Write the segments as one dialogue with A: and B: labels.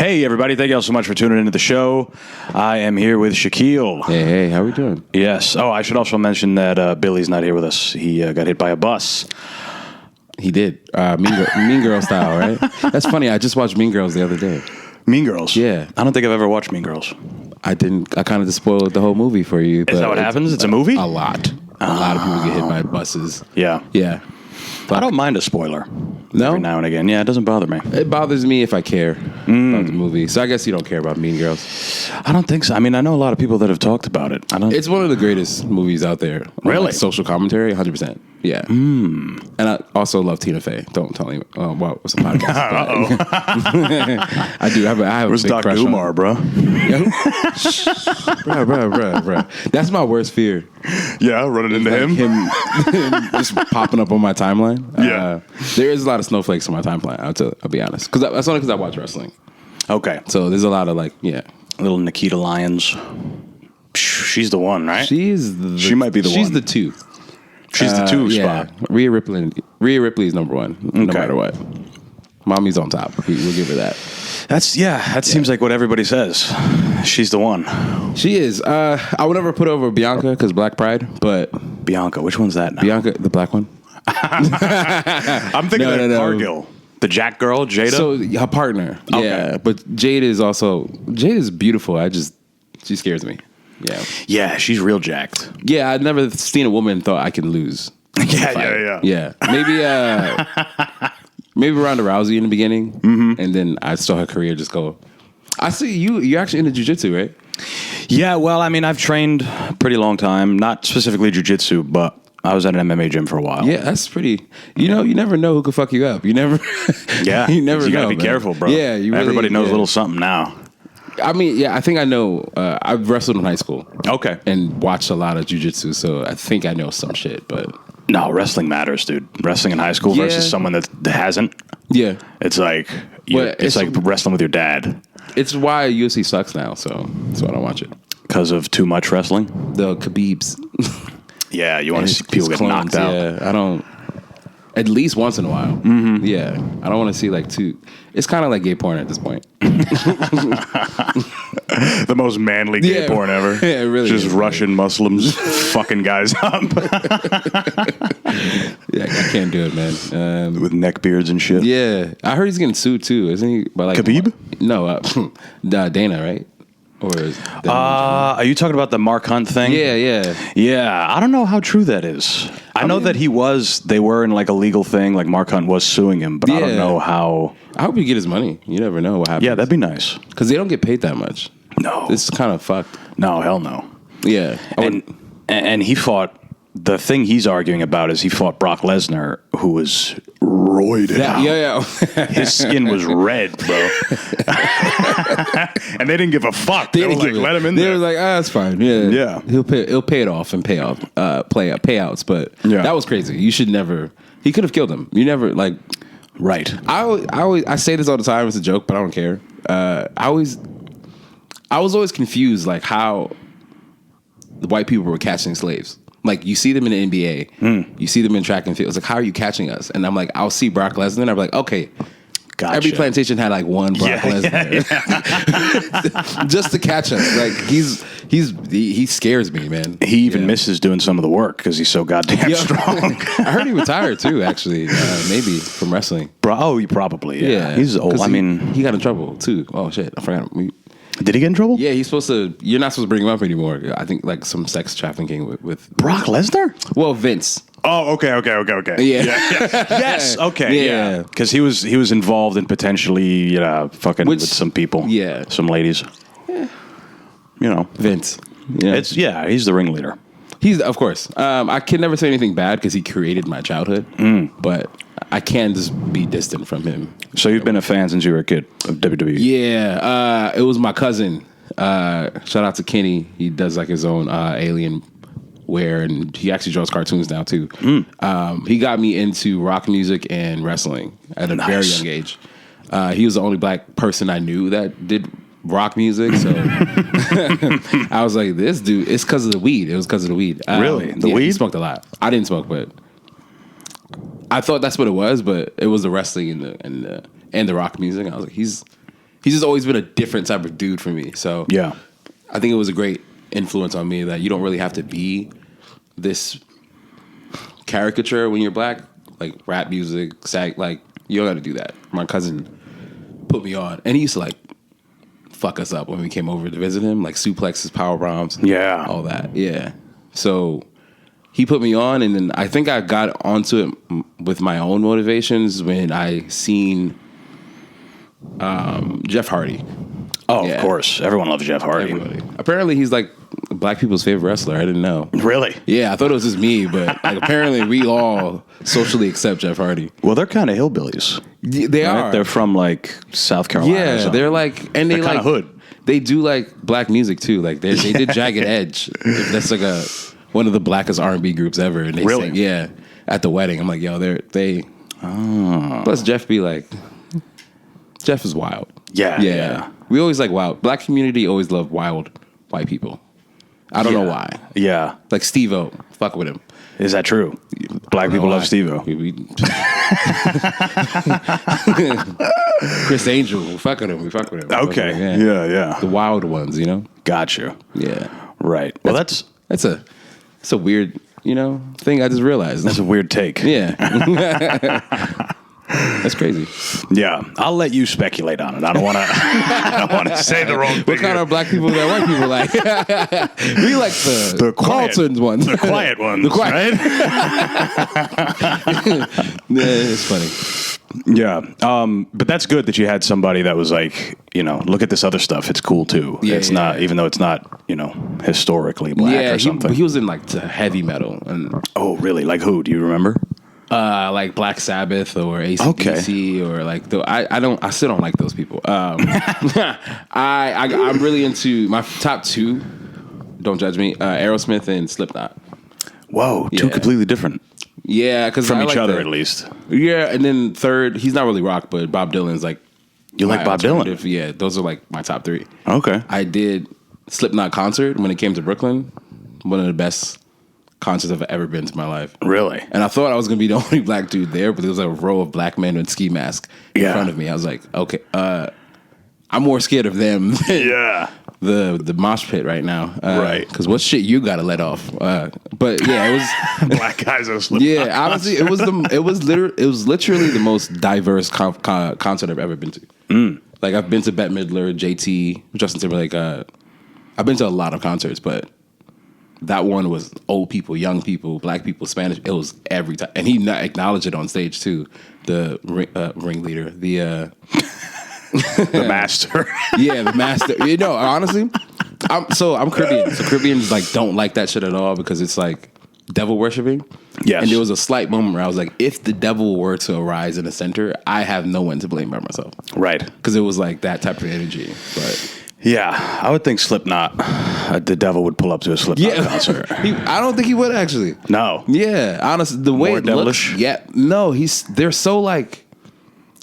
A: Hey, everybody. Thank you all so much for tuning into the show. I am here with Shaquille.
B: Hey, how we doing?
A: Yes. Oh, I should also mention that Billy's not here with us. He got hit by a bus.
B: He did. Mean Girl style, right? That's funny. I just watched Mean Girls the other day.
A: Mean Girls?
B: Yeah.
A: I don't think I've ever watched Mean Girls.
B: I didn't. I kind of just spoiled the whole movie for you.
A: Is that what happens? It's a movie?
B: A lot. A lot of people get hit by buses.
A: Yeah.
B: Yeah.
A: I don't mind a spoiler.
B: No?
A: Every now and again. Yeah, it doesn't bother me.
B: It bothers me if I care about the movie. So I guess you don't care about Mean Girls.
A: I don't think so. I mean, I know a lot of people that have talked about it.
B: It's one of the greatest movies out there.
A: Really?
B: Like social commentary, 100%. Yeah. And I also love Tina Fey. Don't tell me. Well, what's the podcast? I do. I have
A: Where's
B: a big
A: Dr.
B: crush
A: Umar, bro?
B: Bruh. That's my worst fear.
A: Yeah, running into
B: Like him just popping up on my timeline.
A: Yeah.
B: There is a lot of snowflakes on my timeline. I'll be honest. That's only because I watch wrestling.
A: Okay.
B: So there's a lot of
A: Little Nikita Lyons. She's the one, right?
B: She might be the one. She's the two.
A: She's the two spot.
B: Rhea Ripley is number one, no matter what. Mommy's on top. We'll give her that.
A: That seems like what everybody says. She's the one.
B: She is. I would never put over Bianca because Black Pride, but
A: Bianca, which one's that now?
B: Bianca, the black one.
A: I'm thinking of Cargill. The Jack girl, Jada?
B: So her partner.
A: Okay.
B: Yeah. But Jade is beautiful. She scares me. Yeah.
A: Yeah, she's real jacked.
B: Yeah, I've never seen a woman thought I can lose.
A: Yeah.
B: Yeah. Maybe Ronda Rousey in the beginning, and then I saw her career just go. I see you're actually into jiu-jitsu, right?
A: Yeah, well, I mean, I've trained a pretty long time, not specifically jiu-jitsu, but I was at an MMA gym for a while.
B: Yeah, that's pretty. You never know who could fuck you up. You never.
A: Yeah,
B: you never.
A: You
B: know,
A: gotta be careful, bro.
B: Yeah,
A: everybody knows a little something now.
B: I mean, yeah, I think I know. I've wrestled in high school.
A: Okay.
B: And watched a lot of jiu-jitsu, so I think I know some shit, but.
A: No, wrestling matters, dude. Wrestling in high school versus someone that hasn't.
B: Yeah.
A: It's like, it's like wrestling with your dad.
B: It's why UFC sucks now, so that's why I don't watch it.
A: Because of too much wrestling?
B: The Khabibs.
A: Yeah, you want to see people get knocked out.
B: Yeah, I don't. At least once in a while. Mm-hmm. Yeah, I don't want to see two. It's kind of like gay porn at this point.
A: The most manly gay porn ever.
B: Yeah, it really
A: just
B: is.
A: Russian Muslims fucking guys up.
B: Yeah, I can't do it, man.
A: With neck beards and shit.
B: Yeah, I heard he's getting sued too, isn't he? By
A: Khabib?
B: No, Dana, right? Or
A: are you talking about the Mark Hunt thing?
B: Yeah.
A: I don't know how true that is. I know that they were in like a legal thing, like Mark Hunt was suing him, but I don't know how.
B: I hope you get his money. You never know what happens.
A: Yeah, that'd be nice.
B: Because they don't get paid that much.
A: No.
B: It's kind of fucked.
A: No, hell no.
B: Yeah.
A: And he fought, the thing he's arguing about is he fought Brock Lesnar, who was roided out.
B: Yeah.
A: His skin was red, bro. And they didn't give a fuck. They were like, let him in there.
B: They were like, that's fine. Yeah. He'll pay it off and payouts. But that was crazy. You should never. He could have killed him. You never
A: Right.
B: I say this all the time. It's a joke, but I don't care. I was always confused, how the white people were catching slaves. Like, you see them in the NBA, you see them in track and field. It's like, how are you catching us? And I'm like, I'll see Brock Lesnar, and I'm like, okay. Gotcha. Every plantation had one Brock Lesnar. Yeah. Just to catch us. He scares me, man.
A: He even misses doing some of the work because he's so goddamn strong.
B: I heard he retired too, actually. Maybe from wrestling.
A: Bro, probably, yeah. He's old.
B: He got in trouble too. Oh shit, I forgot.
A: Did he get in trouble?
B: Yeah, you're not supposed to bring him up anymore. I think some sex trafficking with
A: Brock Lesnar?
B: Well, Vince.
A: Oh, okay.
B: Yeah.
A: Yes, okay, yeah. Because he was involved in potentially fucking with some people.
B: Yeah.
A: Some ladies. Yeah.
B: Vince.
A: Yeah. He's the ringleader.
B: He's, of course. I can never say anything bad because he created my childhood. But I can just be distant from him.
A: So you've been a fan since you were a kid of WWE?
B: Yeah. It was my cousin. Shout out to Kenny. He does his own alien wear, and he actually draws cartoons now too. He got me into rock music and wrestling at a very young age. He was the only black person I knew that did rock music, so I was like, this dude, it's because of the weed. It was because of the weed.
A: Really? The weed?
B: He smoked a lot. I didn't smoke, but I thought that's what it was, but it was the wrestling and the rock music. I was like, he's just always been a different type of dude for me. So
A: Yeah.
B: I think it was a great influence on me that you don't really have to be this caricature when you're black, like rap music, like you don't got to do that. My cousin put me on, and he used to like fuck us up when we came over to visit him, like suplexes, power bombs,
A: Yeah.
B: all that. Yeah. So he put me on, and then I think I got onto it with my own motivations when I seen Jeff Hardy.
A: Oh,
B: Yeah.
A: of course. Everyone loves Jeff Hardy.
B: Everybody. Apparently, he's like black people's favorite wrestler. I didn't know.
A: Really?
B: Yeah, I thought it was just me, but like apparently we all socially accept Jeff Hardy.
A: Well, they're kind of hillbillies.
B: They
A: Right?
B: are.
A: They're from like South Carolina. or
B: Yeah,
A: something.
B: they're like, and they
A: They're
B: like
A: kinda hood.
B: They do like black music too. Like they did Jagged Edge. That's like one of the blackest R&B groups ever. And they
A: Really?
B: sing, yeah, at the wedding. I'm like, yo, they. Oh. Plus Jeff be like, Jeff is wild.
A: Yeah.
B: We always like wild. Black community always love wild white people. I don't know why.
A: Yeah.
B: Like Steve-O, fuck with him.
A: Is that true? Black people love Steve-O.
B: Chris Angel, we fuck with him.
A: Okay. Yeah.
B: The wild ones, you know?
A: Got you.
B: Yeah.
A: Right. Well, that's
B: That's a weird, thing I just realized.
A: a weird take.
B: Yeah. That's crazy.
A: Yeah. I'll let you speculate on it. I don't want to. I don't want to say the wrong thing.
B: What kind of black people that white people like? We like the
A: quiet-
B: Carlton's ones.
A: The quiet ones,
B: The quiet-
A: right?
B: Yeah, it's funny.
A: Yeah. But that's good that you had somebody that was like, look at this other stuff. It's cool too.
B: Yeah,
A: it's
B: yeah,
A: not,
B: yeah.
A: even though it's not, historically black
B: Yeah,
A: or something.
B: he was in like to heavy metal and
A: Oh, really? Like who? Do you remember?
B: like Black Sabbath or AC/DC or like I still don't like those people. I'm really into my top two. Don't judge me. Aerosmith and Slipknot.
A: Whoa. Two
B: Yeah.
A: completely different
B: Yeah, because
A: from each other, at least.
B: Yeah, and then third, he's not really rock, but Bob Dylan's like.
A: You like
B: my
A: Bob Dylan?
B: alternative. Yeah, those are like my top three.
A: Okay.
B: I did Slipknot concert when it came to Brooklyn. One of the best concerts I've ever been to in my life.
A: Really?
B: And I thought I was gonna be the only black dude there, but there was like a row of black men with ski masks in front of me. I was like, okay, I'm more scared of them than
A: Yeah.
B: the mosh pit right now.
A: Right.
B: Because what shit you gotta let off. But yeah, it was.
A: Black guys are Slipknot.
B: Yeah, honestly, it was literally the most diverse concert I've ever been to. Like I've been to Bette Midler, JT, Justin Timberlake. I've been to a lot of concerts, but that one was old people, young people, black people, Spanish. It was every time, and he acknowledged it on stage too. The ringleader, the
A: master.
B: yeah, the master. Honestly, I'm Caribbean, so Caribbeans like don't like that shit at all because it's like devil worshipping.
A: Yes.
B: And there was a slight moment where I was like, if the devil were to arise in the center, I have no one to blame but myself.
A: Right.
B: Because it was like that type of energy. But
A: Yeah, I would think Slipknot, the devil would pull up to a Slipknot concert.
B: I don't think he would actually.
A: No.
B: Yeah, honestly, the way
A: More
B: it
A: devilish?
B: looks, yeah, no, they're so like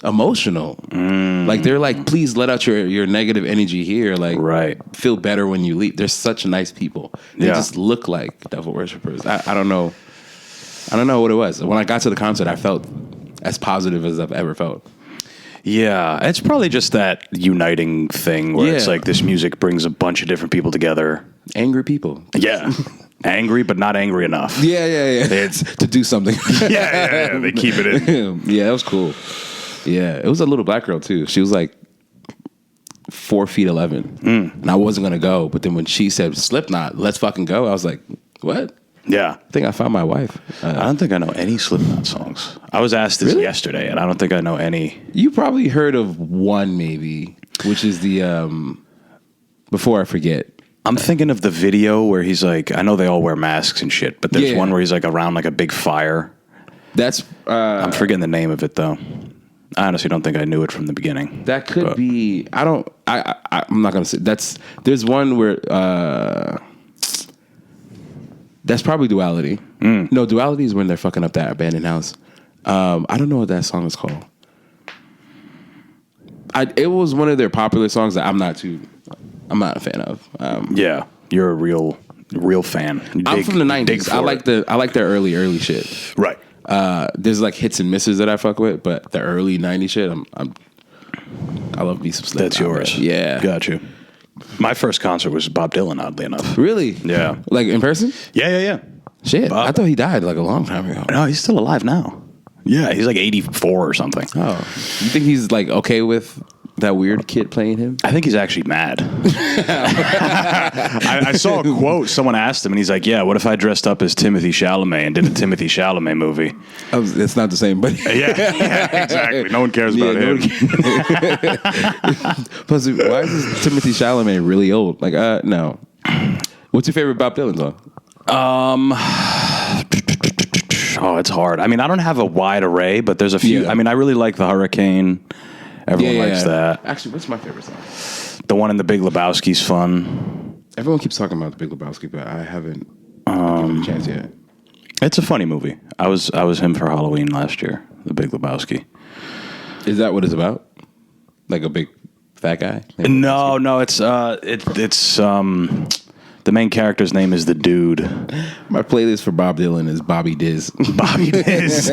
B: emotional. Like they're like, please let out your negative energy here. Like,
A: Right.
B: feel better when you leave. They're such nice people. They just look like devil worshippers. I don't know. I don't know what it was. When I got to the concert, I felt as positive as I've ever felt.
A: Yeah, it's probably just that uniting thing where it's
B: Yeah.
A: like this music brings a bunch of different people together.
B: Angry people.
A: Yeah. Angry, but not angry enough.
B: Yeah. It's to do something.
A: Yeah. They keep it in.
B: Yeah, that was cool. Yeah, it was a little black girl too. She was like 4'11", and I wasn't gonna go. But then when she said Slipknot, let's fucking go, I was like, what?
A: Yeah.
B: I think I found my wife.
A: I don't think I know any Slipknot songs. I was asked this yesterday, and I don't think I know any.
B: You probably heard of one, maybe, which is the Before I Forget.
A: I'm thinking of the video where he's like, I know they all wear masks and shit, but there's one where he's like around like a big fire.
B: That's
A: I'm forgetting the name of it though. I honestly don't think I knew it from the beginning.
B: that could be. I'm not gonna say there's one where that's probably Duality. No, Duality is when they're fucking up that abandoned house. I don't know what that song is called. It was one of their popular songs that I'm not a fan of.
A: Yeah, you're a real fan.
B: I'm from the '90s. I like their early shit.
A: Right.
B: There's like hits and misses that I fuck with, but the early '90s shit, I love me some Slick.
A: That's yours.
B: Yeah.
A: Got you. My first concert was Bob Dylan, oddly enough.
B: Really?
A: Yeah.
B: Like in person?
A: Yeah.
B: Shit.
A: Bob-
B: I thought he died like a long time ago.
A: No, he's still alive now. Yeah, he's like 84 or something.
B: Oh. You think he's like okay with that weird kid playing him?
A: I think he's actually mad. I saw a quote. Someone asked him, and he's like, "Yeah, what if I dressed up as Timothy Chalamet and did a Timothy Chalamet movie?"
B: It's not the same, but
A: Yeah, exactly. No one cares about him.
B: Plus, why is this Timothy Chalamet really old? Like, no. What's your favorite Bob Dylan song?
A: Oh, it's hard. I mean, I don't have a wide array, but there's a few.
B: Yeah.
A: I mean, I really like The Hurricane. Everyone likes that.
B: Actually, what's my favorite song?
A: The one in The Big Lebowski's fun.
B: Everyone keeps talking about The Big Lebowski, but I haven't given it a chance yet.
A: It's a funny movie. I was him for Halloween last year. The Big Lebowski.
B: Is that what it's about? Like a big fat guy?
A: No. It's the main character's name is the Dude.
B: My playlist for Bob Dylan is Bobby Diz.
A: Bobby Diz.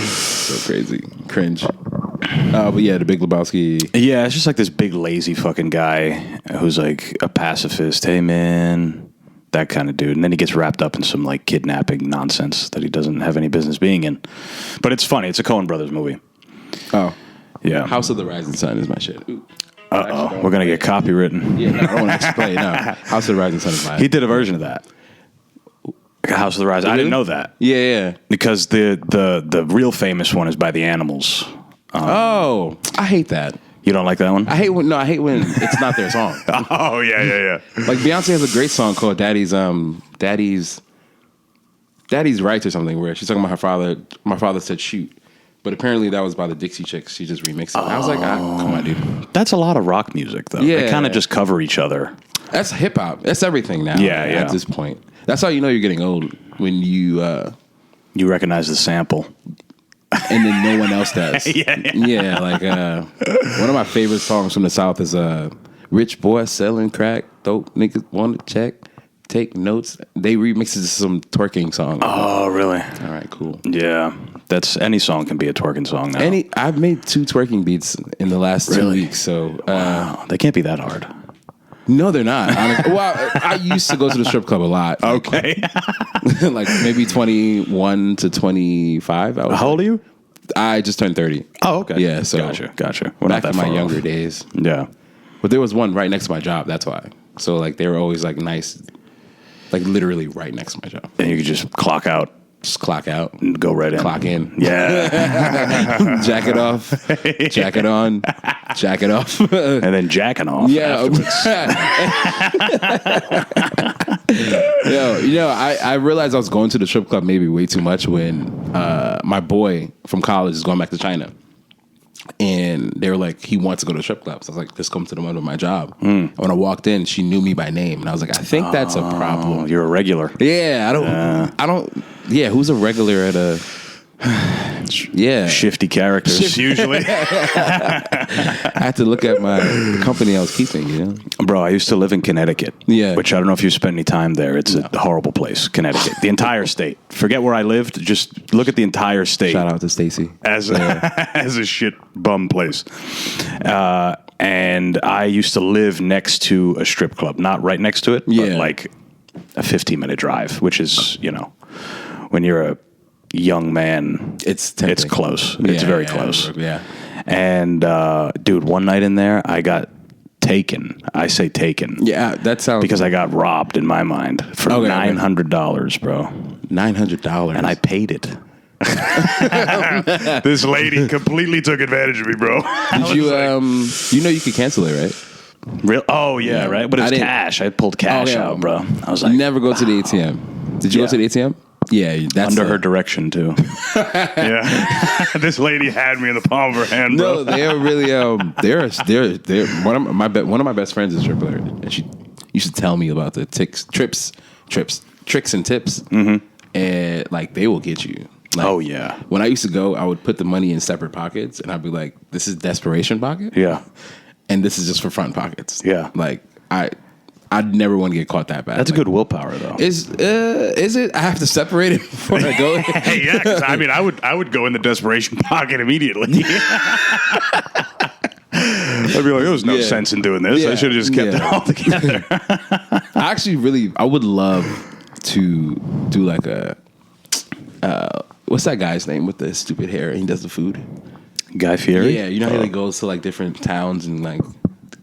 B: So crazy. Cringe. But yeah, The Big Lebowski.
A: Yeah, it's just like this big lazy fucking guy who's like a pacifist. Hey man, that kind of dude. And then he gets wrapped up in some like kidnapping nonsense that he doesn't have any business being in. But it's funny. It's a Coen Brothers movie.
B: Oh.
A: Yeah.
B: House of the Rising Sun is my shit. Ooh.
A: Uh-oh. We're going to get copywritten.
B: Yeah, no, I don't want to explain. No. House of the Rising Sun is mine.
A: He did a version of that. House of the Rising. I didn't know that.
B: Yeah.
A: Because the real famous one is by the Animals.
B: I hate that.
A: You don't like that one?
B: I hate when it's not their song.
A: Oh, yeah.
B: Like Beyonce has a great song called Daddy's Rights or something, where she's talking about her father. My father said shoot. But apparently that was by the Dixie Chicks. She just remixed it. I was like, come on, dude.
A: That's a lot of rock music, though.
B: Yeah.
A: They kind of just cover each other.
B: That's hip hop. That's everything now.
A: Yeah.
B: At this point, that's how you know you're getting old when you
A: You recognize the sample.
B: and then no one else does.
A: Yeah.
B: Like one of my favorite songs from the South is "Rich Boy Selling Crack." Dope niggas want to check. Take notes. They remixed it to some twerking song.
A: Oh, really?
B: All right, cool.
A: Yeah. That's any song can be a twerking song now.
B: I've made 2 twerking beats in the last 2 weeks, so
A: wow, they can't be that hard.
B: No, they're not. Honestly. Well, I used to go to the strip club a lot.
A: Okay.
B: Like maybe 21 to 25.
A: How old are you?
B: I just turned 30.
A: Oh, okay.
B: Yeah, so
A: Gotcha. We're
B: back
A: not that
B: in my
A: far
B: younger
A: off.
B: days.
A: Yeah.
B: But there was one right next to my job. That's why. So like they were always like nice, like literally right next to my job.
A: And you could just clock out
B: Just clock out,
A: and go right in.
B: clock in.
A: Yeah.
B: Jacket off, jacket on, jacket off.
A: And then jacking off.
B: Yeah. I realized I was going to the strip club maybe way too much when my boy from college is going back to China. And they were like, he wants to go to strip clubs. I was like, just come to the one with my job. And when I walked in, she knew me by name. And I was like, I think that's a problem.
A: You're a regular.
B: Yeah, I don't. Yeah, who's a regular at a? Yeah,
A: Shifty characters, usually.
B: I had to look at my company I was keeping. You know,
A: Bro, I used to live in Connecticut.
B: Yeah.
A: Which I don't know if you spent any time there. It's a horrible place, Connecticut. The entire state. Forget where I lived. Just look at the entire state.
B: shout out to Stacy.
A: As a shit bum place. And I used to live next to a strip club. Not right next to it, but like a 15-minute drive, which is, when you're a young man,
B: It's
A: close. It's very close.
B: Yeah.
A: And dude, one night in there, I got taken. I say taken.
B: Yeah, that sounds
A: Because I got robbed in my mind for $900, bro.
B: $900,
A: And I paid it. This lady completely took advantage of me, bro.
B: Did you you could cancel it, right?
A: Real? Oh yeah, right. But
B: I
A: it's
B: didn't-
A: cash. I pulled cash out, bro. I was like,
B: Never go to the ATM. Did you go to the ATM? Yeah, that's
A: under her direction too. Yeah, this lady had me in the palm of her hand, bro.
B: No, they're really they're one of my best friends is a stripper, and she used to tell me about the tricks and tips, and like they will get you. Like,
A: Oh yeah,
B: when I used to go, I would put the money in separate pockets, and I'd be like, "This is desperation pocket,
A: yeah.
B: and this is just for front pockets."
A: Yeah.
B: like I'd never want to get caught that bad.
A: That's a good willpower, though.
B: Is it? I have to separate it before I go.
A: Yeah, because I mean, I would go in the desperation pocket immediately. I'd be like, there was no sense in doing this. I should have just kept it all together.
B: I would love to do like a what's that guy's name with the stupid hair? He does the food.
A: Guy Fieri?
B: Yeah, you know how he goes to like different towns and like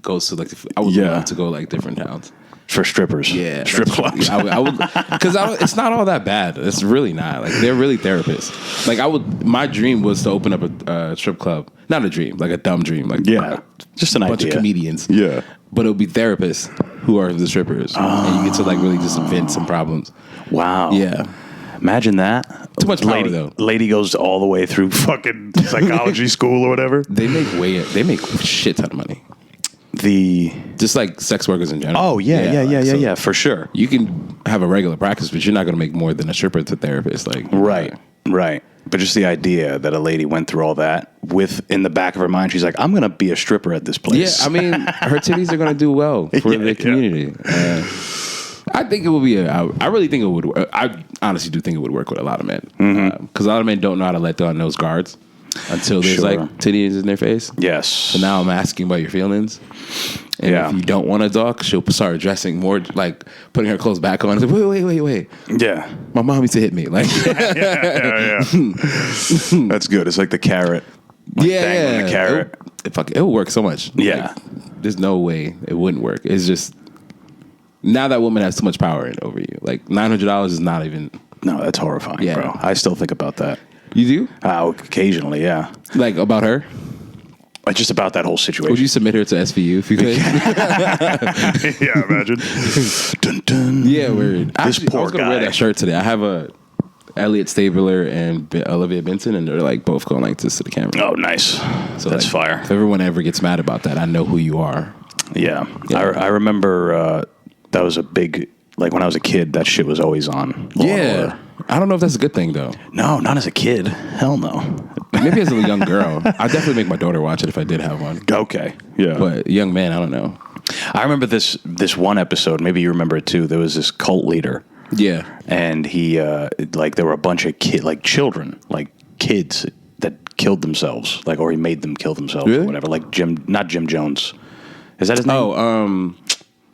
B: goes to like I would love to go like different towns.
A: For strippers.
B: Yeah.
A: Strip clubs.
B: I would because it's not all that bad. It's really not. Like they're really therapists. Like my dream was to open up a strip club. Not a dream, like a dumb dream. Like
A: just an
B: bunch
A: idea.
B: of comedians.
A: Yeah.
B: But it would be therapists who are the strippers. And you get to like really just vent some problems.
A: Wow.
B: Yeah.
A: Imagine that.
B: Too much power, though.
A: Lady goes all the way through fucking psychology school or whatever.
B: They make a shit ton of money. Just like sex workers in general.
A: Oh yeah, for sure.
B: You can have a regular practice, but you're not going to make more than a stripper to therapist. Like
A: right. But just the idea that a lady went through all that in the back of her mind, she's like, I'm going to be a stripper at this place.
B: Yeah, I mean, her titties are going to do well for the community. I think it would be I really think it would work. I honestly do think it would work with a lot of men. Because a lot of men don't know how to let down those guards until there's like titties in their face.
A: Yes.
B: So now I'm asking about your feelings. And if you don't want to talk, she'll start dressing more, like putting her clothes back on. And say, wait.
A: Yeah.
B: My mom used to hit me. Like,
A: That's good. It's like the carrot. Like dangling the carrot.
B: It would work so much.
A: Yeah.
B: Like, there's no way it wouldn't work. It's just, now that woman has too much power over you. Like, $900 is not even.
A: No, that's horrifying, bro. I still think about that.
B: You do?
A: Occasionally, yeah.
B: Like, about her?
A: Just about that whole situation.
B: Would you submit her to SVU if you could?
A: Yeah, imagine. Dun, dun.
B: Yeah, weird.
A: This
B: Actually,
A: poor
B: I was gonna
A: guy.
B: wear that shirt today. I have a Elliot Stabler and Olivia Benson, and they're like both going like this to the camera.
A: Oh, nice. So that's
B: like,
A: fire.
B: If everyone ever gets mad about that, I know who you are.
A: Yeah. I remember that was a big, like when I was a kid, that shit was always on. Law and Order.
B: I don't know if that's a good thing though.
A: No, not as a kid. Hell no.
B: Maybe as a young girl. I'd definitely make my daughter watch it if I did have one.
A: Okay. Yeah.
B: But young man, I don't know.
A: I remember this one episode, maybe you remember it too. There was this cult leader.
B: Yeah.
A: And he, like, there were a bunch of children, like kids that killed themselves, like, or he made them kill themselves or whatever. Like not Jim Jones. Is that his name?
B: Oh,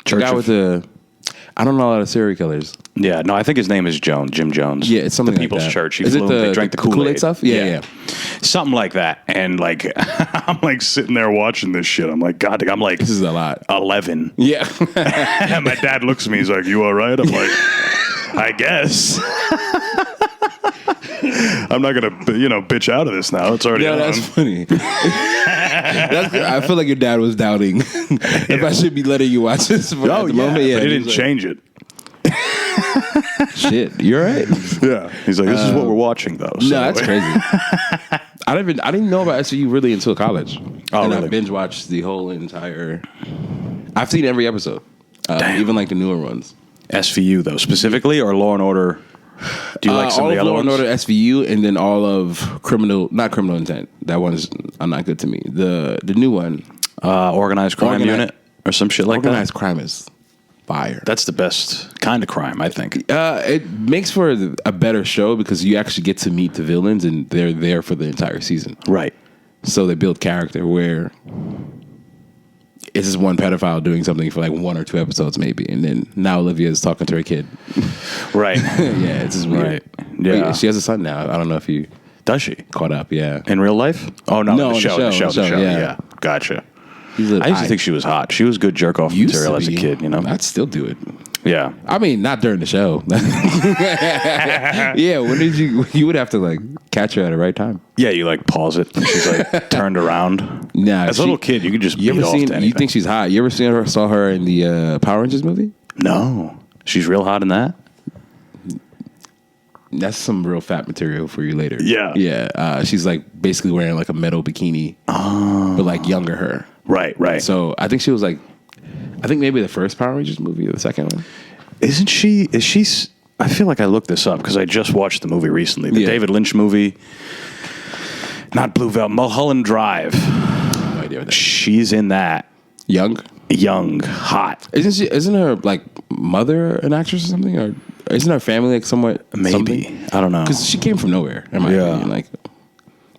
B: the guy with the, I don't know a lot of serial killers.
A: Yeah, no, I think his name is Jim Jones.
B: Yeah, it's something
A: the
B: like
A: People's
B: that.
A: Church.
B: Is it
A: they drank the Kool-Aid
B: stuff? Yeah.
A: Something like that. And like, I'm like sitting there watching this shit. I'm like, God, I'm like,
B: This is a lot.
A: 11.
B: Yeah.
A: And my dad looks at me. He's like, "You all right?" I'm like, "I guess." I'm not gonna, bitch out of this now. It's already on.
B: That's funny. I feel like your dad was doubting if I should be letting you watch this. At the moment. Yeah,
A: but he didn't change it.
B: Shit, you're right.
A: Yeah, he's like, "This is what we're watching, though." So.
B: No, that's crazy. I didn't know about SVU really until college.
A: Oh,
B: and
A: really?
B: I binge watched the whole entire. I've seen every episode, even like the newer ones.
A: SVU though, specifically, or Law and Order. Do you like some
B: all
A: of the
B: of
A: other
B: Law and
A: ones?
B: Order SVU, and then all of not Criminal Intent. That one's not good to me. The new one,
A: Organized Crime Unit or some shit like
B: Organized
A: that.
B: Crime is fire.
A: That's the best kind of crime, I think.
B: It makes for a better show because you actually get to meet the villains, and they're there for the entire season.
A: Right.
B: So they build character where it's just one pedophile doing something for like 1 or 2 episodes maybe, and then now Olivia is talking to her kid.
A: Right.
B: Yeah, it's just weird.
A: Right. Yeah.
B: She has a son now. I don't know if you
A: Does she?
B: caught up. Yeah.
A: In real life? Oh, no,
B: No,
A: the show.
B: yeah.
A: Yeah. Gotcha. I used to think she was hot. She was good jerk off
B: Used
A: material
B: to
A: as a
B: be.
A: kid,
B: I'd still do it.
A: Yeah.
B: I mean, not during the show. Yeah, when did you would have to like catch her at the right time.
A: Yeah, you like pause it and she's like turned around.
B: Nah,
A: as a little kid, you could just beat off to anything.
B: You think she's hot? You ever saw her in the Power Rangers movie?
A: No. She's real hot in that?
B: That's some real fat material for you later.
A: Yeah.
B: Yeah. She's like basically wearing like a metal bikini, but like younger her.
A: Right.
B: So I think she was like, I think maybe the first Power Rangers movie or the second one.
A: Is she, I feel like I looked this up because I just watched the movie recently. The David Lynch movie, not Blue Velvet, Mulholland Drive.
B: No idea what that is.
A: She's in that.
B: Young,
A: hot.
B: Isn't her like mother an actress or something, or isn't her family like somewhat?
A: Maybe
B: something?
A: I don't know.
B: Because she came from nowhere. In my opinion, like,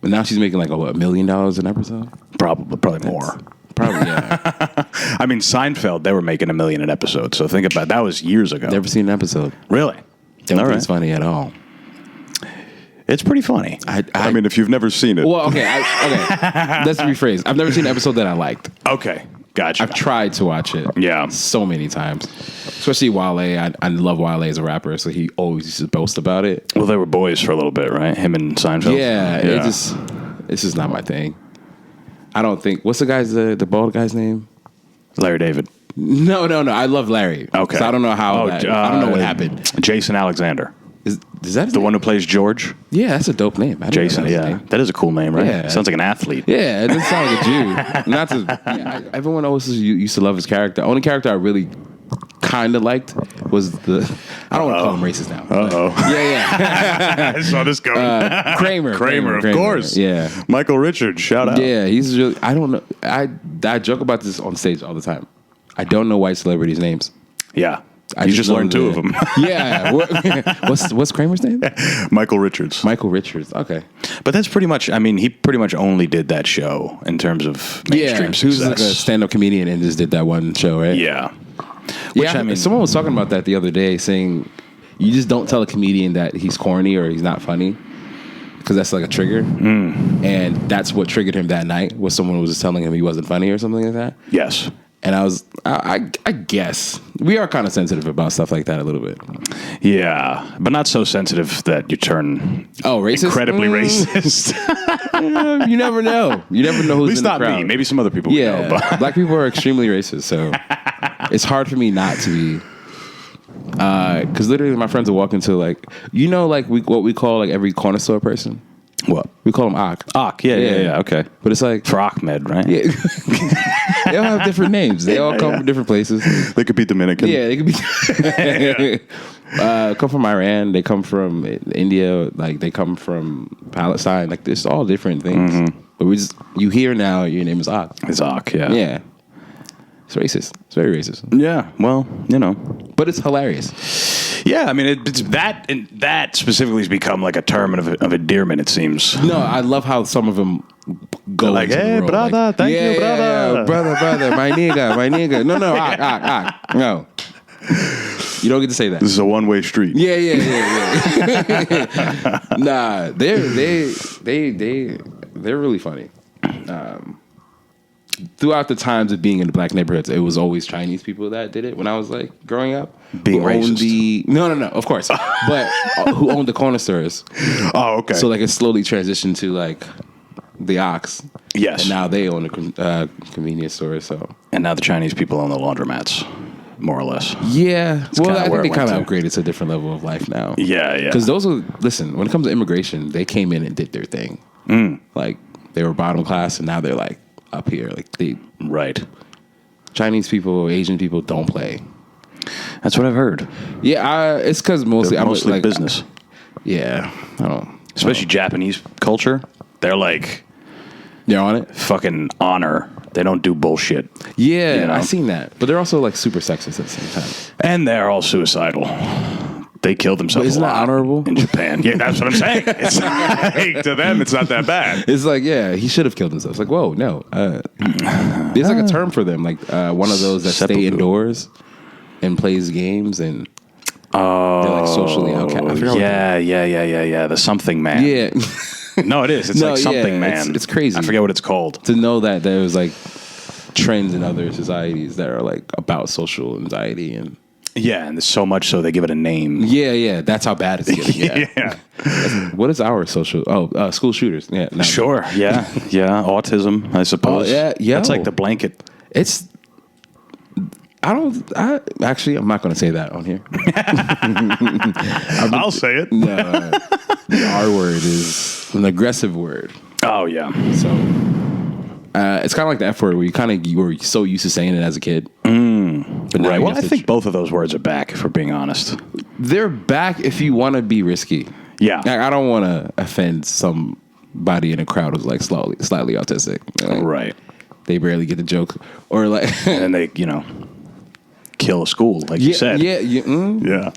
B: but now she's making like $1 million an episode.
A: Probably more.
B: Probably, yeah.
A: I mean, Seinfeld, they were making $1 million an episode. So think about it. That was years ago.
B: Never seen an episode.
A: Really?
B: Don't think it's funny at all.
A: It's pretty funny. I mean, if you've never seen it.
B: Well, okay. Let's rephrase. I've never seen an episode that I liked.
A: Okay. Gotcha.
B: I've tried to watch it.
A: Yeah.
B: So many times. Especially Wale. I love Wale as a rapper, so he always used to boast about it.
A: Well, they were boys for a little bit, right? Him and Seinfeld.
B: Yeah. It's just not my thing. I don't think. What's the bald guy's name?
A: Larry David.
B: No. I love Larry.
A: Okay.
B: So I don't know how. I don't know what happened.
A: Jason Alexander.
B: Is that his
A: the
B: name?
A: one who plays George?
B: Yeah, that's a dope name.
A: Jason. Yeah, that is a cool name, right?
B: Yeah.
A: Sounds like an athlete.
B: Yeah, it doesn't sound like a Jew. Not to. Everyone always used to love his character. The only character I really kind of liked was the. I don't want to call him racist now. Yeah.
A: I saw this going.
B: Kramer,
A: of course.
B: Yeah.
A: Michael Richards, shout out.
B: Yeah, he's really. I don't know. I joke about this on stage all the time. I don't know white celebrities' names.
A: Yeah.
B: I
A: just learned two of them.
B: Yeah. What's Kramer's name?
A: Michael Richards.
B: Michael Richards. Okay.
A: But that's pretty much. I mean, he pretty much only did that show in terms of mainstream success.
B: He was like a stand-up comedian and just did that one show, right?
A: Yeah.
B: I mean, someone was talking about that the other day, saying you just don't tell a comedian that he's corny or he's not funny, because that's like a trigger. And that's what triggered him that night, was someone was just telling him he wasn't funny or something like that.
A: Yes.
B: And I guess we are kind of sensitive about stuff like that a little bit.
A: Yeah, but not so sensitive that you turn
B: racist?
A: Incredibly racist.
B: You never know. You never know who's
A: At least
B: in the
A: not
B: crowd.
A: me. Maybe some other people would know. But
B: Black people are extremely racist, so it's hard for me not to be. Because literally, my friends will walk into like what we call like every corner store person.
A: What?
B: We call them Ak.
A: Yeah. Okay.
B: But it's like
A: for Ahmed, right?
B: Yeah. They all have different names. They all come from different places.
A: They could be Dominican.
B: Yeah, they could be. Come from Iran. They come from India. Like they come from Palestine. Like it's all different things. But you hear now your name is Ak.
A: It's Ak. Yeah.
B: Yeah. It's racist. It's very racist.
A: Yeah. Well,
B: but it's hilarious.
A: Yeah, I mean, it's that specifically has become like a term of endearment. It seems.
B: No, I love how some of them go
A: like,
B: into
A: hey,
B: the role.
A: brother,
B: like,
A: thank you, brother.
B: Yeah, brother, my nigga. No, no. You don't get to say that.
A: This is a one-way street.
B: Yeah. Nah, they're really funny. Throughout the times of being in the black neighborhoods, it was always Chinese people that did it when I was like growing up.
A: Being racist.
B: No, of course. But who owned the corner stores.
A: Oh, okay.
B: So like it slowly transitioned to like the Ox.
A: Yes.
B: And now they own the convenience stores. So.
A: And now the Chinese people own the laundromats, more or less.
B: Yeah. Well, I think they kind of
A: to.
B: upgraded to a different level of life now.
A: Yeah.
B: Because listen, when it comes to immigration, they came in and did their thing. Like they were bottom class and now they're like up here. Like
A: right.
B: Chinese people, Asian people don't play.
A: That's what I've heard.
B: Yeah, it's because mostly
A: I'm like business. Especially Japanese culture. They're like
B: they're on it.
A: Fucking honor. They don't do bullshit.
B: Yeah, I seen that. But they're also like super sexist at the same time.
A: And they're all suicidal. They kill themselves.
B: Isn't that honorable
A: in Japan? Yeah, that's what I'm saying. It's like, to them, it's not that bad.
B: It's like, yeah, he should have killed himself. It's like, whoa, no. There's like a term for them, like one of those that stay indoors and plays games and they're like socially outcast.
A: Yeah. The something man.
B: Yeah.
A: No, it is. It's like something man.
B: It's crazy.
A: I forget what it's called.
B: To know that there was like trends in other societies that are like about social anxiety and.
A: Yeah, and there's so much so they give it a name.
B: Yeah, that's how bad it's getting. Yeah. What is our social? School shooters. Yeah, no.
A: Sure. Yeah, autism, I suppose.
B: Yeah.
A: That's like the blanket.
B: It's. I'm not going to say that on here.
A: I'll say it.
B: No, the R word is an aggressive word.
A: Oh yeah.
B: So it's kind of like the F word where you were so used to saying it as a kid.
A: But right. Well, I think both of those words are back, if we're being honest.
B: They're back if you want to be risky.
A: Yeah.
B: Like, I don't want to offend somebody in a crowd who's like slightly autistic. Like,
A: right.
B: they barely get the joke, or like,
A: and they kill a school, like you said.
B: Yeah.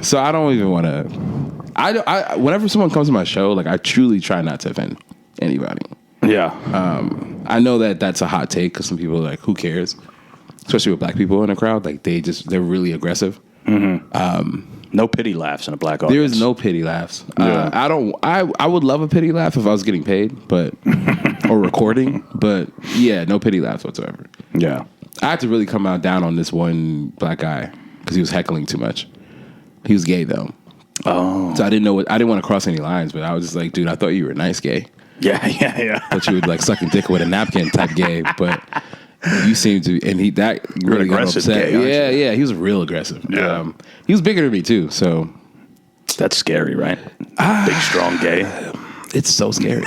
B: So I don't even want to. I whenever someone comes to my show, like I truly try not to offend anybody.
A: Yeah.
B: I know that that's a hot take because some people are like, who cares? Especially with black people in a crowd, like they're really aggressive.
A: No pity laughs in a black audience.
B: There is no pity laughs.
A: Yeah.
B: I would love a pity laugh if I was getting paid, but or recording, but yeah, no pity laughs whatsoever.
A: Yeah.
B: I had to really come out down on this one black guy because he was heckling too much. He was gay though.
A: Oh.
B: So I didn't want to cross any lines, but I was just like, dude, I thought you were a nice gay.
A: Yeah.
B: But you would like sucking dick with a napkin type gay, but you seem to, and that really got
A: aggressive
B: upset.
A: gay,
B: Yeah, he was real aggressive.
A: Yeah.
B: He was bigger than me too, so
A: that's scary, right? Big, strong gay.
B: it's so scary.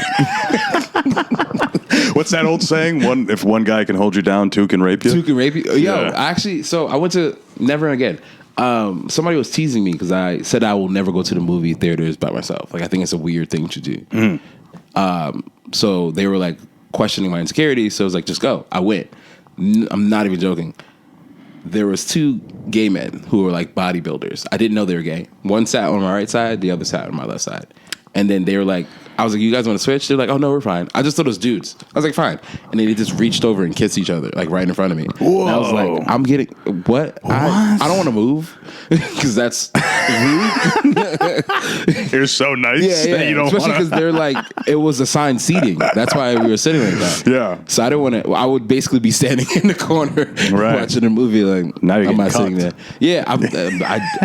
A: What's that old saying? If one guy can hold you down, two can rape you.
B: Two can rape you. Yo,
A: Yeah.
B: actually, so I went to Never Again. Somebody was teasing me because I said I will never go to the movie theaters by myself. Like I think it's a weird thing to do. So they were like questioning my insecurity. So I was like, just go. I went. I'm not even joking. There was two gay men who were like bodybuilders. I didn't know they were gay. One sat on my right side, the other sat on my left side. And then they were like, I was like, you guys want to switch? They're like, oh, no, we're fine. I just thought it was dudes. I was like, fine. And then they just reached over and kissed each other, like right in front of me.
A: Whoa.
B: And I was like, I'm getting, what? I don't want to move because that's rude.
A: You're so nice.
B: Yeah.
A: That you don't
B: especially because they're like, it was assigned seating. That's why we were sitting like that.
A: Yeah.
B: So I don't want to, I would basically be standing in the corner
A: Right.
B: watching a movie. Like,
A: Now you're
B: I'm not
A: getting
B: sitting there. Yeah.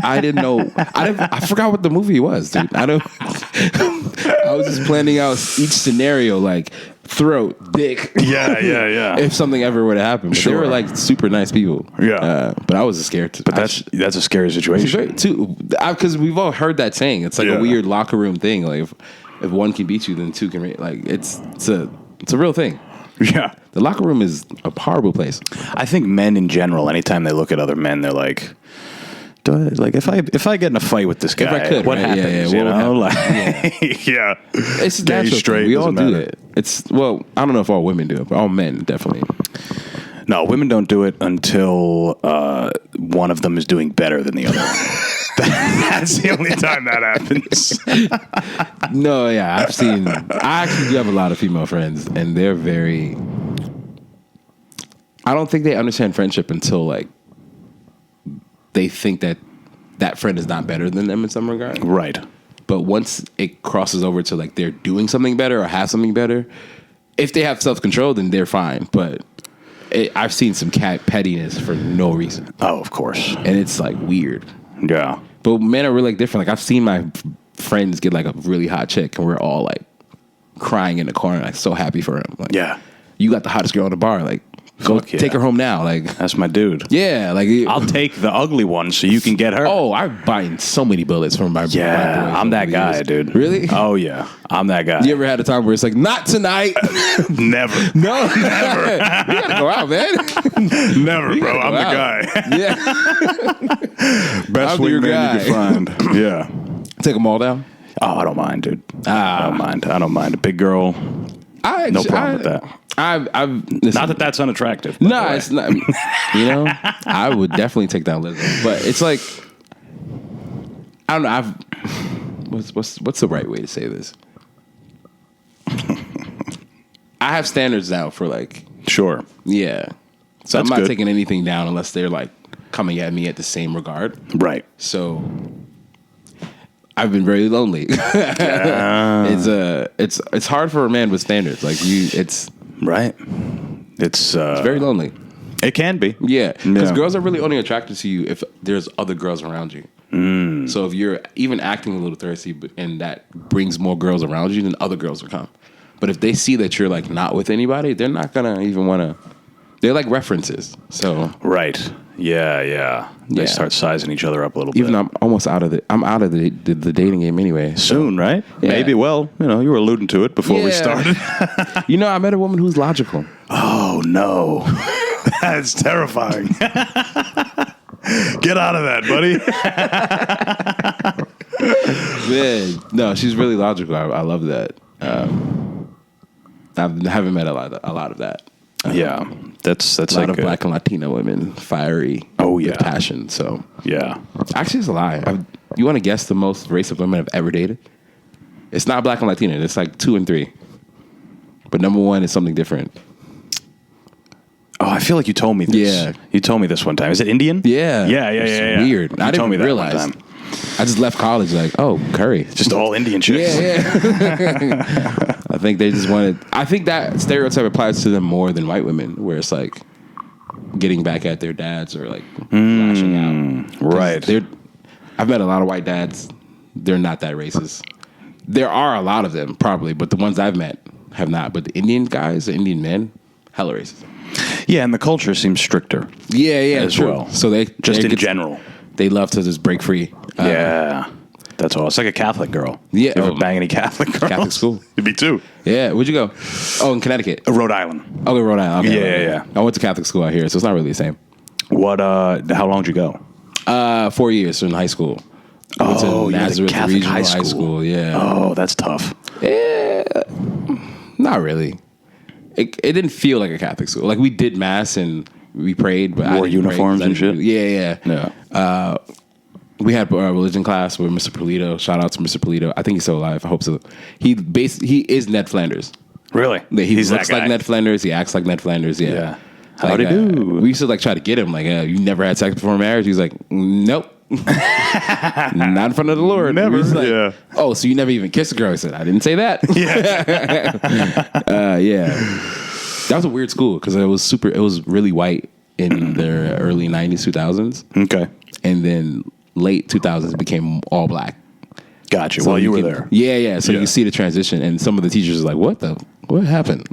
B: I didn't know. I forgot what the movie was, dude. I was just planning out each scenario, like throat, dick.
A: Yeah.
B: If something ever were to happen. But
A: Sure.
B: they were like super nice people.
A: Yeah.
B: But I was scared.
A: But that's a scary situation.
B: Too, because we've all heard that saying. It's like
A: Yeah.
B: a weird locker room thing. Like if one can beat you, then two can. Like it's a real thing.
A: Yeah.
B: The locker room is a horrible place.
A: I think men in general, anytime they look at other men, they're like, if I get in a fight with this guy,
B: I could,
A: what
B: right?
A: happens?
B: Yeah,
A: you
B: what
A: know,
B: would
A: like, yeah,
B: It's
A: gay,
B: natural.
A: straight.
B: We all
A: doesn't
B: do
A: matter.
B: it. It's I don't know if all women do it, but all men definitely.
A: No, women don't do it until one of them is doing better than the other. That's the only time that happens.
B: No, yeah, I actually do have a lot of female friends, and they're very. I don't think they understand friendship until like they think that friend is not better than them in some regard.
A: Right.
B: But once it crosses over to like they're doing something better or have something better, if they have self-control, then they're fine. But I've seen some pettiness for no reason.
A: Oh, of course.
B: And it's like weird.
A: Yeah.
B: But men are really like different. Like I've seen my friends get like a really hot chick and we're all like crying in the corner, like so happy for him. Like,
A: Yeah.
B: you got the hottest girl in the bar. Like, go
A: Fuck yeah.
B: take her home now. Like,
A: That's my dude.
B: yeah, like
A: I'll take the ugly one so you can get her.
B: Oh, I'm buying so many bullets from my
A: yeah.
B: my boys
A: I'm that
B: over the
A: guy,
B: years.
A: dude.
B: Really?
A: Oh, yeah. I'm that guy.
B: You ever had a time where it's like, not tonight?
A: Never.
B: No, never. You gotta go out, man.
A: Never,
B: You
A: bro.
B: gotta
A: I'm
B: go
A: the
B: out.
A: guy.
B: Yeah.
A: Best
B: I'm your
A: wingman you
B: guy.
A: can find. Yeah.
B: Take them all down.
A: Oh, I don't mind, dude. I don't mind. A big girl. No problem with that.
B: Listen,
A: Not that that's unattractive. by the
B: no,
A: way.
B: it's not. You know, I would definitely take down Lizzo, but it's like I don't know. What's the right way to say this? I have standards now for like
A: Sure.
B: yeah. So
A: That's
B: I'm not
A: good.
B: taking anything down unless they're like coming at me at the same regard.
A: Right.
B: So I've been very lonely. It's hard for a man with standards. Like it's
A: Right. It's
B: very lonely.
A: It can be.
B: Yeah, because
A: Yeah.
B: girls are really only attracted to you if there's other girls around you. So if you're even acting a little thirsty, and that brings more girls around you, then other girls will come. But if they see that you're like not with anybody, they're not gonna even want to. They're like references. So
A: Right. Yeah. They
B: Yeah.
A: start sizing each other up a little
B: even
A: bit.
B: though I'm out of the dating game anyway.
A: Soon, right?
B: Yeah.
A: Maybe. Well, you were alluding to it before we
B: Yeah.
A: started.
B: You know, I met a woman who's logical.
A: Oh no, that's terrifying. Get out of that, buddy.
B: Man, no, she's really logical. I love that. I haven't met a lot of that.
A: Yeah, that's
B: A lot of Black and Latino women, fiery.
A: Oh, yeah.
B: with passion. So
A: Yeah,
B: actually, it's a lie. You want to guess the most race of women I've ever dated? It's not Black and Latino. It's like 2 and 3. But number 1 is something different.
A: Oh, I feel like you told me this.
B: Yeah.
A: You told me this one time. Is it Indian?
B: Yeah.
A: Yeah.
B: It's weird.
A: You
B: I
A: told me
B: didn't
A: that one
B: realize.
A: time.
B: I just left college like, oh, curry.
A: Just all Indian chicks.
B: Yeah. I think they just wanted. I think that stereotype applies to them more than white women, where it's like getting back at their dads or like lashing out.
A: Right.
B: I've met a lot of white dads. They're not that racist. There are a lot of them, probably, but the ones I've met have not. But the Indian guys, the Indian men, hella racist.
A: Yeah, and the culture seems stricter.
B: Yeah,
A: as
B: true.
A: well.
B: So they
A: Just in general.
B: they love to just break free.
A: Yeah. That's all. It's like a Catholic girl.
B: Yeah.
A: You ever bang any Catholic girls?
B: Catholic school.
A: Me too.
B: Yeah, where'd you go? Oh, in Connecticut.
A: Rhode Island.
B: Okay, Rhode Island. Okay,
A: Yeah,
B: Rhode
A: yeah,
B: Island. I went to Catholic school out here, so it's not really the same.
A: What? How long did you go?
B: 4 years in high school. I went
A: Oh,
B: to
A: you had a
B: Nazareth
A: Catholic
B: Regional
A: high school.
B: Yeah.
A: Oh, that's tough.
B: Not really. It didn't feel like a Catholic school. Like we did mass and we prayed, but
A: Wore uniforms and shit?
B: Yeah. We had a religion class with Mr. Polito. Shout out to Mr. Polito. I think he's still alive. I hope so. He is Ned Flanders.
A: Really?
B: He
A: He's
B: looks
A: that guy.
B: like Ned Flanders. He acts like Ned Flanders. Yeah.
A: Yeah.
B: Like,
A: How'd he do?
B: We used to like try to get him. Like, you never had sex before marriage? He's like, nope. Not in front of the Lord.
A: Never.
B: We was like,
A: Yeah.
B: oh, so you never even kissed a girl? I said, I didn't say that. Yeah. That was a weird school because it was really white in the early 90s, 2000s.
A: Okay.
B: And then late 2000s became all black.
A: Gotcha.
B: So
A: Well, you were
B: can-
A: there.
B: Yeah. So
A: Yeah.
B: you see the transition, and some of the teachers are like, what happened?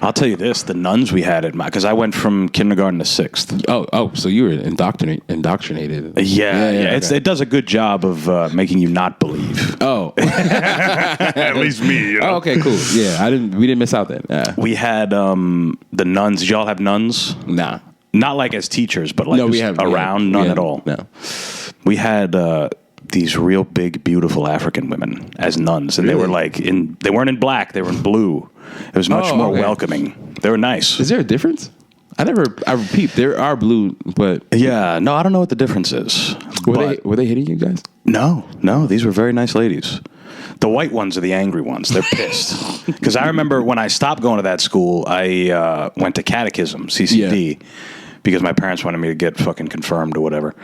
A: I'll tell you this: the nuns we had at because I went from kindergarten to 6th.
B: Oh, so you were indoctrinated.
A: Yeah.
B: okay.
A: It does a good job of making you not believe.
B: Oh.
A: At least me. You
B: Oh, okay, cool. Yeah, we didn't miss out then.
A: We had the nuns. Did y'all have nuns?
B: Nah.
A: Not like as teachers, but like
B: No, we
A: just
B: have
A: around. None at all.
B: No.
A: We had these real big, beautiful African women as nuns, and they
B: Really?
A: were like they weren't in black; they were in blue. It was much more
B: okay.
A: welcoming. They were nice.
B: Is there a difference? I repeat, there are blue, but
A: Yeah, no, I don't know what the difference is.
B: were they hitting you guys?
A: No, these were very nice ladies. The white ones are the angry ones. They're pissed. Because I remember when I stopped going to that school, I went to catechism, CCD, because my parents wanted me to get fucking confirmed or whatever.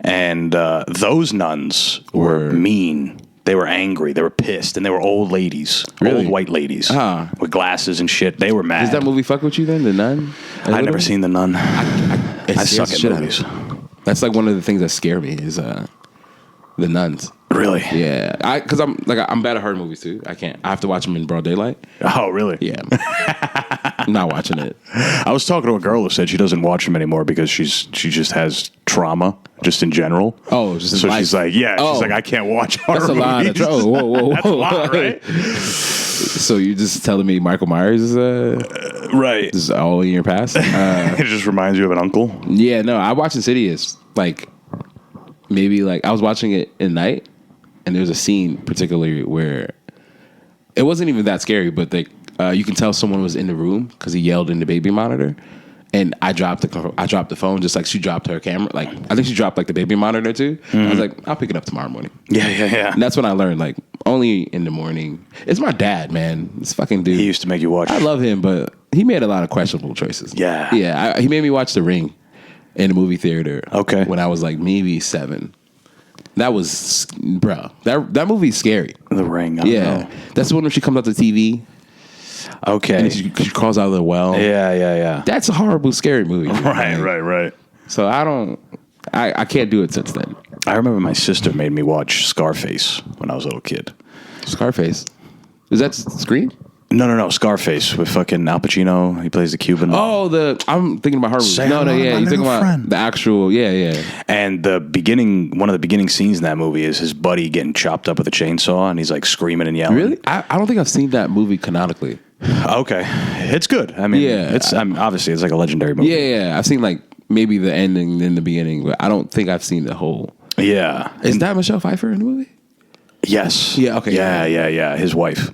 A: And those nuns were mean. They were angry. They were pissed. And they were old ladies.
B: Really?
A: Old white ladies. With glasses and shit. They were mad.
B: Does that movie fuck with you then, The Nun?
A: I've never seen The Nun. I suck at
B: shit out of
A: movies.
B: me. That's like one of the things that scare me is The Nuns.
A: Really?
B: Yeah, because I'm bad at horror movies too. I have to watch them in broad daylight.
A: Oh, really?
B: Yeah, I'm not watching it.
A: I was talking to a girl who said she doesn't watch them anymore because she just has trauma just in general.
B: Oh, just in
A: so
B: life.
A: she's like, she's
B: Oh.
A: like, I can't watch horror
B: That's a lot.
A: movies.
B: Whoa.
A: That's a lot, right?
B: So you're just telling me Michael Myers is
A: Right.
B: is all in your past?
A: It just reminds you of an uncle.
B: Yeah, no. I watched Insidious maybe I was watching it at night, and there's a scene particularly where it wasn't even that scary, but you can tell someone was in the room because he yelled in the baby monitor. And I dropped the phone just like she dropped her camera. Like I think she dropped the baby monitor too. I was like, I'll pick it up tomorrow morning.
A: Yeah.
B: And that's when I learned only in the morning. It's my dad, man. This fucking dude.
A: He used to make you watch.
B: I love him, but he made a lot of questionable choices.
A: Yeah.
B: He made me watch The Ring in the movie theater.
A: Okay.
B: When I was maybe 7. That was, bro. That movie's scary.
A: The Ring. I don't know.
B: That's the one where she comes out the TV.
A: Okay.
B: And she crawls out of the well.
A: Yeah.
B: That's a horrible, scary movie.
A: Right.
B: So I can't do it since then.
A: I remember my sister made me watch Scarface when I was a little kid.
B: Scarface. Is that Scream?
A: No. Scarface with fucking Al Pacino. He plays the Cuban.
B: Oh, I'm thinking about horror movies.
A: Say
B: No,
A: hello to
B: yeah.
A: my
B: You're thinking
A: little
B: about
A: friend.
B: the actual, yeah.
A: And one of the beginning scenes in that movie is his buddy getting chopped up with a chainsaw, and he's screaming and yelling.
B: Really? I don't think I've seen that movie canonically.
A: Okay, it's good. I mean, obviously it's like a legendary movie.
B: Yeah. I've seen maybe the ending and the beginning, but I don't think I've seen the whole.
A: Yeah.
B: Is that Michelle Pfeiffer in the movie?
A: Yes.
B: Yeah, okay.
A: Yeah. His wife.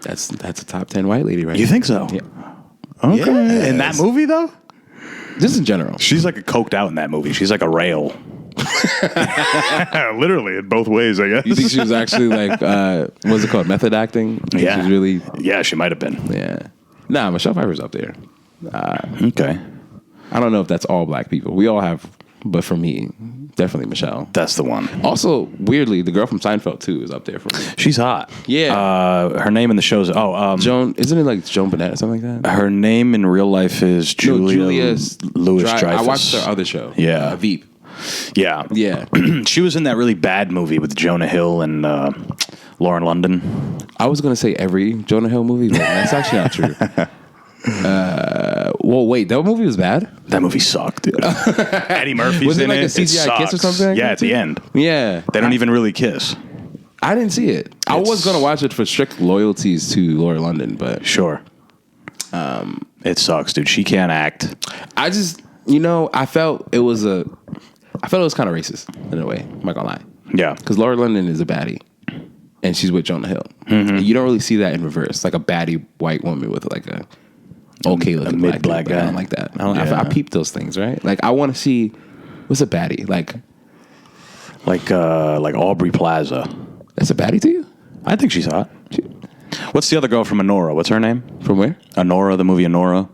B: That's a top 10 white lady, right?
A: You think so?
B: Yeah.
A: Okay.
B: Yes.
A: In that movie, though?
B: Just in general.
A: She's like a coked out in that movie. She's like a rail. Literally, in both ways, I guess.
B: You think she was actually like, what's it called, method acting?
A: Yeah.
B: She's really...
A: Yeah, she might have been.
B: Yeah. Nah, Michelle Pfeiffer's up there.
A: Okay.
B: I don't know if that's all black people. We all have, but for me, definitely Michelle.
A: That's the one.
B: Also, weirdly, the girl from Seinfeld, too, is up there for me.
A: She's hot.
B: Yeah.
A: Her name in the show's...
B: Joan, isn't it like Joan Burnett or something like that?
A: her name in real life is Julia Louis-Dreyfus.
B: I watched her other show.
A: Yeah.
B: Veep.
A: Yeah.
B: Yeah.
A: She was in that really bad movie with Jonah Hill and Lauren London.
B: I was going to say every Jonah Hill movie, but that's actually not true. Well, wait, that movie was bad?
A: That movie sucked, dude. Eddie Murphy's
B: Was it
A: in
B: like
A: it.
B: a CGI kiss or
A: sucks.
B: something?
A: Yeah, at the end.
B: Yeah.
A: They don't even really kiss.
B: I didn't see it. I was going to watch it for strict loyalties to Lauren London, but...
A: Sure. It sucks, dude. She can't act.
B: I just, I felt it was kind of racist in a way. I'm not gonna lie.
A: Yeah.
B: Because Laura London is a baddie, and she's with Jonah Hill. Mm-hmm. And you don't really see that in reverse, like a baddie white woman with like a okay looking
A: mid-black guy.
B: I don't like that. I peep those things, right? Like I want to see what's a baddie
A: like Aubrey Plaza.
B: That's a baddie to you?
A: I think she's hot. What's the other girl from Honora? What's her name?
B: From where?
A: Honora, the movie Honora,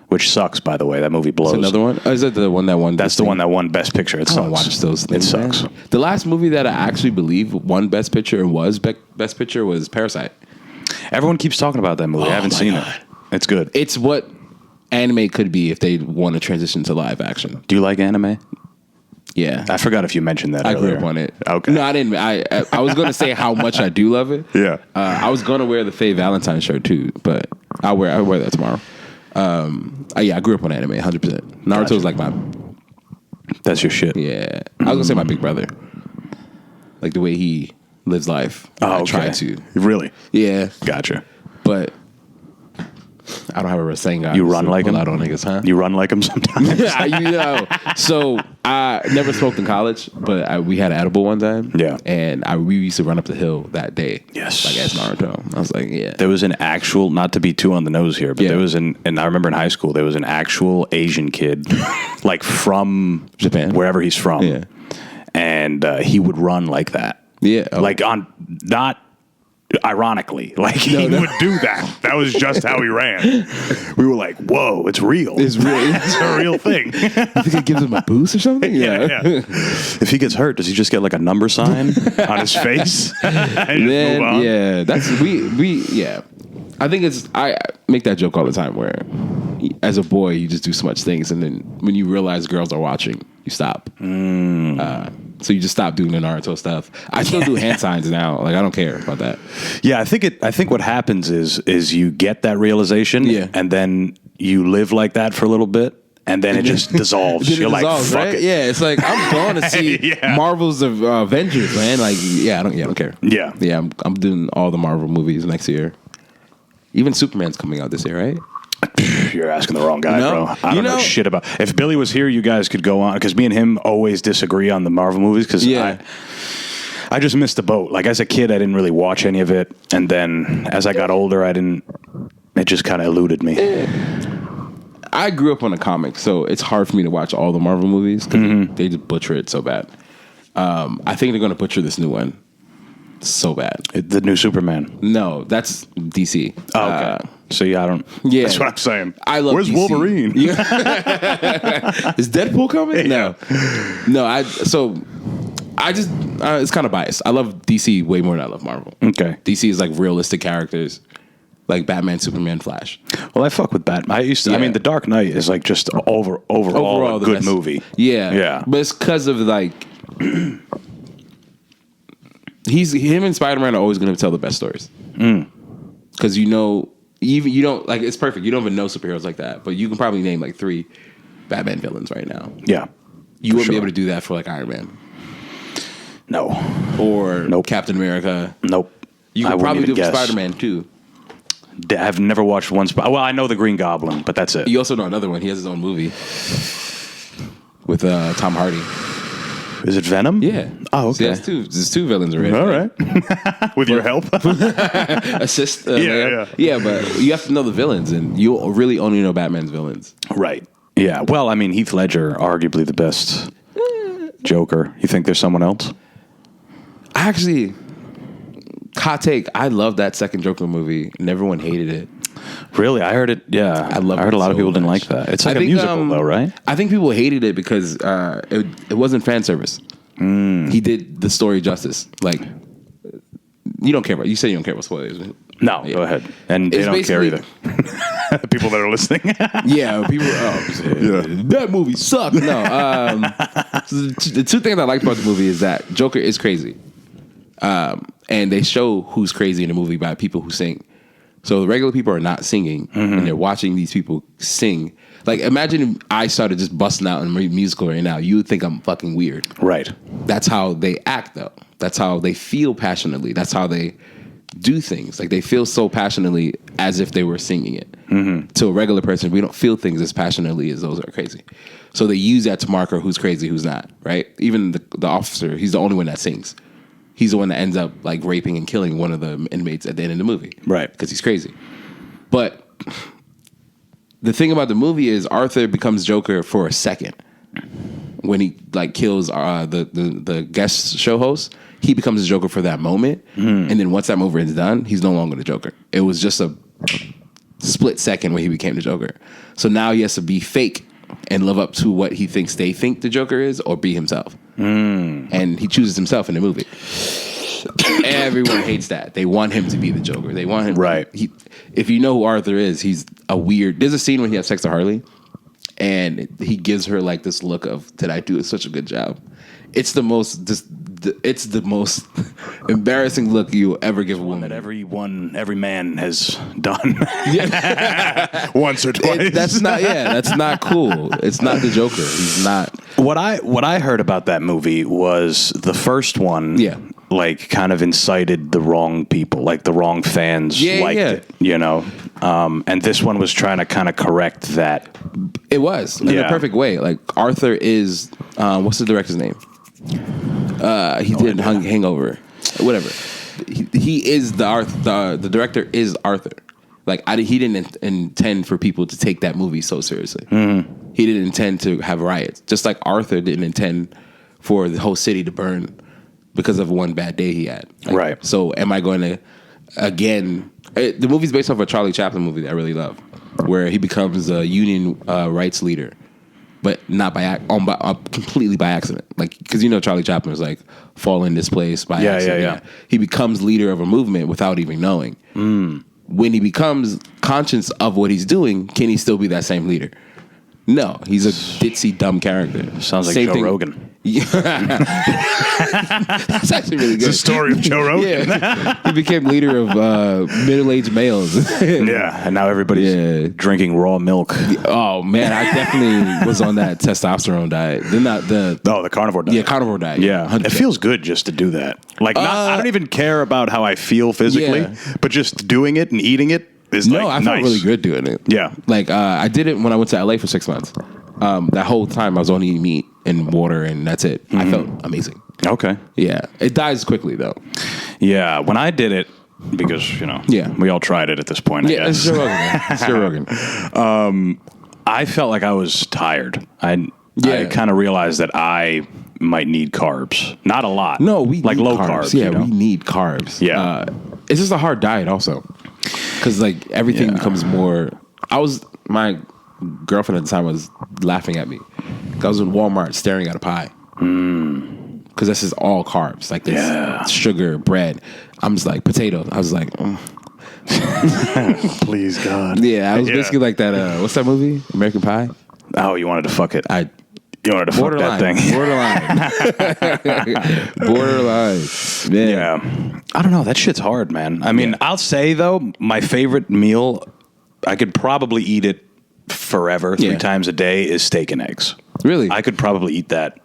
A: which sucks, by the way. That movie blows.
B: That's another one? Oh, is that the one that won?
A: That's the one that won Best Picture. It sucks.
B: I don't watch those things.
A: It sucks.
B: Man. The last movie that I actually believe won Best Picture and was Best Picture was Parasite.
A: Everyone keeps talking about that movie. I haven't seen it. It's good.
B: It's what anime could be if they want to transition to live action.
A: Do you like anime?
B: Yeah.
A: I forgot if you mentioned that
B: I
A: earlier.
B: grew up on it.
A: Okay.
B: No, I didn't. I was going to say how much I do love it.
A: Yeah.
B: I was going to wear the Faye Valentine shirt too, but I'll wear that tomorrow. I grew up on anime 100%. Naruto's
A: Gotcha.
B: like my...
A: That's your shit.
B: Yeah. I was going to say my big brother. Like the way he lives life.
A: Oh,
B: I
A: okay.
B: try to.
A: Really?
B: Yeah.
A: Gotcha.
B: But I don't have a Rasengan.
A: You run like him?
B: I don't niggas, huh?
A: You run like him sometimes?
B: So I never smoked in college, but we had an edible one time.
A: Yeah.
B: And we used to run up the hill that day.
A: Yes.
B: Like as Naruto. I was like, yeah.
A: There was an actual, not to be too on the nose here, but
B: Yeah.
A: there was and I remember in high school, there was an actual Asian kid, like from
B: Japan?
A: wherever he's from.
B: Yeah.
A: And he would run like that.
B: Yeah.
A: Like not ironically, like he would do that. That was just how he ran. We were like, whoa, it's real.
B: It's real.
A: It's a real thing.
B: You think it gives him a boost or something?
A: Yeah. If he gets hurt, does he just get like a number sign on his face? And just move on?
B: Yeah. That's yeah. I think I make that joke all the time where as a boy you just do so much things and then when you realize girls are watching, you stop. So you just stop doing the Naruto stuff. I still do hand signs now. Like I don't care about that.
A: Yeah, I think what happens is you get that realization,
B: Yeah.
A: and then you live like that for a little bit, and then it just dissolves.
B: Then it
A: You're
B: dissolves,
A: like, fuck
B: right?
A: it.
B: Yeah, it's like I'm going to see
A: Yeah.
B: Marvel's Avengers, man. Like, I don't care.
A: Yeah.
B: yeah. I'm doing all the Marvel movies next year. Even Superman's coming out this year, right?
A: You're asking the wrong guy,
B: No.
A: bro. I don't know shit about. If Billy was here, you guys could go on because me and him always disagree on the Marvel movies because I just missed the boat. Like as a kid, I didn't really watch any of it, and then as I got older, it just kind of eluded me.
B: I grew up on a comic, so it's hard for me to watch all the Marvel movies because they just butcher it so bad. I think they're going to butcher this new one so bad.
A: The new Superman.
B: No, that's DC.
A: Oh, okay. See, I don't.
B: Yeah.
A: That's what I'm saying.
B: I love
A: Where's
B: DC.
A: Wolverine?
B: Is Deadpool coming? No. I just it's kind of biased. I love DC way more than I love Marvel.
A: Okay.
B: DC is like realistic characters, like Batman, Superman, Flash.
A: Well, I fuck with Batman. I mean, The Dark Knight is like just overall a
B: the
A: good
B: best.
A: movie.
B: Yeah,
A: Yeah.
B: But it's because of like him and Spider-Man are always going to tell the best stories. Because even you don't like it's perfect. You don't even know superheroes like that, but you can probably name like 3 Batman villains right now.
A: Yeah.
B: You wouldn't be able to do that for like Iron Man.
A: No.
B: Or Captain America.
A: Nope.
B: You could probably do it for Spider-Man too.
A: I've never watched one. Well, I know the Green Goblin, but that's it.
B: You also know another one. He has his own movie with Tom Hardy.
A: Is it Venom?
B: Yeah.
A: Oh,
B: See,
A: okay.
B: there's two villains already.
A: All right. With your help.
B: Assist. Yeah, but you have to know the villains, and you really only know Batman's villains.
A: Right. Yeah. Well, I mean, Heath Ledger, arguably the best Joker. You think there's someone else?
B: I actually, hot take, I love that second Joker movie, and everyone hated it.
A: Really? I heard it. Yeah. I heard a lot of people didn't like that. It's like a musical, though, right?
B: I think people hated it because it wasn't fan service. He did the story justice. Like, you don't care about. You say you don't care about spoilers.
A: No, go ahead. And they don't care either. The people that are listening.
B: Yeah, people. That movie sucked. No, the two things I liked about the movie is that Joker is crazy, and they show who's crazy in the movie by people who sing. So the regular people are not singing, and they're watching these people sing. Like, imagine if I started just busting out in a musical right now. You would think I'm fucking weird. Right. That's how they act, though. That's how they feel passionately. That's how they do things. Like, they feel so passionately as if they were singing it. To a regular person, we don't feel things as passionately as those that are crazy. So they use that to mark who's crazy, who's not, right? Even the officer, he's the only one that sings. He's the one that ends up, like, raping and killing one of the inmates at the end of the movie. Right. Because he's crazy. But the thing about the movie is Arthur becomes Joker for a second. When he, like, kills the guest show host, he becomes the Joker for that moment. And then once that movie is done, he's no longer the Joker. It was just a split second where he became the Joker. So now he has to be fake and live up to what he thinks they think the Joker is, or be himself. And he chooses himself in the movie. Everyone hates that. They want him to be the Joker. They want him. Right. If you know who Arthur is, he's a weird. There's a scene when he has sex with Harley, and he gives her like this look of, "Did I do such a good job?" It's the most. It's the most embarrassing look you ever give a woman.
A: That every man has done once or twice.
B: That's not. Yeah, that's not cool. It's not the Joker. He's not.
A: What I heard about that movie was the first one. Yeah. Like, kind of incited the wrong people, like the wrong fans liked it, you know? And this one was trying to kind of correct that.
B: It was, in a perfect way. Like, Arthur is, what's the director's name? He did Hangover. Whatever. He is the director is Arthur. Like, he didn't intend for people to take that movie so seriously. He didn't intend to have riots. Just like Arthur didn't intend for the whole city to burn because of one bad day he had. Like, right. So am I going to, again, the movie's based off a Charlie Chaplin movie that I really love, where he becomes a union rights leader, but not completely by accident. Like, because you know Charlie Chaplin was like, fall in this place by accident. Yeah. He becomes leader of a movement without even knowing. When he becomes conscious of what he's doing, can he still be that same leader? No, he's a ditzy, dumb character.
A: Sounds like Joe Rogan.
B: That's actually really good.
A: It's the story of Joe Rogan.
B: Yeah. He became leader of middle-aged males.
A: Yeah, and now everybody's drinking raw milk.
B: Oh man, I definitely was on that testosterone diet.
A: The carnivore diet.
B: Yeah, carnivore diet.
A: Yeah, 100%. It feels good just to do that. Like, I don't even care about how I feel physically, but just doing it and eating it is
B: I felt really good doing it. Yeah, like I did it when I went to LA for 6 months. That whole time I was only eating meat and water, and that's it. I felt amazing. Okay. Yeah. It dies quickly, though.
A: Yeah. When I did it, because, we all tried it at this point, I guess.
B: It's Joe Rogan.
A: I felt like I was tired. I kind of realized that I might need carbs. Not a lot.
B: No, we
A: like
B: need
A: low
B: carbs.
A: carbs.
B: Yeah, we need carbs. Yeah. It's just a hard diet also. Because, like, everything becomes more... My girlfriend at the time was laughing at me. I was in Walmart staring at a pie. Because this is all carbs. Like this sugar, bread. I'm just like, potato. I was like,
A: please, God.
B: Yeah, I was basically like that. What's that movie? American Pie?
A: Oh, you wanted to fuck it. You wanted to fuck that
B: thing. Borderline. Man.
A: Yeah. I don't know. That shit's hard, man. I mean, I'll say, though, my favorite meal, I could probably eat it forever, 3 times a day, is steak and eggs.
B: Really?
A: I could probably eat that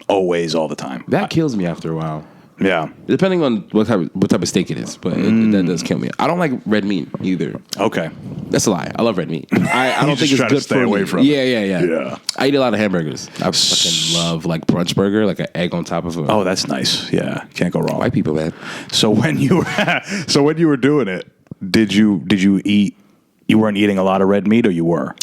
A: always, all the time.
B: That kills me after a while.
A: Yeah.
B: Depending on what type of steak it is, but that does kill me. I don't like red meat either.
A: Okay.
B: That's a lie. I love red meat. I don't think it's good
A: stay
B: for
A: away
B: me.
A: from it.
B: Yeah. I eat a lot of hamburgers. I fucking love like brunch burger, like an egg on top of a.
A: Oh, that's nice. Yeah, can't go wrong.
B: White people, man.
A: So when you were doing it, did you eat? You weren't eating a lot of red meat, or you were?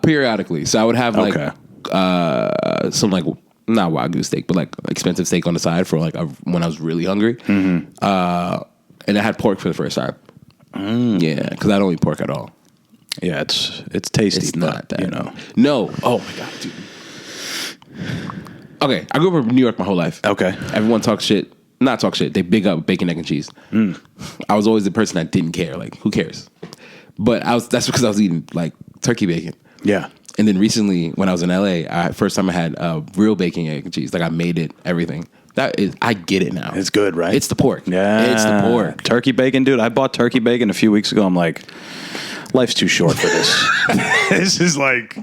B: Periodically. So I would have like
A: Okay.
B: some like not Wagyu steak, but like expensive steak on the side for like when I was really hungry. Mm-hmm. And I had pork for the first time. Yeah, because I don't eat pork at all.
A: Yeah, it's tasty.
B: It's not that.
A: You know.
B: No. Oh my god, dude. Okay, I grew up in New York my whole life.
A: Okay.
B: Everyone talks shit. Not talk shit. They big up bacon, egg, and cheese. I was always the person that didn't care. Like, who cares? But that's because I was eating like turkey bacon.
A: Yeah.
B: And then recently, when I was in LA, first time I had real bacon, egg, and cheese. Like I made it, everything. I get it now.
A: It's good, right?
B: It's the pork.
A: Yeah.
B: It's the pork.
A: Turkey bacon, dude. I bought turkey bacon a few weeks ago. I'm like, life's too short for this. This is like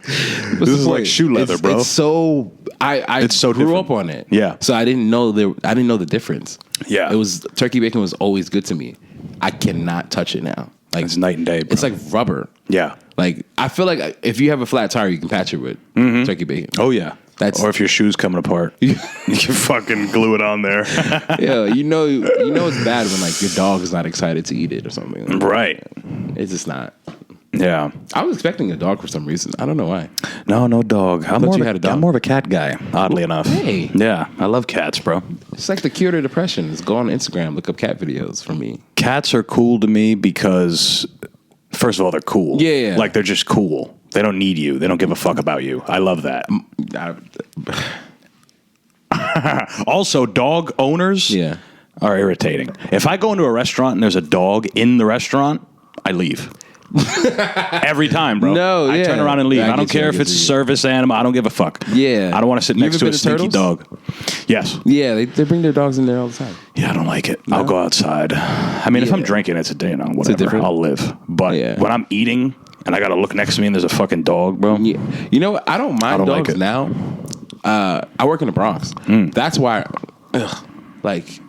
A: shoe leather, bro.
B: It's so
A: It's so
B: grew
A: different.
B: up on it.
A: Yeah.
B: So I didn't know the difference.
A: Yeah.
B: It was turkey bacon was always good to me. I cannot touch it now. Like
A: It's night and day, bro.
B: It's like rubber.
A: Yeah.
B: Like I feel like if you have a flat tire, you can patch it with turkey bacon.
A: Oh yeah.
B: That's-
A: or if your shoe's coming apart, you can fucking glue it on there.
B: Yeah, you know it's bad when like your dog is not excited to eat it or something.
A: Right.
B: It's just not.
A: Yeah.
B: I was expecting a dog for some reason. I don't know why.
A: No dog. I'm
B: you had a dog.
A: I'm more of a cat guy, oddly enough.
B: Hey.
A: Yeah, I love cats, bro.
B: It's like the cure to depression. Just go on Instagram, look up cat videos for me.
A: Cats are cool to me because, first of all, they're cool.
B: Yeah.
A: Like, they're just cool. They don't need you. They don't give a fuck about you. I love that. Also, dog owners
B: Yeah.
A: are irritating. If I go into a restaurant and there's a dog in the restaurant, I leave. Every time, bro.
B: No,
A: I
B: yeah.
A: turn around and leave.
B: Yeah,
A: I don't care if it's a service animal. I don't give a fuck.
B: Yeah.
A: I don't want to sit
B: You
A: next
B: ever
A: to a
B: been to
A: stinky
B: Turtles?
A: dog. Yes.
B: Yeah, they bring their dogs in there all the time.
A: Yeah, I don't like it. I'll go outside. I mean, if I'm drinking, it's a day, whatever.
B: different-
A: I'll live. But
B: Yeah.
A: when I'm eating and I got to look next to me and there's a fucking dog, bro.
B: Yeah. You know what? I don't mind
A: don't like
B: dogs
A: it.
B: now. I work in the Bronx. That's why, like,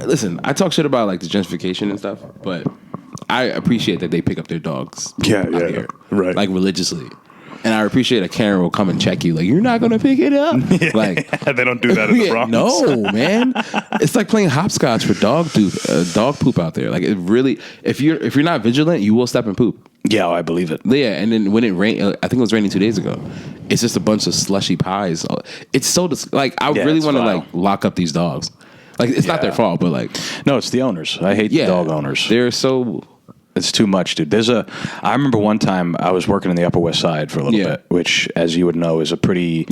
B: listen, I talk shit about like the gentrification and stuff, but I appreciate that they pick up their dogs.
A: Yeah,
B: out
A: yeah,
B: here,
A: right.
B: like religiously. And I appreciate a Karen will come and check you, like you're not gonna pick it up. Like
A: They don't do that in the
B: yeah,
A: Bronx.
B: no, man. It's like playing hopscotch for dog poop out there. Like it really, if you're not vigilant, you will step and poop.
A: Yeah, I believe it.
B: Yeah, and then when it rained, I think it was raining 2 days ago. It's just a bunch of slushy pies. It's so like I
A: Yeah,
B: really
A: it's
B: want to
A: vile.
B: like lock up these dogs. Like it's not their fault, but like
A: No, it's the owners. I hate
B: yeah,
A: the dog owners.
B: They're so.
A: It's too much, dude. I remember one time I was working in the Upper West Side for a little bit, which, as you would know, is a pretty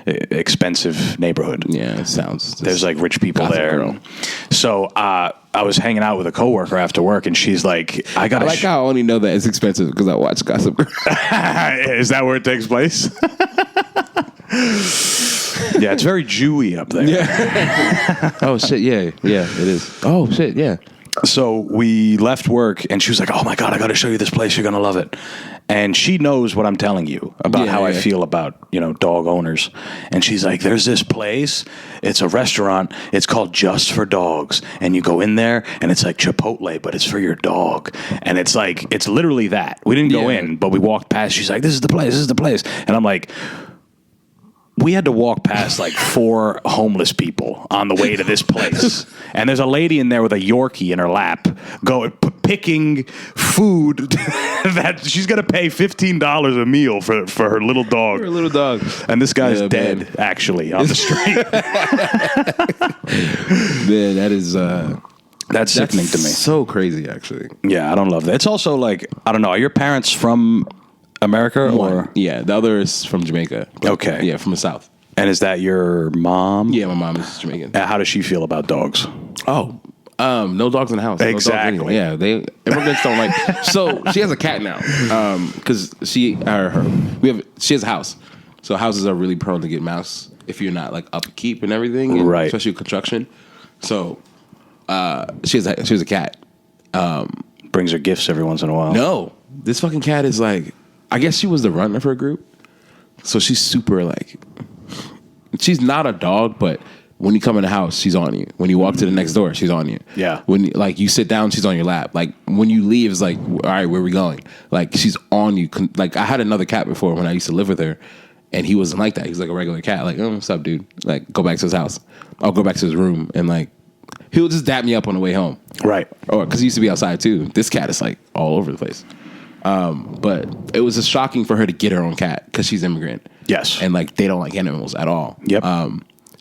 A: expensive neighborhood.
B: Yeah, it sounds.
A: There's like rich people
B: Gossip
A: there.
B: Girl.
A: So I was hanging out with a coworker after work, and she's like, "I got."
B: I like how I only know that it's expensive because I watch Gossip Girl.
A: Is that where it takes place? Yeah, it's very Jewy up there.
B: Yeah. Oh shit! Yeah, it is. Oh shit! Yeah.
A: So we left work, and she was like, "Oh my god, I got to show you this place. You're gonna love it." And she knows what I'm telling you about how I feel about dog owners. And she's like, "There's this place. It's a restaurant. It's called Just for Dogs. And you go in there, and it's like Chipotle, but it's for your dog. And it's literally that. We didn't go in, but we walked past. She's like, 'This is the place. This is the place.' And I'm like." We had to walk past like 4 homeless people on the way to this place. And there's a lady in there with a Yorkie in her lap picking food that she's going to pay $15 a meal for her little dog.
B: For a little dog.
A: And this guy's dead,
B: man.
A: actually, on the street.
B: Man, that is...
A: That's sickening to me.
B: So crazy, actually.
A: Yeah, I don't love that. It's also like, I don't know, are your parents from America or?
B: Yeah, the other is from Jamaica.
A: Okay.
B: Yeah, from the South.
A: And is that your mom?
B: Yeah, my mom is Jamaican.
A: How does she feel about dogs?
B: Oh, no dogs in the house.
A: Exactly.
B: No dogs anyway. Yeah, immigrants don't like. So she has a cat now, because she has a house. So houses are really prone to get mouse if you're not like upkeep and everything, and
A: right?
B: Especially with construction. So she has a cat.
A: Brings her gifts every once in a while.
B: No, this fucking cat is like. I guess she was the runner of her group, so she's super like. She's not a dog, but when you come in the house, she's on you. When you walk to the next door, she's on you.
A: Yeah.
B: When like you sit down, she's on your lap. Like when you leave, it's like, all right, where are we going? Like she's on you. Like I had another cat before when I used to live with her, and he wasn't like that. He was like a regular cat. Like, oh, what's up, dude? Like go back to his house. I'll go back to his room, and like he'll just dap me up on the way home.
A: Right.
B: Or because he used to be outside too. This cat is like all over the place. But it was just shocking for her to get her own cat because she's immigrant.
A: Yes.
B: And like they don't like animals at all.
A: Yep.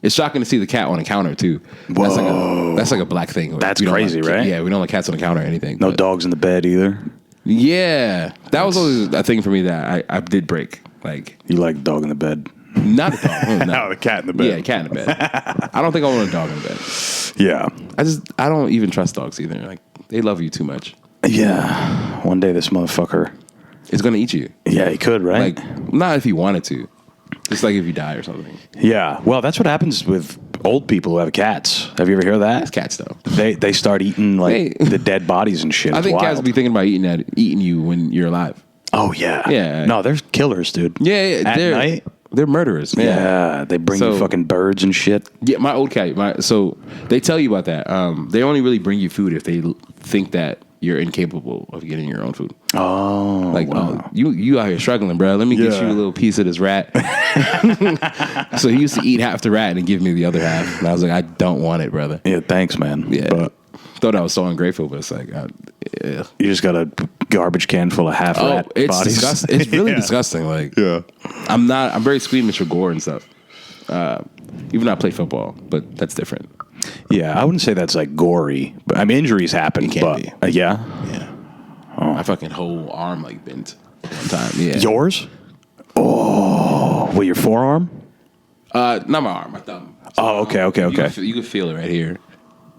B: It's shocking to see the cat on the counter too.
A: Whoa.
B: That's like a black thing.
A: That's
B: We don't
A: crazy,
B: like,
A: right?
B: Yeah, we don't like cats on the counter or anything.
A: No
B: but
A: dogs in the bed either.
B: Yeah, that was always a thing for me that I did break. Like
A: You like dog in the bed?
B: not a dog.
A: No, the cat in the bed.
B: Yeah, cat in the bed. I don't think I want a dog in bed.
A: Yeah.
B: I don't even trust dogs either. Like they love you too much.
A: Yeah. One day this motherfucker.
B: It's gonna eat you.
A: Yeah, he could, right?
B: Like not if he wanted to. Just like if you die or something.
A: Yeah. Well, that's what happens with old people who have cats. Have you ever heard of that?
B: That's cats though.
A: They start eating like the dead bodies and shit.
B: I
A: It's
B: think
A: wild.
B: cats be thinking about eating you when you're alive.
A: Oh yeah.
B: Yeah.
A: No, they're killers, dude.
B: Yeah,
A: At
B: they're
A: night.
B: they're murderers.
A: Yeah. They bring you
B: So-
A: fucking birds and shit.
B: Yeah, my old cat. So they tell you about that. They only really bring you food if they think that you're incapable of getting your own food.
A: Oh.
B: Like,
A: wow.
B: oh, you out here struggling, bro. Let me get
A: Yeah.
B: you a little piece of this rat. So he used to eat half the rat and give me the other half, and I was like, I don't want it, brother.
A: Yeah. Thanks, man.
B: Yeah,
A: But
B: thought I was so ungrateful, but it's like, yeah.
A: you just got a garbage can full of half rat
B: it's
A: bodies.
B: disgusting. It's really
A: Yeah.
B: disgusting. Like,
A: Yeah.
B: I'm very squeamish for gore and stuff. Even though I play football, but that's different.
A: Yeah, I wouldn't say that's like gory, but I mean injuries happen.
B: It can
A: but
B: be.
A: Yeah,
B: Yeah. My fucking whole arm like bent one time. Yeah.
A: yours. Oh, what, your forearm?
B: Not my arm, my thumb.
A: Oh, okay.
B: You can feel it right here.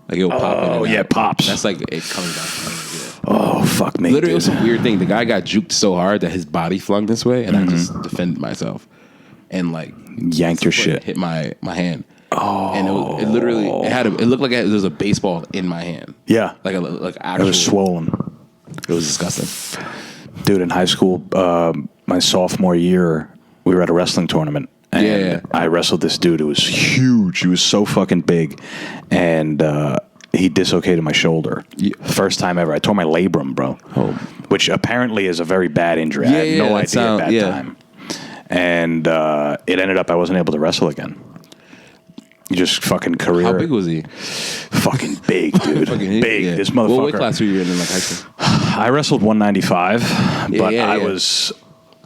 B: Like it'll pop in.
A: Oh,
B: and
A: yeah,
B: out.
A: it pops.
B: That's like it coming back.
A: Oh, fuck me.
B: Literally, it was
A: dude.
B: a weird thing. The guy got juked so hard that his body flung this way, and I
A: Mm-hmm.
B: just defended myself and like
A: Yanked your shit.
B: hit my hand. Oh, and it literally it looked like there was a baseball in my hand.
A: Yeah,
B: Like
A: it
B: actual.
A: was swollen.
B: It was disgusting.
A: Dude, in high school, my sophomore year, we were at a wrestling tournament. And
B: Yeah.
A: I wrestled this dude who was huge. He was so fucking big. And he dislocated my shoulder. First time ever. I tore my labrum, bro.
B: Oh.
A: Which apparently is a very bad injury. I had no idea at that time. And it ended up I wasn't able to wrestle again. You just fucking career.
B: How big was he?
A: Fucking big, dude.
B: Fucking
A: big.
B: yeah.
A: This motherfucker.
B: What weight class were you in like high school?
A: I wrestled 195, but
B: yeah.
A: I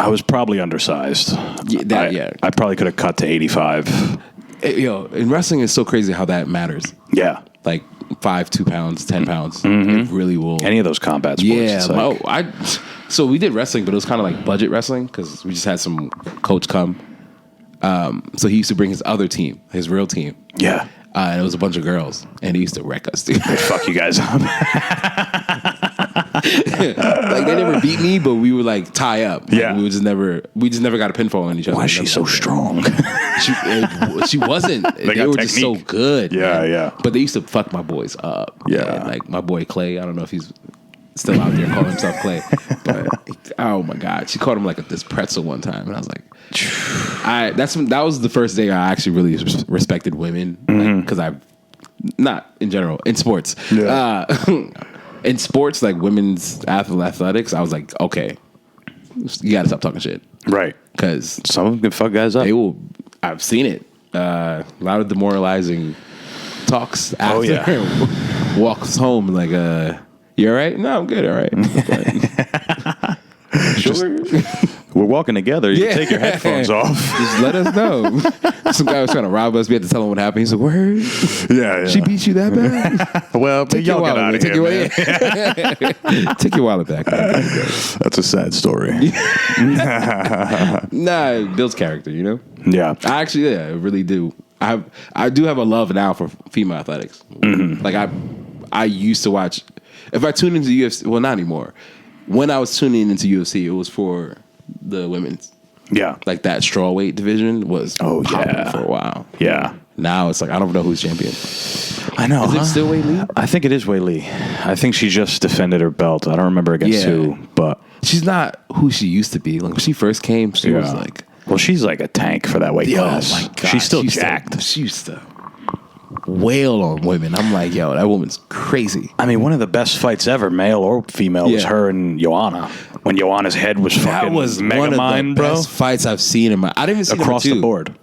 A: was probably undersized. I probably could have cut to 85.
B: Yo, in wrestling, it's so crazy how that matters.
A: Yeah.
B: Like 2 pounds, 10 pounds. It really will.
A: Any of those combat sports.
B: Yeah.
A: it's like-
B: So we did wrestling, but it was kind of like budget wrestling because we just had some coach come. So he used to bring his other team, his real team.
A: Yeah.
B: And it was a bunch of girls, and he used to wreck us, dude.
A: They fuck you guys up.
B: Like they never beat me, but we would like tie up. Like,
A: Yeah.
B: we just never got a pinfall on each other.
A: Why is she so strong?
B: She wasn't. They
A: got
B: were just so
A: technique.
B: good.
A: Yeah,
B: man.
A: yeah.
B: But they used to fuck my boys up.
A: Yeah.
B: man. Like my boy Clay. I don't know if he's still out there calling himself Clay. But oh my God, she called him like this pretzel one time, and I was like, that was the first day I actually really respected women because I, not in general, in sports.
A: Yeah.
B: In sports, like women's athletics, I was like, okay, you got to stop talking shit.
A: Right.
B: Because
A: Some of them can fuck guys up.
B: they will. I've seen it. A lot of demoralizing talks after.
A: Oh, yeah.
B: Walks home like, you all right? No, I'm good. All right. Sure.
A: We're walking together. You can take your headphones off.
B: Just let us know. Some guy was trying to rob us. We had to tell him what happened. He's like, word?
A: Yeah.
B: She beat you that bad?
A: Well,
B: Take
A: y'all
B: your
A: get
B: wallet.
A: out of
B: Take
A: here,
B: your
A: man.
B: Take your wallet back. Man.
A: That's a sad story.
B: Nah, Bill's character, you know?
A: Yeah.
B: I really do. I do have a love now for female athletics. Like I used to watch. If I tune into UFC, well, not anymore. When I was tuning into UFC, it was for the women's.
A: Yeah.
B: Like that strawweight division was popping for a while.
A: Yeah.
B: Now it's like I don't know who's champion.
A: I know.
B: Is it still Wei Lee?
A: I think it is Wei Lee. I think she just defended her belt. I don't remember against who, but
B: She's not who she used to be. Like when she first came, she was like,
A: well, she's like a tank for that weight class.
B: oh my God,
A: she's still jacked.
B: She used to wail on women. I'm like, yo, that woman's crazy.
A: I mean, one of the best fights ever, male or female, was her and Joanna. When Joanna's head was fucking
B: That was
A: mega
B: one of
A: mind,
B: the
A: bro.
B: best fights I've seen in my. I didn't even see
A: Across
B: number 2,
A: the board.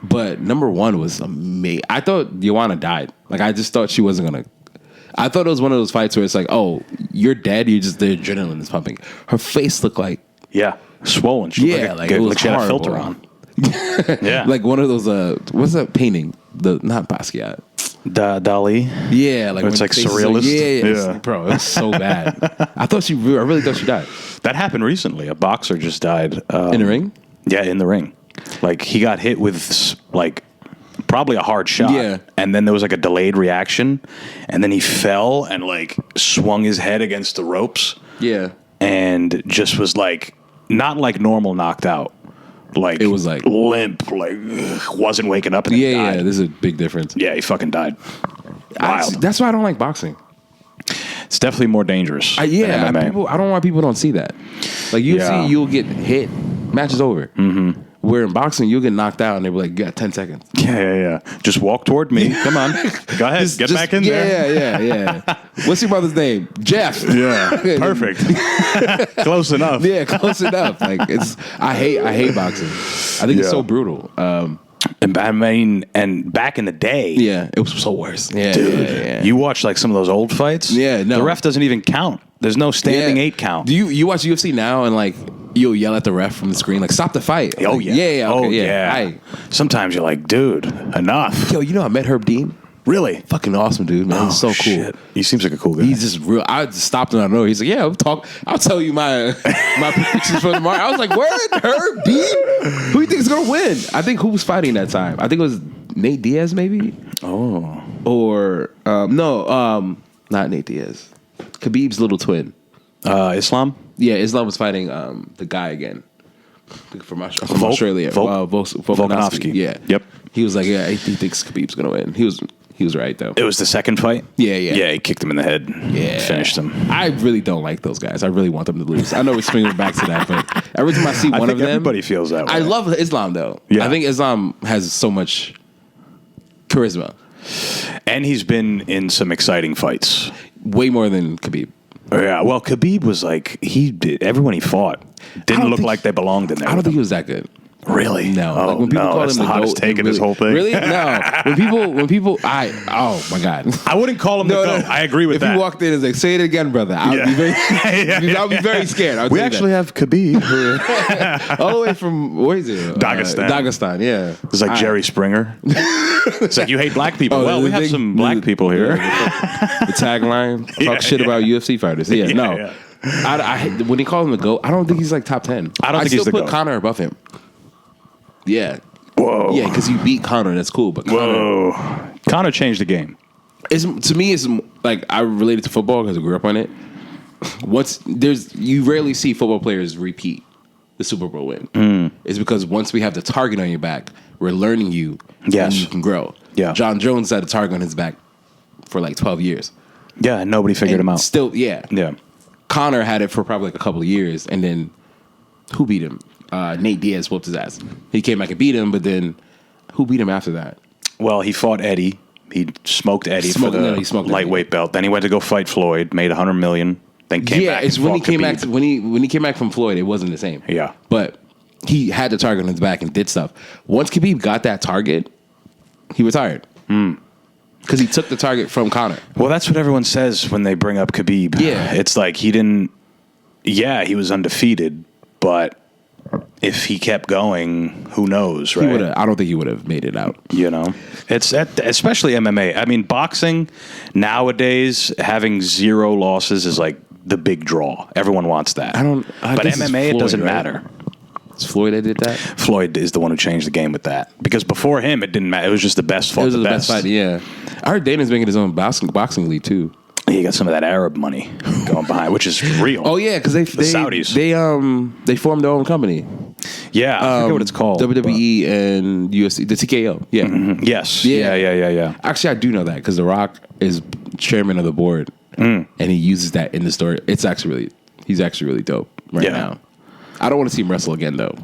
B: but number 1 was amazing. I thought Joanna died. Like I just thought she wasn't gonna. I thought it was one of those fights where it's like, oh, you're dead. You just the adrenaline is pumping. Her face looked like
A: swollen. She
B: like it was
A: like she had a
B: horrible.
A: filter on. Yeah,
B: like one of those. What's that painting? The not Basquiat.
A: Dali.
B: Yeah, like
A: it's
B: when
A: like
B: the face is
A: surrealist.
B: Yeah, bro, it was so bad. I really thought she died.
A: That happened recently. A boxer just died
B: In the ring.
A: Yeah, in the ring. Like he got hit with like probably a hard shot.
B: Yeah.
A: And then there was like a delayed reaction, and then he fell and like swung his head against the ropes.
B: Yeah.
A: And just was like not like normal knocked out. Like
B: it was like
A: limp, like wasn't waking up. And he died.
B: Yeah. There's a big difference.
A: Yeah, he fucking died. Wild.
B: That's why I don't like boxing.
A: It's definitely more dangerous.
B: I don't know why people don't see that. Like UFC, you'll get hit, match is over. Mm-hmm. Where in boxing, you'll get knocked out, and they'll be like, "You got 10 seconds."
A: Yeah. Just walk toward me. Come on, go ahead, get back in there.
B: Yeah. What's your brother's name? Jeff.
A: Yeah, perfect. Close enough.
B: Yeah, close enough. Like I hate boxing. I think it's so brutal.
A: And I mean, and back in the day,
B: it was so worse. Yeah,
A: dude, you watch like some of those old fights.
B: Yeah, no,
A: the ref doesn't even count. There's no standing 8 count.
B: Do you watch UFC now and like you'll yell at the ref from the screen like stop the fight?
A: Oh
B: like,
A: yeah,
B: okay,
A: Sometimes you're like, dude, enough.
B: Yo, I met Herb Dean.
A: Really?
B: Fucking awesome, dude, man. He's so cool.
A: Shit. He seems like a cool guy.
B: He's just real. I just stopped him out of nowhere. He's like, yeah, I'll tell you my predictions for tomorrow. I was like, word, Herb Dean? Who do you think is going to win? I think who was fighting that time? I think it was Nate Diaz, maybe?
A: Oh.
B: Or, not Nate Diaz. Khabib's little twin.
A: Islam?
B: Yeah, Islam was fighting the guy again. From Australia.
A: Volkanovski.
B: Yeah.
A: Yep.
B: He was like, yeah, he thinks Khabib's going to win. He was right, though.
A: It was the second fight?
B: Yeah.
A: Yeah, he kicked him in the head.
B: Yeah.
A: Finished him.
B: I really don't like those guys. I really want them to lose. I know we're swinging back to that, but every time I see one of them.
A: Everybody feels that way.
B: I love Islam, though.
A: Yeah.
B: I think Islam has so much charisma.
A: And he's been in some exciting fights.
B: Way more than Khabib.
A: Yeah, well, Khabib was like, everyone he fought didn't look like they belonged in there.
B: I don't think he was that good.
A: Really?
B: No.
A: Oh,
B: like when people call
A: that's
B: him
A: the hottest
B: GOAT,
A: take in this whole thing.
B: Really? No. Oh my God.
A: I wouldn't call him the GOAT. I agree with that.
B: If you walked in and was like, say it again, brother, I'll be very scared.
A: We actually have Khabib.
B: All the way from, where is it?
A: Dagestan.
B: Yeah.
A: It's like Jerry Springer. It's like, you hate black people.
B: Oh,
A: well, we have some black people here.
B: The tagline, talk shit about UFC fighters. Yeah. When he called him the GOAT, I don't think he's like top 10.
A: I don't think he's the
B: still
A: GOAT.
B: put Conor above him. Yeah.
A: Whoa.
B: Yeah, because you beat Conor. That's cool. But
A: Conor changed the game.
B: To me, it's like I related to football because I grew up on it. You rarely see football players repeat the Super Bowl win. It's because once we have the target on your back, we're learning you and you can grow.
A: Yeah.
B: John Jones had a target on his back for like 12 years.
A: Yeah, and nobody figured him out.
B: Still, yeah.
A: Yeah.
B: Conor had it for probably like a couple of years, and then who beat him? Nate Diaz whooped his ass. He came back and beat him, but then who beat him after that?
A: Well, he fought Eddie. He smoked Eddie for the lightweight belt. Then he went to go fight Floyd, made $100 million. Then came back.
B: It's when he came back. When he came back from Floyd, it wasn't the same.
A: Yeah,
B: but he had the target on his back and did stuff. Once Khabib got that target, he retired. Because he took the target from Conor.
A: Well, that's what everyone says when they bring up Khabib.
B: Yeah,
A: it's like he didn't. Yeah, he was undefeated, but if he kept going, who knows, right?
B: I don't think he would have made it out.
A: You know, especially MMA. I mean, boxing nowadays, having 0 losses is like the big draw. Everyone wants that. But MMA, Floyd, it doesn't matter.
B: It's Floyd that did that?
A: Floyd is the one who changed the game with that. Because before him, it didn't matter. It was just the best fight. It was the best fight,
B: yeah. I heard Dana's making his own boxing league, too.
A: He got some of that Arab money going behind, which is real.
B: Oh yeah, because the Saudis they formed their own company.
A: Yeah, I forget what it's called.
B: WWE and UFC, the TKO. Yeah.
A: Mm-hmm. Yes. Yeah.
B: Actually, I do know that because The Rock is chairman of the board, and he uses that in the story. He's actually really dope right now. I don't want to see him wrestle again though.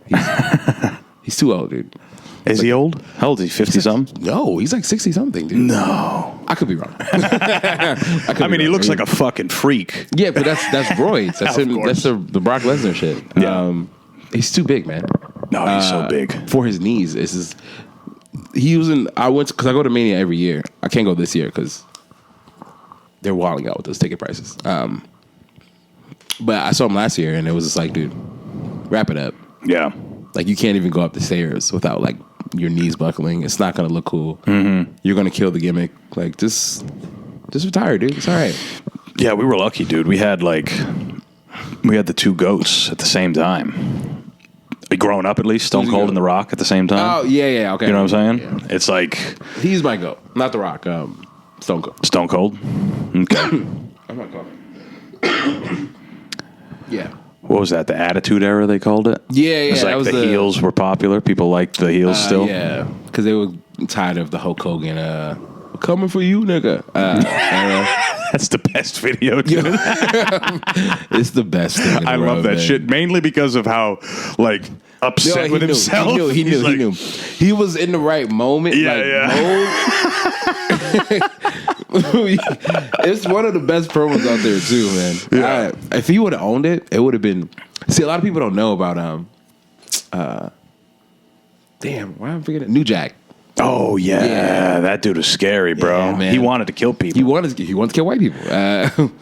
B: He's too old, dude.
A: Is he old? How old is he? 50 something?
B: No, he's like 60 something, dude.
A: No.
B: I could be wrong.
A: I mean, he looks like a fucking freak.
B: Yeah, but that's roids. That's him.
A: course.
B: That's the Brock Lesnar shit.
A: Yeah.
B: He's too big, man.
A: No, he's so big.
B: For his knees. I went because I go to Mania every year. I can't go this year because they're wilding out with those ticket prices. But I saw him last year, and it was just like, dude, wrap it up.
A: Yeah.
B: Like, you can't even go up the stairs without, like, your knees buckling. It's not going to look cool. Mm-hmm. You're going to kill the gimmick. Like, just retire, dude. It's all right.
A: Yeah, we were lucky, dude. We had the two goats at the same time. Growing up, at least, Stone Cold and The Rock at the same time.
B: Oh, yeah, okay.
A: You know what I'm saying?
B: Yeah.
A: It's like...
B: He's my goat. Not The Rock. Stone Cold.
A: Stone Cold? Okay.
B: I'm not calling. Yeah.
A: What was that? The Attitude Era, they called it?
B: Yeah.
A: It's like
B: that was
A: the heels were popular. People liked the heels still.
B: Yeah, because they were tired of the Hulk Hogan, coming for you, nigga.
A: That's the best video, dude.
B: It's the best thing in the
A: I
B: world,
A: love that
B: man.
A: shit, mainly because of how, like, upset with himself.
B: He knew. He was in the right moment. Mode. It's one of the best promos out there too, man.
A: Yeah.
B: If he would have owned it, it would have been. See, a lot of people don't know about damn, why am I forgetting? New Jack.
A: Oh yeah, that dude was scary, bro.
B: Yeah, man.
A: He wanted to kill people.
B: He wanted to kill white people.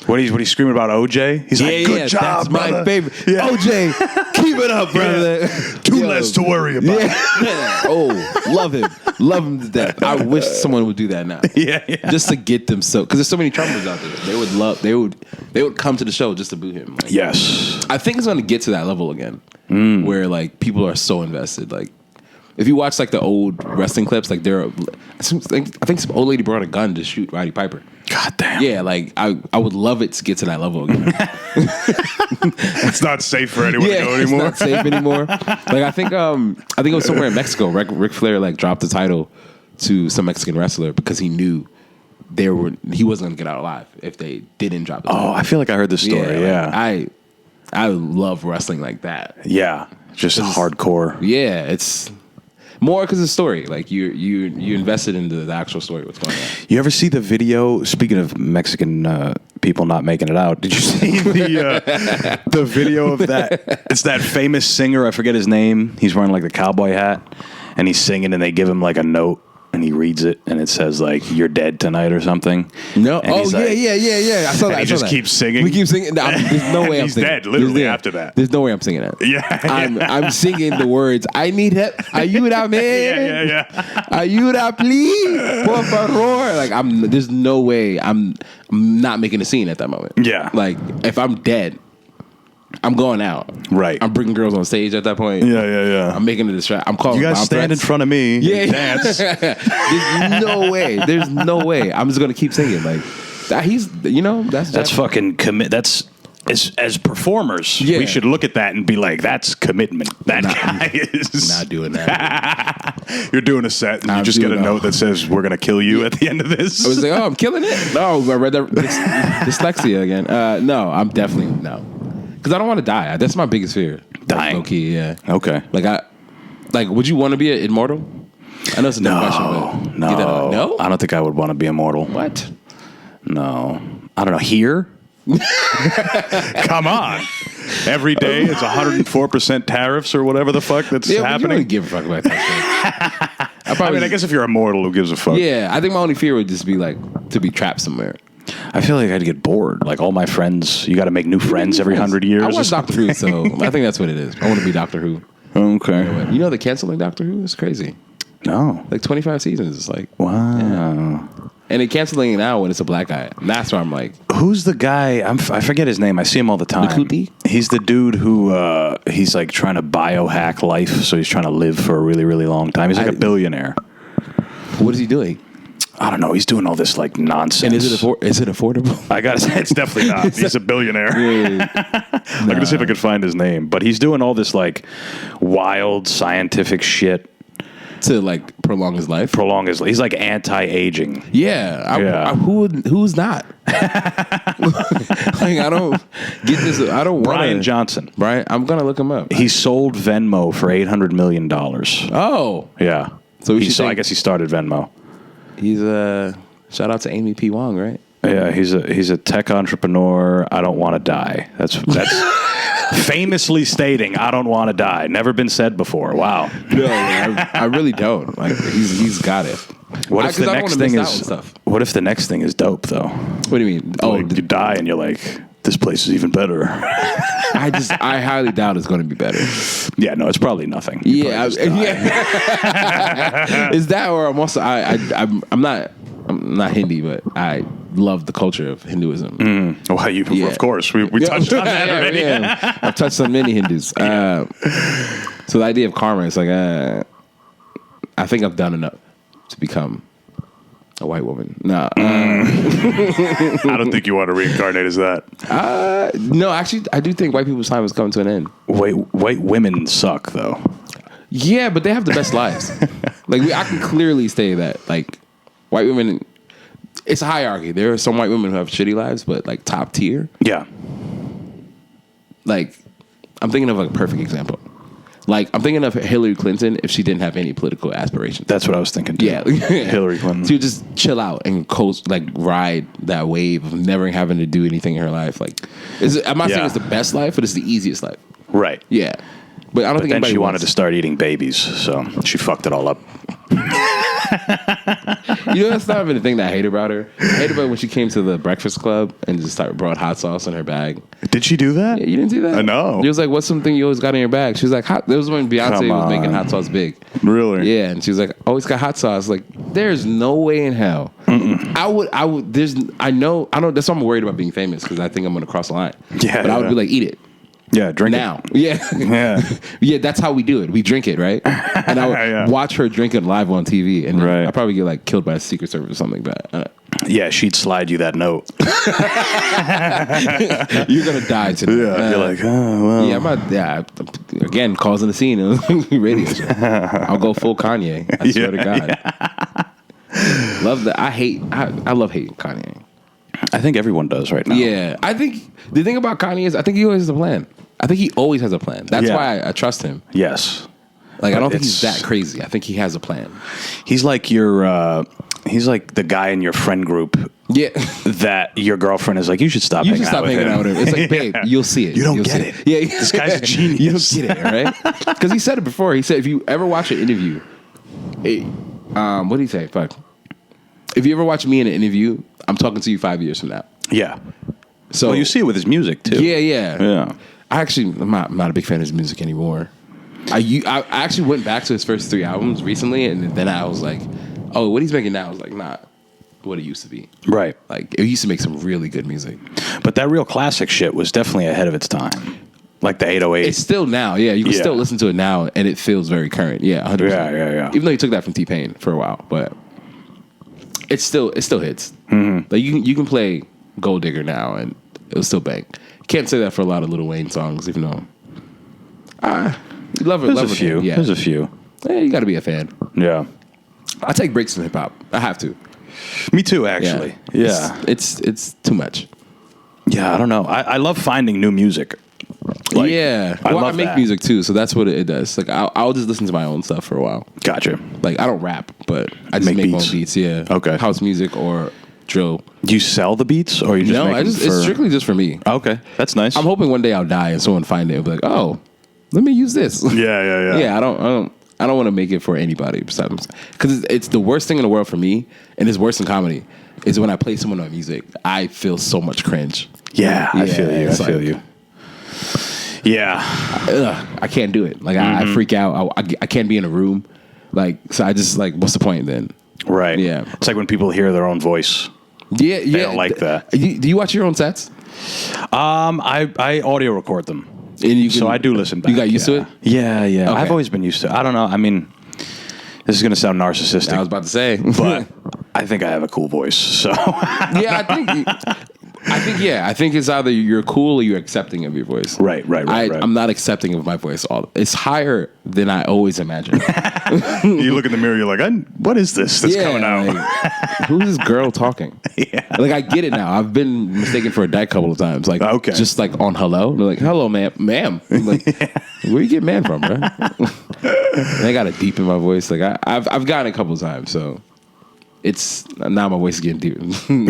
A: When he's screaming about OJ, he's like, "Good job,
B: that's
A: brother."
B: my favorite.
A: Yeah.
B: OJ, keep it up, brother.
A: Too less to worry about.
B: Yeah. Oh, love him to death. I wish someone would do that now.
A: Yeah.
B: Just to get them because there's so many Trumpers out there. They would come to the show just to boo him. Like,
A: Yes.
B: I think it's going to get to that level again, where like people are so invested. Like, if you watch like the old wrestling clips, like I think some old lady brought a gun to shoot Roddy Piper.
A: God damn.
B: Yeah, like I would love it to get to that level again.
A: It's not safe for anyone to go anymore.
B: It's not safe anymore. Like I think it was somewhere in Mexico. Ric Flair like dropped the title to some Mexican wrestler because he knew he wasn't gonna get out alive if they didn't drop the title.
A: Oh, I feel like I heard this story. Yeah.
B: Like, I love wrestling like that.
A: Yeah. Just hardcore.
B: Yeah, it's more because of the story. Like you invested into the actual story. What's going on?
A: You ever see the video? Speaking of Mexican people not making it out, did you see the video of that? It's that famous singer. I forget his name. He's wearing like the cowboy hat, and he's singing, and they give him like a note, and he reads it, and it says like "You're dead tonight" or something.
B: No.
A: And he's like,
B: Yeah. I saw that.
A: And he just keeps singing.
B: We keep singing. There's no way I'm
A: He's
B: singing.
A: dead literally after that.
B: There's no way I'm singing that.
A: Yeah.
B: I'm singing the words. I need help. Ayuda, man.
A: Yeah.
B: Ayuda, please. Por favor. Like there's no way I'm not making a scene at that moment.
A: Yeah.
B: Like if I'm dead, I'm going out.
A: Right.
B: I'm bringing girls on stage at that point.
A: Yeah.
B: I'm making a distraction. I'm calling.
A: You guys stand in front of me.
B: Yeah.
A: And dance.
B: There's no way. There's no way. I'm just gonna keep singing. Like that. That's
A: Fucking commit. That's as performers,
B: Yeah.
A: we should look at that and be like, that's commitment. That guy is
B: not doing that.
A: You're doing a set and you
B: I'm
A: just get a
B: doing
A: note that says we're gonna kill you at the end of this.
B: I was like, oh, I'm killing it. No, I read that dyslexia again. No, I'm definitely no. Because I don't want to die. That's my biggest fear.
A: Dying.
B: Low key, yeah.
A: Okay.
B: Would you want to be an immortal? I know it's a dumb question, but
A: No. I don't think I would want to be immortal.
B: What?
A: No. I don't know. Here? Come on. Every day it's 104% tariffs or whatever the fuck that's happening.
B: I don't give a fuck about that shit.
A: I guess if you're immortal, who gives a fuck?
B: Yeah, I think my only fear would just be like to be trapped somewhere.
A: I feel like I'd get bored. Like all my friends, you got to make new friends every 100 years.
B: I watch Doctor Who, so I think that's what it is. I want to be Doctor Who.
A: Okay.
B: You know they're canceling Doctor Who? It's crazy.
A: No.
B: Like 25 seasons. It's like,
A: wow.
B: Yeah. And they're canceling it now when it's a black guy. And that's where I'm like,
A: who's the guy? I forget his name. I see him all the time.
B: Nakuti?
A: He's the dude who he's like trying to biohack life, so he's trying to live for a really, really long time. He's like a billionaire.
B: What is he doing?
A: I don't know. He's doing all this like nonsense.
B: And is it affordable?
A: I gotta say, it's definitely not. He's a billionaire. I'm gonna see if I could find his name. But he's doing all this like wild scientific shit
B: to like prolong his life.
A: He's like anti-aging.
B: Yeah. Who's not? Like I don't get this. I don't want
A: Brian Johnson.
B: Right? I'm gonna look him up.
A: He sold Venmo for $800 million.
B: Oh,
A: Yeah.
B: So
A: I guess he started Venmo.
B: He's shout out to Amy P. Wong, right?
A: Yeah, he's a tech entrepreneur. I don't want to die. That's famously stating, I don't want to die. Never been said before. Wow.
B: No, I really don't. Like he's got it.
A: What if the next thing is? What if the next thing is dope though?
B: What do you mean?
A: Oh, you die and you're like, this place is even better.
B: I highly doubt it's going to be better.
A: Yeah, no, it's probably nothing.
B: Yeah. Is that or I'm also I'm not Hindi, but I love the culture of Hinduism.
A: Well, of course, we touched on that already.
B: Yeah. I've touched on many Hindus. So the idea of karma is like, I think I've done enough to become a white woman. No,
A: I don't think you want to reincarnate as that.
B: No, actually, I do think white people's time is coming to an end.
A: White women suck, though.
B: Yeah, but they have the best lives. Like I can clearly say that. Like white women, it's a hierarchy. There are some white women who have shitty lives, but like top tier.
A: Yeah.
B: Like I'm thinking of a perfect example. Like I'm thinking of Hillary Clinton if she didn't have any political aspirations.
A: That's what I was thinking too.
B: Yeah.
A: Hillary Clinton.
B: She would just chill out and coast, like ride that wave of never having to do anything in her life. Like, I'm not saying it's the best life, but it's the easiest life.
A: Right.
B: Yeah. But I don't think
A: then she wanted to start eating babies, so she fucked it all up.
B: You know, that's not even the thing that I hate about her. I hate about when she came to the Breakfast Club and just brought hot sauce in her bag.
A: Did she do that?
B: Yeah, you didn't do that?
A: I know.
B: It was like, what's something you always got in your bag? She was like, there was when Beyonce was making hot sauce big.
A: Really?
B: Yeah, and she was like, always got hot sauce. Like, there's no way in hell. I would, I know, that's why I'm worried about being famous because I think I'm going to cross the line.
A: Yeah.
B: But I would be like, eat it.
A: Yeah, drink
B: now.
A: it.
B: Yeah. Yeah, that's how we do it. We drink it, right? And I would watch her drink it live on TV. And I'd probably get like killed by a Secret Service or something like that.
A: Yeah, she'd slide you that note.
B: You're going to die today.
A: Yeah, you're like, oh, well.
B: Yeah, again, causing the scene on the radio show. I'll go full Kanye. I swear to God. Yeah. Love that. I love hating Kanye.
A: I think everyone does right now.
B: Yeah. I think the thing about Kanye is I think he always has a plan. I think he always has a plan. That's why I trust him.
A: Yes.
B: Like, I don't think he's that crazy. I think he has a plan.
A: He's like he's like the guy in your friend group.
B: Yeah.
A: That your girlfriend is like, you should stop hanging out with him.
B: hanging out with him. It's like, babe, you'll see it.
A: You don't get it.
B: Yeah.
A: This guy's a genius.
B: You don't get it, right? Because he said it before. He said, if you ever watch an interview, what did he say? Fuck. If you ever watch me in an interview, I'm talking to you 5 years from now.
A: Yeah.
B: So
A: well, you see it with his music too.
B: Yeah. I'm not a big fan of his music anymore. I actually went back to his first 3 albums recently, and then I was like, oh, what he's making now is like not what it used to be.
A: Right.
B: Like it used to make some really good music.
A: But that real classic shit was definitely ahead of its time. Like the 808.
B: It's still now, yeah. You can still listen to it now, and it feels very current. Yeah, 100%.
A: Yeah.
B: Even though he took that from T-Pain for a while, but it still hits. Mm-hmm. Like you can play Gold Digger now, and it'll still bang. Can't say that for a lot of Lil Wayne songs, even though love it.
A: There's a few.
B: Yeah.
A: There's a few.
B: Yeah, you got to be a fan.
A: Yeah.
B: I take breaks from hip hop. I have to.
A: Me too, actually. Yeah.
B: It's too much.
A: Yeah, I don't know. I love finding new music.
B: Like, yeah. I make
A: that.
B: music too, so that's what it does. Like I'll just listen to my own stuff for a while.
A: Gotcha.
B: Like I don't rap, but I just make my own beats. Yeah.
A: Okay.
B: House music or drill.
A: Do you sell the beats, or you just make them
B: it's strictly just for me.
A: Okay, that's nice.
B: I'm hoping one day I'll die and someone find it and be like, oh, let me use this.
A: Yeah.
B: Yeah, I don't want to make it for anybody besides, because it's the worst thing in the world for me, and it's worse than comedy, is when I play someone on music. I feel so much cringe.
A: Yeah, I feel you. I feel you. Yeah,
B: I can't do it. Like I freak out. I can't be in a room. Like so, I just like, what's the point then?
A: Right.
B: Yeah.
A: It's like when people hear their own voice.
B: Yeah.
A: They don't like that.
B: Do you watch your own sets?
A: I audio record them. So I do listen back.
B: You got used to it?
A: Yeah. Okay.
B: I've
A: I've always been used to it. I don't know. I mean, this is going to sound narcissistic.
B: I was about to say.
A: But I think I have a cool voice. So
B: yeah, I I think it's either you're cool or you're accepting of your voice.
A: Right.
B: I'm not accepting of my voice. It's higher than I always imagined.
A: You look in the mirror, you're like, what is this that's coming out?
B: Like, who's this girl talking?
A: Yeah.
B: Like, I get it now. I've been mistaken for a dyke a couple of times. Like, just like on hello. They're like, hello, ma'am. I'm like, where you get man from, bro? And I got to deepen my voice. Like, I've gotten it a couple of times, so it's now my voice is getting deep.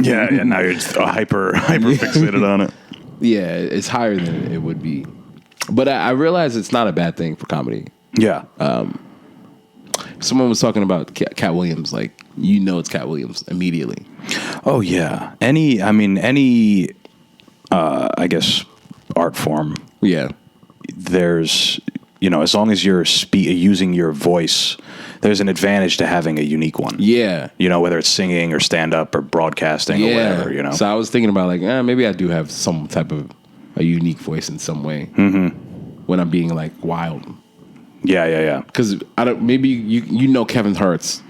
A: yeah. Now you're just hyper fixated on it.
B: Yeah, it's higher than it would be. But I realize it's not a bad thing for comedy.
A: Yeah.
B: Someone was talking about Cat Williams. Like, it's Cat Williams immediately.
A: Oh yeah. Any I guess art form.
B: Yeah.
A: There's as long as you're using your voice, there's an advantage to having a unique one.
B: Yeah.
A: Whether it's singing or stand up or broadcasting or whatever.
B: So I was thinking about like, maybe I do have some type of a unique voice in some way when I'm being like wild.
A: Yeah.
B: Because maybe you know Kevin Hart's.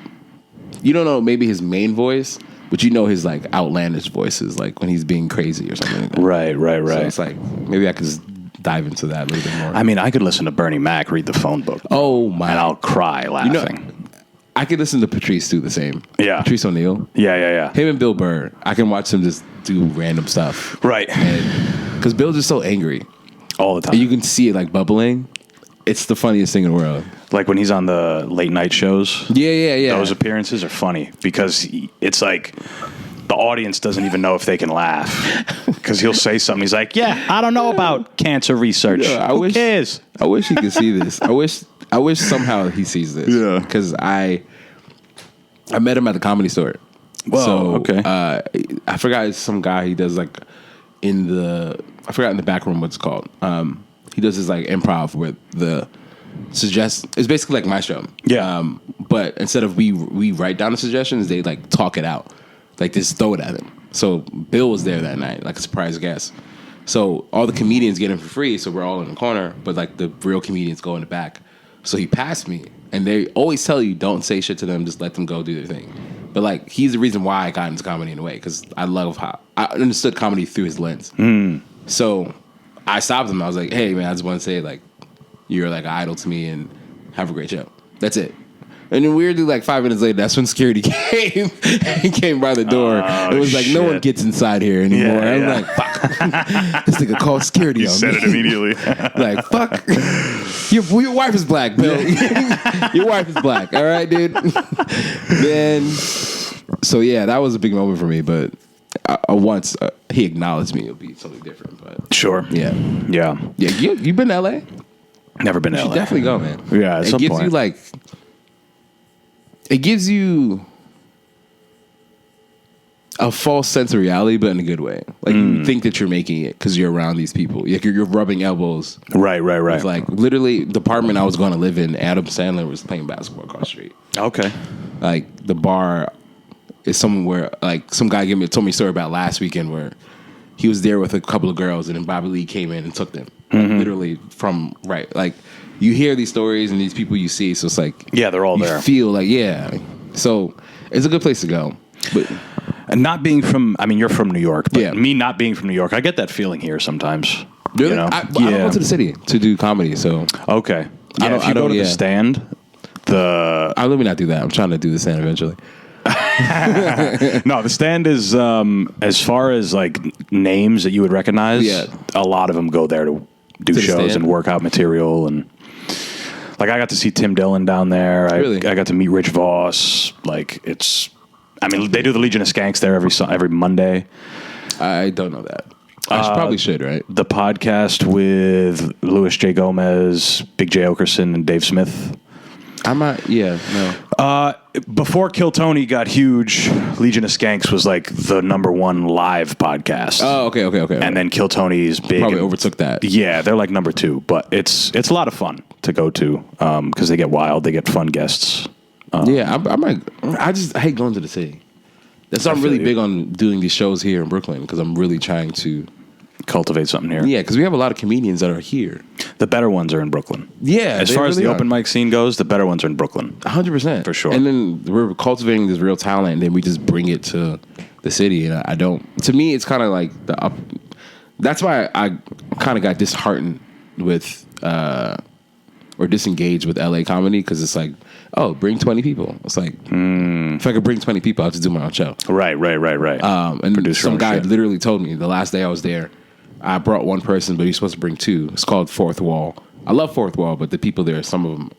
B: You don't know maybe his main voice, but his like outlandish voices, like when he's being crazy or something like that.
A: Right.
B: So it's like maybe I could just dive into that a little bit more.
A: I mean, I could listen to Bernie Mac read the phone book.
B: Oh my!
A: And I'll cry laughing.
B: I could listen to Patrice do the same.
A: Yeah.
B: Patrice O'Neal.
A: Yeah.
B: Him and Bill Burr. I can watch them just do random stuff.
A: Right.
B: Because Bill's just so angry
A: all the time.
B: And you can see it like bubbling. It's the funniest thing in the world.
A: Like when he's on the late night shows.
B: Yeah.
A: Those appearances are funny because it's like the audience doesn't even know if they can laugh because he'll say something. He's like, "Yeah, I don't know about cancer research. Who cares?"
B: I wish he could see this. I wish somehow he sees this.
A: Yeah.
B: Because I met him at the Comedy Store.
A: Whoa,
B: so,
A: okay.
B: I forgot, it's some guy he does like in the back room what it's called. He does his like improv with it's basically like my show.
A: Yeah.
B: But instead of we write down the suggestions, they like talk it out. Like just throw it at him. So Bill was there that night, like a surprise guest. So all the comedians get him for free, so we're all in the corner, but like the real comedians go in the back. So he passed me, and they always tell you don't say shit to them, just let them go do their thing. But like he's the reason why I got into comedy in a way, because I love how I understood comedy through his lens. So I stopped him. I was like, "Hey man, I just want to say like you're like an idol to me, and have a great show." That's it. And then weirdly, like 5 minutes later, that's when security came. He came by the door. It was like, no one gets inside here anymore.
A: Yeah,
B: I'm like, fuck. This nigga called security
A: You
B: on
A: said
B: me.
A: it immediately.
B: Like, fuck. Your wife is black, Bill. Your wife is black. All right, dude. Then, so yeah, that was a big moment for me. But once he acknowledged me, it'll be something different. But
A: Sure.
B: yeah. You been to LA?
A: Never been to
B: You
A: LA.
B: should definitely go, man.
A: Yeah, at
B: it
A: some
B: gives
A: point.
B: you like. It gives you a false sense of reality, but in a good way. Like you think that you're making it because you're around these people. Like you're rubbing elbows.
A: Right.
B: With like literally the apartment I was going to live in, Adam Sandler was playing basketball across the street.
A: Okay.
B: Like the bar is somewhere. Like some guy told me a story about last weekend where he was there with a couple of girls, and then Bobby Lee came in and took them. Like, literally from like. You hear these stories and these people you see, so it's like
A: they're all there.
B: You feel like so it's a good place to go. But
A: And not being from, I mean, you're from New York, but
B: Yeah.
A: me not being from New York, I get that feeling here sometimes.
B: really, I don't go to the city to do comedy, so
A: Okay. Yeah, if you go to the stand,
B: let me not do that. I'm trying to do the stand eventually.
A: No, the stand is, as far as like names that you would recognize, a lot of them go there to do shows
B: stand?
A: and work out material. And like, I got to see Tim Dillon down there.
B: Really?
A: I got to meet Rich Voss. Like, they do the Legion of Skanks there every Monday.
B: I don't know that. I probably should, right?
A: The podcast with Louis J. Gomez, Big J. Okerson, and Dave Smith.
B: No.
A: Before Kill Tony got huge, Legion of Skanks was like the #1 live podcast.
B: Oh, okay.
A: And then Kill Tony's big.
B: Probably overtook that.
A: Yeah, they're like #2, but it's a lot of fun to go to because they get wild, they get fun guests.
B: I hate going to the city. That's why I'm really
A: feel
B: big on doing these shows here in Brooklyn, because I'm really trying to
A: cultivate something here.
B: Yeah, because we have a lot of comedians that are here.
A: The better ones are in Brooklyn.
B: Yeah,
A: as far as the open mic scene goes, the better ones are in Brooklyn.
B: 100%.
A: For sure.
B: And then we're cultivating this real talent, and then we just bring it to the city, and I don't. To me, it's kind of like the up. That's why I kind of got disheartened with or disengaged with LA comedy, because it's like, oh, bring 20 people. It's like, if I could bring 20 people, I'll just do my own show.
A: Right.
B: And
A: Produce your
B: some
A: own
B: guy
A: shit.
B: literally told me the last day I was there, I brought one person, but he's supposed to bring two. It's called Fourth Wall. I love Fourth Wall, but the people there, some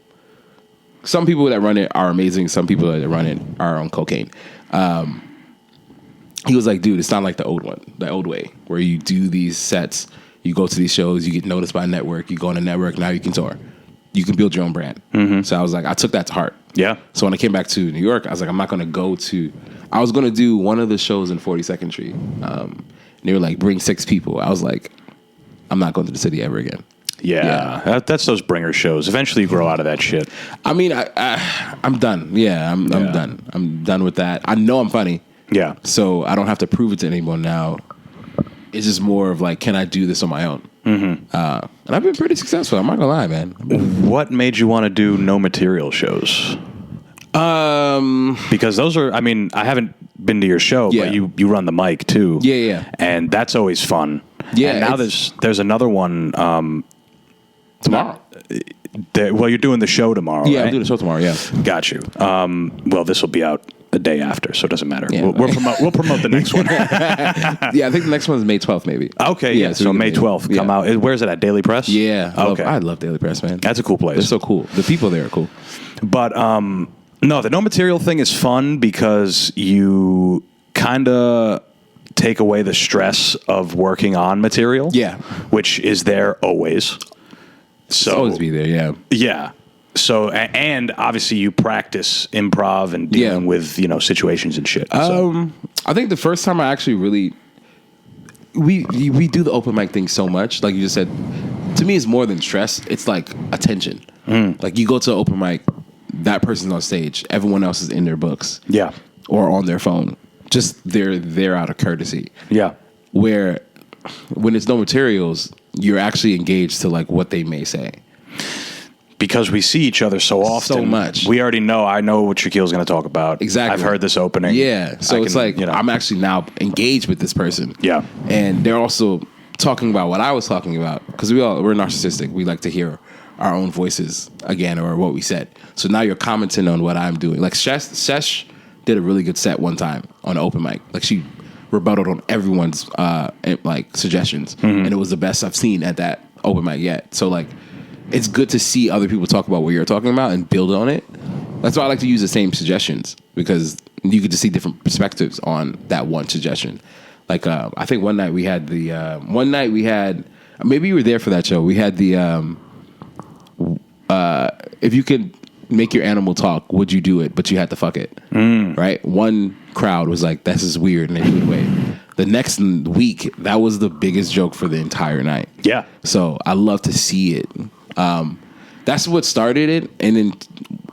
B: people that run it are amazing. Some people that run it are on cocaine. He was like, dude, it's not like the old way, where you do these sets, you go to these shows, you get noticed by a network, you go on a network, now you can tour. You can build your own brand. So I was like, I took that to heart.
A: Yeah.
B: So when I came back to New York, I was like, I'm not going to go to, I was going to do one of the shows in 42nd Street. And they were like, bring 6 people. I was like, I'm not going to the city ever again.
A: Yeah. That's those bringer shows. Eventually you grow out of that shit.
B: I mean, I'm done. Yeah, I'm done. I'm done with that. I know I'm funny.
A: Yeah.
B: So I don't have to prove it to anyone now. It's just more of like, can I do this on my own? And I've been pretty successful. I'm not gonna lie, man.
A: What made you want to do no material shows? Because those are, I mean, I haven't been to your show,
B: Yeah.
A: but you run the mic too.
B: Yeah.
A: And that's always fun.
B: Yeah,
A: And now there's another one
B: Tomorrow.
A: well, you're doing the show tomorrow.
B: Yeah,
A: right?
B: I'll do the show tomorrow. Yeah.
A: Got you. Well, this will be out a day after, so it doesn't matter.
B: Yeah.
A: We'll promote the next one.
B: Yeah, I think the next one is May 12th, maybe.
A: Okay, yeah. So May 12th, come out. Where's it at? Daily Press?
B: Yeah.
A: Okay.
B: I love Daily Press, man.
A: That's a cool place.
B: They're so cool. The people there are cool.
A: But no, the no material thing is fun because you kind of take away the stress of working on material.
B: Yeah.
A: Which is there always. So
B: Always be there, yeah.
A: Yeah. So and obviously you practice improv and dealing with, situations and shit. So.
B: I think the first time I actually really we do the open mic thing so much, like you just said. To me, it's more than stress. It's like attention. Like you go to an open mic, that person's on stage, everyone else is in their books,
A: Yeah.
B: or on their phone. Just they're there out of courtesy.
A: Yeah.
B: Where when it's no materials, you're actually engaged to like what they may say.
A: Because we see each other so often.
B: So much.
A: We already know. I know what Shaquille's going to talk about.
B: Exactly.
A: I've heard this opening.
B: Yeah. So it's like,
A: you know.
B: I'm actually now engaged with this person.
A: Yeah.
B: And they're also talking about what I was talking about. Because we're narcissistic. We like to hear our own voices again, or what we said. So now you're commenting on what I'm doing. Like Shesh did a really good set one time on an open mic. Like she rebutted on everyone's like suggestions. And it was the best I've seen at that open mic yet. So like, it's good to see other people talk about what you're talking about and build on it. That's why I like to use the same suggestions, because you get to see different perspectives on that one suggestion. Like I think one night we had maybe you were there for that show. We had the if you could make your animal talk, would you do it? But you had to fuck it, right? One crowd was like, "This is weird," and they threw it away. The next week, that was the biggest joke for the entire night.
A: Yeah.
B: So I love to see it. That's what started it. And then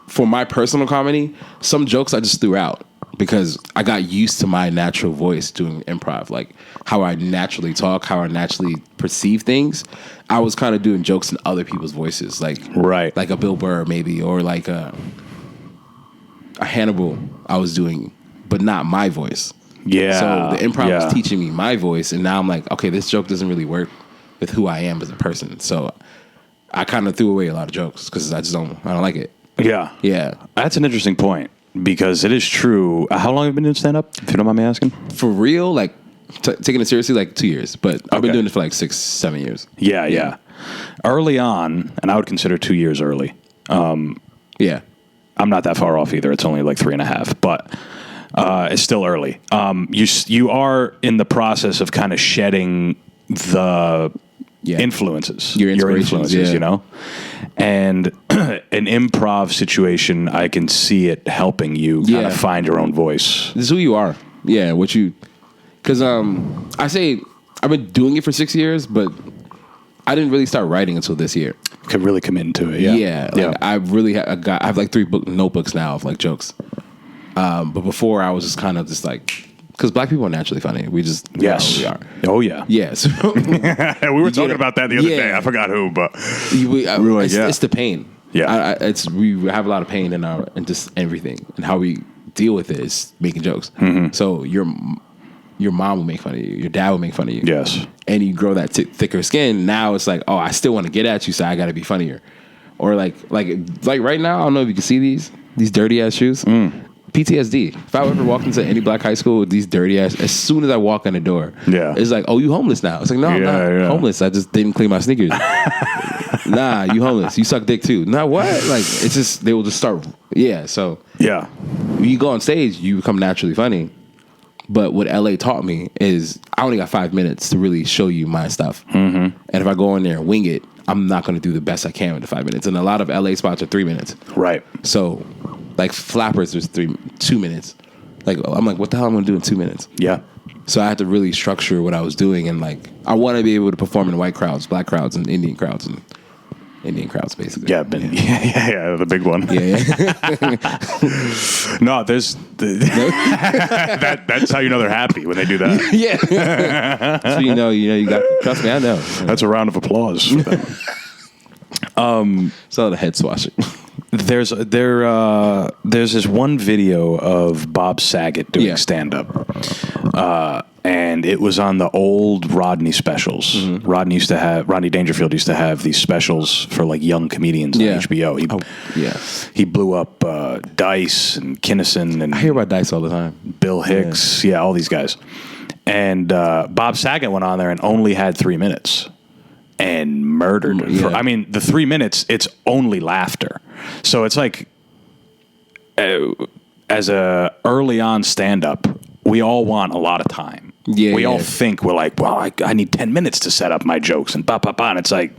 B: for my personal comedy, some jokes I just threw out because I got used to my natural voice doing improv, like how I naturally talk, how I naturally perceive things. I was kind of doing jokes in other people's voices, like a Bill Burr maybe, or like a Hannibal I was doing, but not my voice.
A: Yeah.
B: So the improv was teaching me my voice, and now I'm like, okay, this joke doesn't really work with who I am as a person. So I kind of threw away a lot of jokes because I don't like it.
A: Yeah.
B: Yeah.
A: That's an interesting point, because it is true. How long have you been doing stand-up, if you don't mind me asking?
B: For real, like taking it seriously, like 2 years. But I've been doing it for like 6-7 years.
A: Yeah. Early on, and I would consider 2 years early.
B: Yeah.
A: I'm not that far off either. It's only like 3.5, but it's still early. You are in the process of kind of shedding the influences,
B: your influences,
A: you know, and an improv situation, I can see it helping you kind of find your own voice.
B: This is who you are. Yeah. Because I say I've been doing it for 6 years, but I didn't really start writing until this year.
A: Could really commit into it.
B: Yeah. I really I have like 3 notebooks now of like jokes. But before I was just kind of just like, because black people are naturally funny. We are who we are.
A: Oh yeah.
B: Yeah. So
A: we were talking about that the other day. I forgot who, but
B: it's the pain.
A: Yeah.
B: We have a lot of pain in just everything, and how we deal with it is making jokes. So your mom will make fun of you, your dad will make fun of you.
A: Yes.
B: And you grow that thicker skin. Now it's like, oh, I still want to get at you, so I got to be funnier. Or like right now, I don't know if you can see these dirty ass shoes. PTSD. If I ever walked into any black high school with these dirty ass, as soon as I walk in the door, it's like, oh, you homeless now? It's like, no, I'm not homeless. I just didn't clean my sneakers. Nah, you homeless. You suck dick too. Nah, what? Like, it's just, they will just start. Yeah. So when you go on stage, you become naturally funny. But what LA taught me is I only got 5 minutes to really show you my stuff. And if I go in there and wing it, I'm not going to do the best I can with the 5 minutes. And a lot of LA spots are 3 minutes. Right. So like Flappers was 2 minutes. Like, I'm like, what the hell am I going to do in 2 minutes? Yeah. So I had to really structure what I was doing. And like, I want to be able to perform in white crowds, black crowds, and Indian crowds. And Indian crowds, basically. Yeah, the big one. No, there's that's how you know they're happy when they do that. So you know, you got. Trust me, I know.
A: That's a round of applause for them.
B: So the head swashing.
A: There's this one video of Bob Saget doing stand up. And it was on the old Rodney specials. Rodney Dangerfield used to have these specials for like young comedians on HBO. He blew up Dice and Kinnison, and
B: I hear about Dice all the time.
A: Bill Hicks, all these guys. And Bob Saget went on there and only had 3 minutes and murdered. The 3 minutes, it's only laughter. So it's like, as a early on stand up, we all want a lot of time. We all think we're like, well, I need 10 minutes to set up my jokes and and it's like,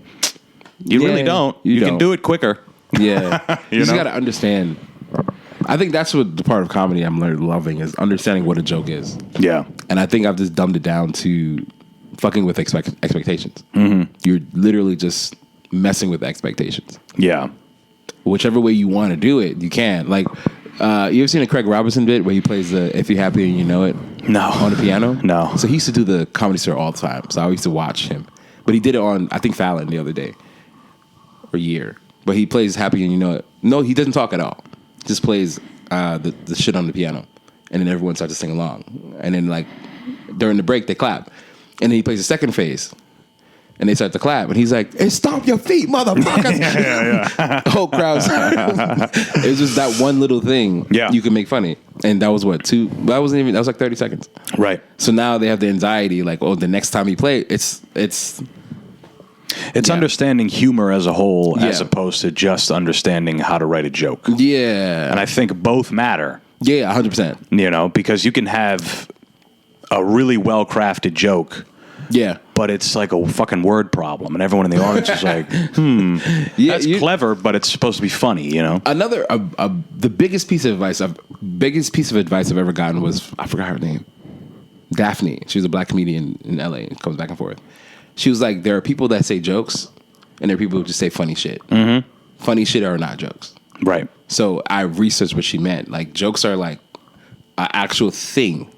A: you really don't. You can do it quicker.
B: Yeah. you just got to understand. I think that's what the part of comedy I'm loving is understanding what a joke is. Yeah. And I think I've just dumbed it down to fucking with expectations. You're literally just messing with expectations. Yeah. Whichever way you want to do it, you can. Like, you ever seen a Craig Robinson bit where he plays the "If You're Happy and You Know It"? No. On the piano? No. So he used to do the Comedy Store all the time. So I used to watch him. But he did it on, I think, Fallon the other day. Or year. But he plays "Happy and You Know It." No, he doesn't talk at all. He just plays the shit on the piano. And then everyone starts to sing along. And then, like, during the break, they clap. And then he plays the second phase. And they start to clap, and he's like, "Hey, stomp your feet, motherfuckers!" The whole crowd. It was just that one little thing you can make funny, and that was what that was like 30 seconds, right? So now they have the anxiety, like, oh, the next time you play, it's
A: understanding humor as a whole, as opposed to just understanding how to write a joke. Yeah, and I think both matter.
B: Yeah, 100%.
A: Because you can have a really well crafted joke. Yeah. But it's like a fucking word problem, and everyone in the audience is like, that's clever, but it's supposed to be funny,
B: Another, the biggest piece of advice I've ever gotten was, I forgot her name, Daphne. She was a black comedian in LA and comes back and forth. She was like, there are people that say jokes, and there are people who just say funny shit. Funny shit are not jokes. Right. So I researched what she meant. Like, jokes are like an actual thing.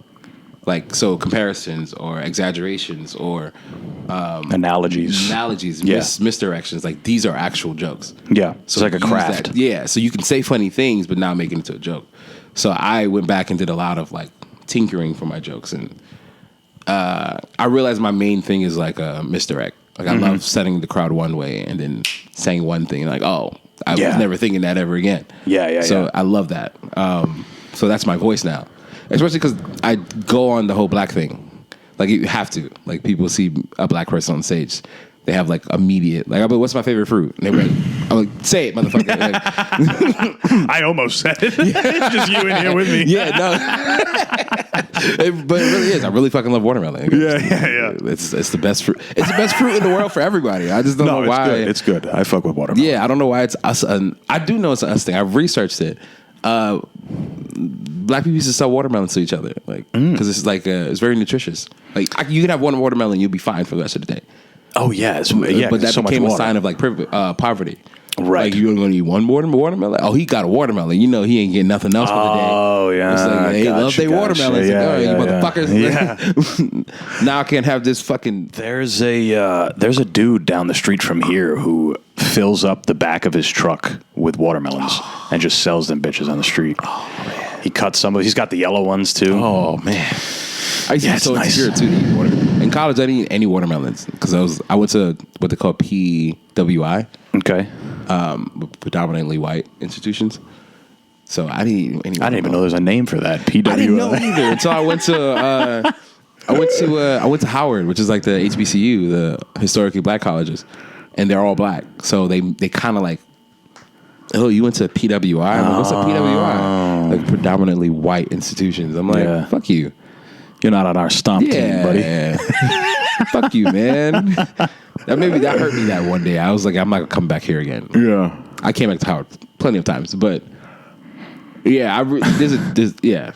B: Like, so comparisons or exaggerations or
A: analogies,
B: misdirections, like these are actual jokes.
A: Yeah, so it's like a craft.
B: So you can say funny things, but not make it into a joke. So I went back and did a lot of like tinkering for my jokes, and I realized my main thing is like a misdirect. Like, I love setting the crowd one way and then saying one thing, and like, oh, I was never thinking that ever again. So I love that. So that's my voice now. Especially because I go on the whole black thing. Like, you have to. Like, people see a black person on stage, they have like immediate, like, but what's my favorite fruit? And they're like, I'm like, say it, motherfucker. Like,
A: I almost said it. It's just you in here with me.
B: Yeah, no. But it really is. I really fucking love watermelon. It's the best fruit. It's the best fruit in the world for everybody. I just don't know why.
A: It's good. I fuck with watermelon.
B: Yeah, I don't know why it's us. I do know it's an us thing. I've researched it. Black people used to sell watermelons to each other, like, because it's like it's very nutritious. Like, you can have one watermelon, you'll be fine for the rest of the day.
A: Oh yeah,
B: but that became a sign of like poverty. Right, like, you're gonna eat one watermelon. Oh, he got a watermelon. He ain't getting nothing else for the day.
A: Oh yeah,
B: it's like, they love their watermelons. You motherfuckers. Now I can't have this fucking.
A: There's a dude down the street from here who fills up the back of his truck with watermelons and just sells them bitches on the street. Oh man, he cuts some of. He's got the yellow ones too.
B: Oh man. I used to be
A: it's
B: so
A: nice.
B: insecure to eat water. In college, I didn't eat any watermelons because I went to what they call PWI,
A: Okay.
B: predominantly white institutions. So I didn't eat any.
A: I didn't even know there's a name for that. PWI.
B: I didn't know either until I went to I went to Howard, which is like the HBCU, the historically black colleges, and they're all black. So they kind of like, oh, you went to PWI? I'm like, what's a PWI? Like predominantly white institutions. I'm like,
A: Yeah.
B: fuck you.
A: You're not on our stomp team, buddy.
B: Fuck you, man. That hurt me that one day. I was like, I'm not gonna come back here again.
A: Yeah.
B: I came back to Howard plenty of times, but yeah, yeah.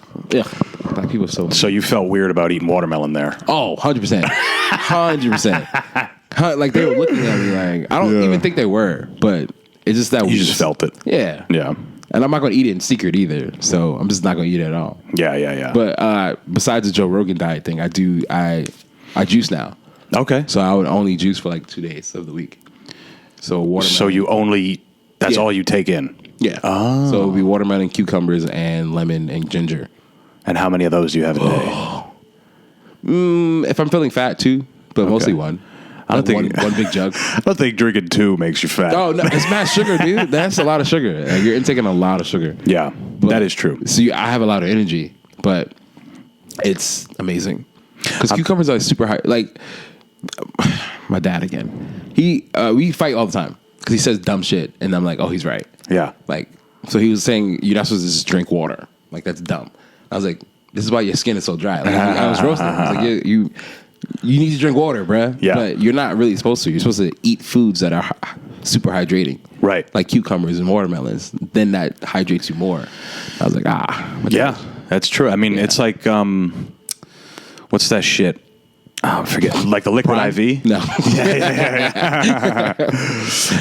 B: Black people are so.
A: So you felt weird about eating watermelon there?
B: Oh, 100%. 100%. Like they were looking at me like, I don't even think they were, but it's just that
A: You just felt it.
B: Yeah.
A: Yeah.
B: And I'm not going to eat it in secret either. So I'm just not going to eat it at all.
A: Yeah.
B: But besides the Joe Rogan diet thing, I juice now.
A: Okay.
B: So I would only juice for like 2 days of the week. So watermelon.
A: So you only, that's
B: Yeah.
A: all you take in?
B: Yeah.
A: Oh.
B: So it would be watermelon, cucumbers, and lemon and ginger.
A: And how many of those do you have a day?
B: If I'm feeling fat, 2, but mostly 1.
A: I don't think
B: one big jug.
A: I don't think drinking 2 makes you fat.
B: Oh no, it's mad sugar, dude. That's a lot of sugar. Like, you're intaking a lot of sugar.
A: Yeah, that is true.
B: So I have a lot of energy, but it's amazing because cucumbers are super high. Like my dad again, we fight all the time because he says dumb shit, and I'm like, oh, he's right.
A: Yeah.
B: Like, so he was saying you're not supposed to just drink water. Like that's dumb. I was like, this is why your skin is so dry. Like, I was roasting. I was like, you need to drink water, bruh.
A: Yeah.
B: But you're not really supposed to. You're supposed to eat foods that are super hydrating.
A: Right.
B: Like cucumbers and watermelons. Then that hydrates you more. I was like,
A: Yeah, that's true. I mean, it's like, what's that shit? Oh, I forget. Like the liquid IV?
B: No.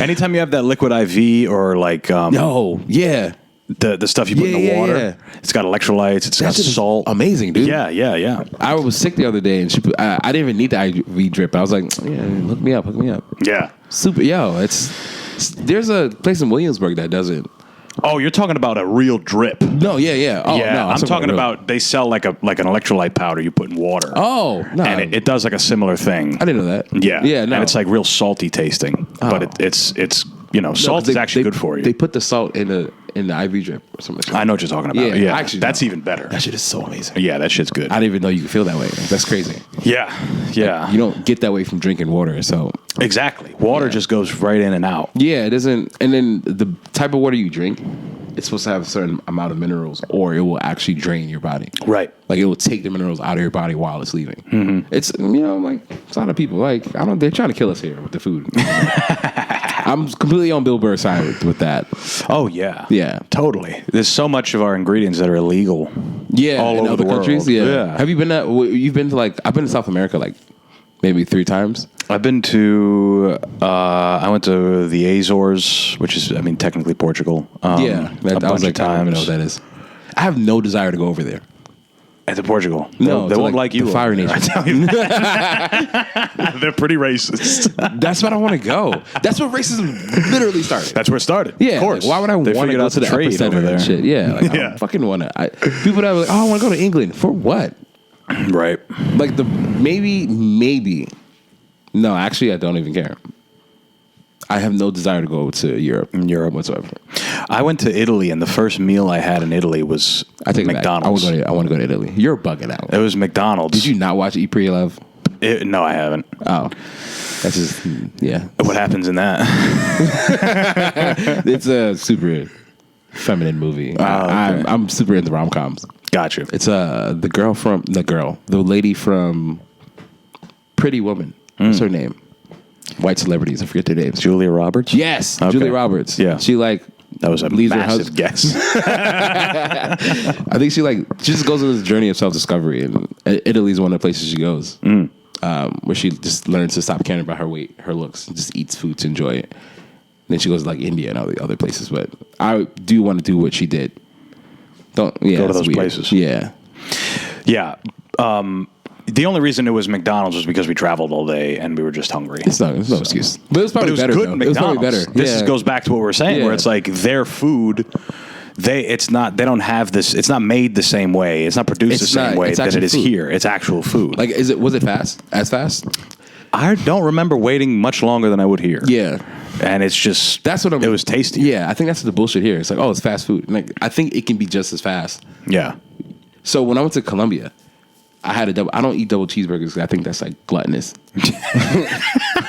A: Anytime you have that liquid IV or like
B: No. Yeah.
A: the stuff you put in the
B: Yeah,
A: water,
B: yeah.
A: it's got electrolytes, it's got
B: shit is
A: salt.
B: amazing, dude.
A: Yeah.
B: I was sick the other day and I didn't even need the IV drip. I was like, yeah, hook me up.
A: Yeah.
B: Super. There's a place in Williamsburg that does it.
A: Oh, you're talking about a real drip.
B: No, yeah. Oh,
A: yeah,
B: no.
A: I'm talking
B: real.
A: about they sell like an electrolyte powder you put in water.
B: Oh, no.
A: And it does like a similar thing.
B: I didn't know that.
A: Yeah.
B: Yeah, no.
A: And it's like real salty tasting. But it's salt is actually good for you.
B: They put the salt in the IV drip or something.
A: I know what you're talking about.
B: Yeah,
A: Yeah.
B: actually,
A: that's
B: no.
A: even better.
B: That shit is so amazing.
A: Yeah, that shit's good.
B: I didn't even know you could feel that way. That's crazy.
A: Yeah.
B: You don't get that way from drinking water. So
A: Exactly. Water just goes right in and out.
B: yeah, it doesn't. And then the type of water you drink, it's supposed to have a certain amount of minerals, or it will actually drain your body.
A: Right.
B: Like it will take the minerals out of your body while it's leaving. Mm-hmm. It's like it's a lot of people. Like they're trying to kill us here with the food. I'm completely on Bill Burr's side with that.
A: Oh yeah.
B: Yeah.
A: Totally. There's so much of our ingredients that are illegal.
B: Yeah,
A: all
B: in
A: over
B: other
A: the
B: countries.
A: world.
B: Yeah. Have you been you've been to I've been to South America like maybe 3 times.
A: I've been to I went to the Azores, which is technically Portugal.
B: Yeah,
A: a bunch of
B: I don't even know
A: times.
B: what that is. I have no desire to go over there.
A: To Portugal.
B: No,
A: they won't like you.
B: The Fire
A: over there,
B: Nation.
A: I tell you that. They're pretty racist.
B: That's what I want to go. That's where racism literally started.
A: That's where it started.
B: Yeah,
A: of course.
B: like, why would I want to
A: figured
B: go
A: out
B: to the
A: trade
B: epicenter
A: over there?
B: and shit? Yeah, like, I
A: Yeah.
B: don't fucking want to. People that are like, oh, I want to go to England for what?
A: Right.
B: Like maybe. No, actually, I don't even care. I have no desire to go to Europe whatsoever.
A: I went to Italy, and the first meal I had in Italy was
B: I take
A: McDonald's.
B: it back. I want to go to Italy. You're bugging out.
A: It was McDonald's.
B: Did you not watch Eat Pray Love?
A: No, I haven't.
B: Oh, that's just yeah.
A: What happens in that?
B: It's a super feminine movie.
A: Okay.
B: I'm super into rom-coms.
A: Got you.
B: It's the lady from Pretty Woman. What's her name? White celebrities. I forget their names.
A: Julia Roberts?
B: Yes,
A: Okay.
B: Julia Roberts.
A: Yeah.
B: She
A: That was a
B: leaves her
A: massive
B: husband.
A: guess.
B: I think she just goes on this journey of self-discovery, and Italy's one of the places she goes, where she just learns to stop caring about her weight, her looks, and just eats food to enjoy it. And then she goes to like India and all the other places, but I do want to do what she did. Go to
A: those places.
B: Yeah.
A: Yeah. The only reason it was McDonald's was because we traveled all day and we were just hungry.
B: It's no excuse. But it was probably
A: But it was
B: better.
A: good
B: Though.
A: McDonald's.
B: It was probably better.
A: This goes back to what we were saying,
B: Yeah.
A: where it's like their food They don't have this. It's not made the same way. It's not produced the same way that it is here. It's actual food.
B: Like, was it fast? As fast?
A: I don't remember waiting much longer than I would here.
B: Yeah.
A: And it's just, it was tasty.
B: Yeah, I think that's the bullshit here. It's like, oh, it's fast food. Like, I think it can be just as fast.
A: Yeah.
B: So when I went to Colombia, I don't eat double cheeseburgers because I think that's like gluttonous.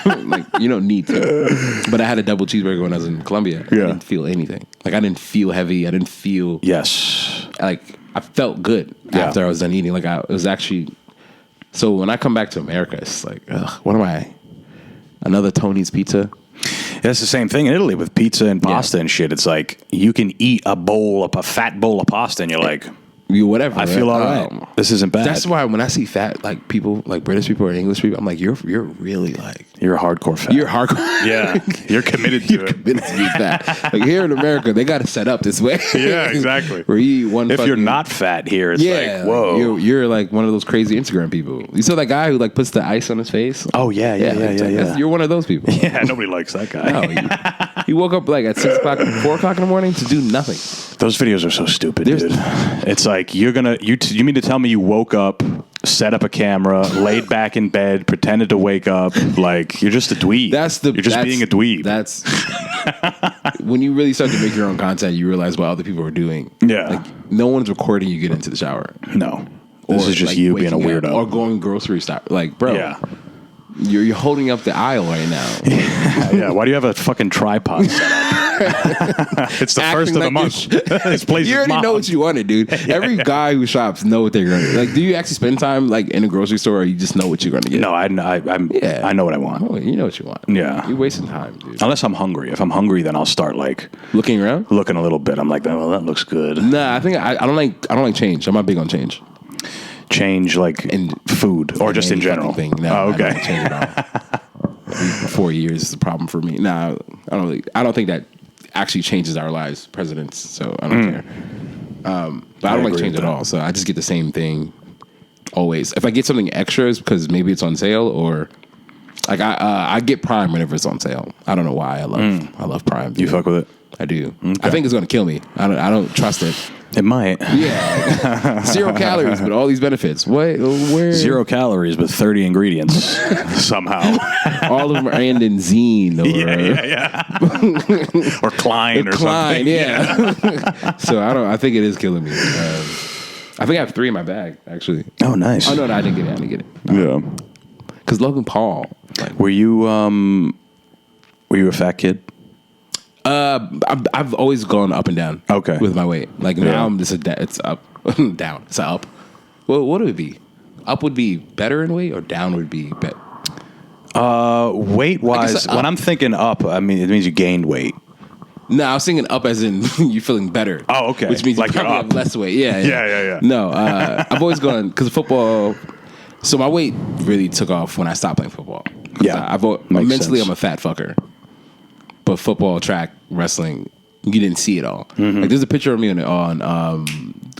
B: Like, you don't need to. But I had a double cheeseburger when I was in Colombia.
A: Yeah.
B: I didn't feel anything. Like, I didn't feel heavy. I didn't feel.
A: Yes.
B: Like, I felt good after I was done eating. Like, it was actually. So when I come back to America, it's like, ugh, what am I? Another Tony's Pizza?
A: That's the same thing in Italy with pizza and pasta and shit. It's like you can eat a fat bowl of pasta and you're like,
B: whatever.
A: I feel all right. This isn't bad.
B: That's why when I see fat, like people, like British people or English people, I'm like, you're really like,
A: you're a hardcore fat.
B: You're hardcore.
A: Yeah, you're committed to it.
B: Committed to being fat. Like here in America, they got it set up this way.
A: Yeah, exactly.
B: Where you eat one.
A: If you're not fat here, it's like, whoa,
B: you're like one of those crazy Instagram people. You saw that guy who like puts the ice on his face?
A: Oh yeah.
B: You're one of those people.
A: Yeah, nobody likes that guy.
B: No, he woke up like at 6 o'clock, 4 o'clock in the morning to do nothing.
A: Those videos are so stupid, dude. It's like you mean to tell me you woke up, set up a camera, laid back in bed, pretended to wake up, like you're just a dweeb. You're just being a dweeb.
B: That's when you really start to make your own content, you realize what other people are doing.
A: Yeah.
B: Like no one's recording you get into the shower.
A: No. This is just
B: like
A: you being a weirdo.
B: Or going grocery store. Like, bro.
A: Yeah.
B: You're holding up the aisle right now.
A: Yeah. Why do you have a fucking tripod set up? It's the first of the month. This place
B: you already know what you wanted, dude. Every guy who shops know what they're gonna like. Do you actually spend time like in a grocery store, or you just know what you're gonna get?
A: No, I know what I want.
B: Oh, you know what you want.
A: Yeah,
B: you're wasting time, dude.
A: Unless I'm hungry. If I'm hungry, then I'll start like
B: looking around,
A: looking a little bit. I'm like, well, that looks good.
B: Nah, I think I don't like change. I'm not big on change.
A: Change like in food or just in general.
B: Thing. No,
A: oh, okay.
B: I don't change at all. 4 years is the problem for me. Nah, I don't think that actually changes our lives, presidents. So I don't care. But I don't like change at all. So I just get the same thing always. If I get something extra, it's because maybe it's on sale or like I get Prime whenever it's on sale. I don't know why. I love Prime.
A: You fuck with it?
B: I do. Okay. I think it's gonna kill me. I don't trust it.
A: It might.
B: Yeah. 0 calories, but all these benefits. What? Where?
A: 0 calories, but 30 ingredients somehow.
B: All of them are and in Zine.
A: Or Klein or something.
B: Yeah. So I think it is killing me. I think I have 3 in my bag, actually.
A: Oh, nice.
B: Oh, no, I didn't get it.
A: Yeah.
B: Because Logan Paul.
A: Like, were you a fat kid?
B: I've always gone up and down.
A: Okay.
B: With my weight. Like now I'm just it's up, down. It's up. Well, what would it be? Up would be better in weight, or down would be better.
A: Weight wise, when I'm thinking up, I mean it means you gained weight.
B: No, I was thinking up as in you're feeling better.
A: Oh, okay.
B: Which means
A: like
B: you probably have less weight. Yeah. No, I've always gone because football. So my weight really took off when I stopped playing football.
A: Yeah,
B: mentally I'm a fat fucker. But football, track, wrestling, you didn't see it all. Mm-hmm. Like there's a picture of me on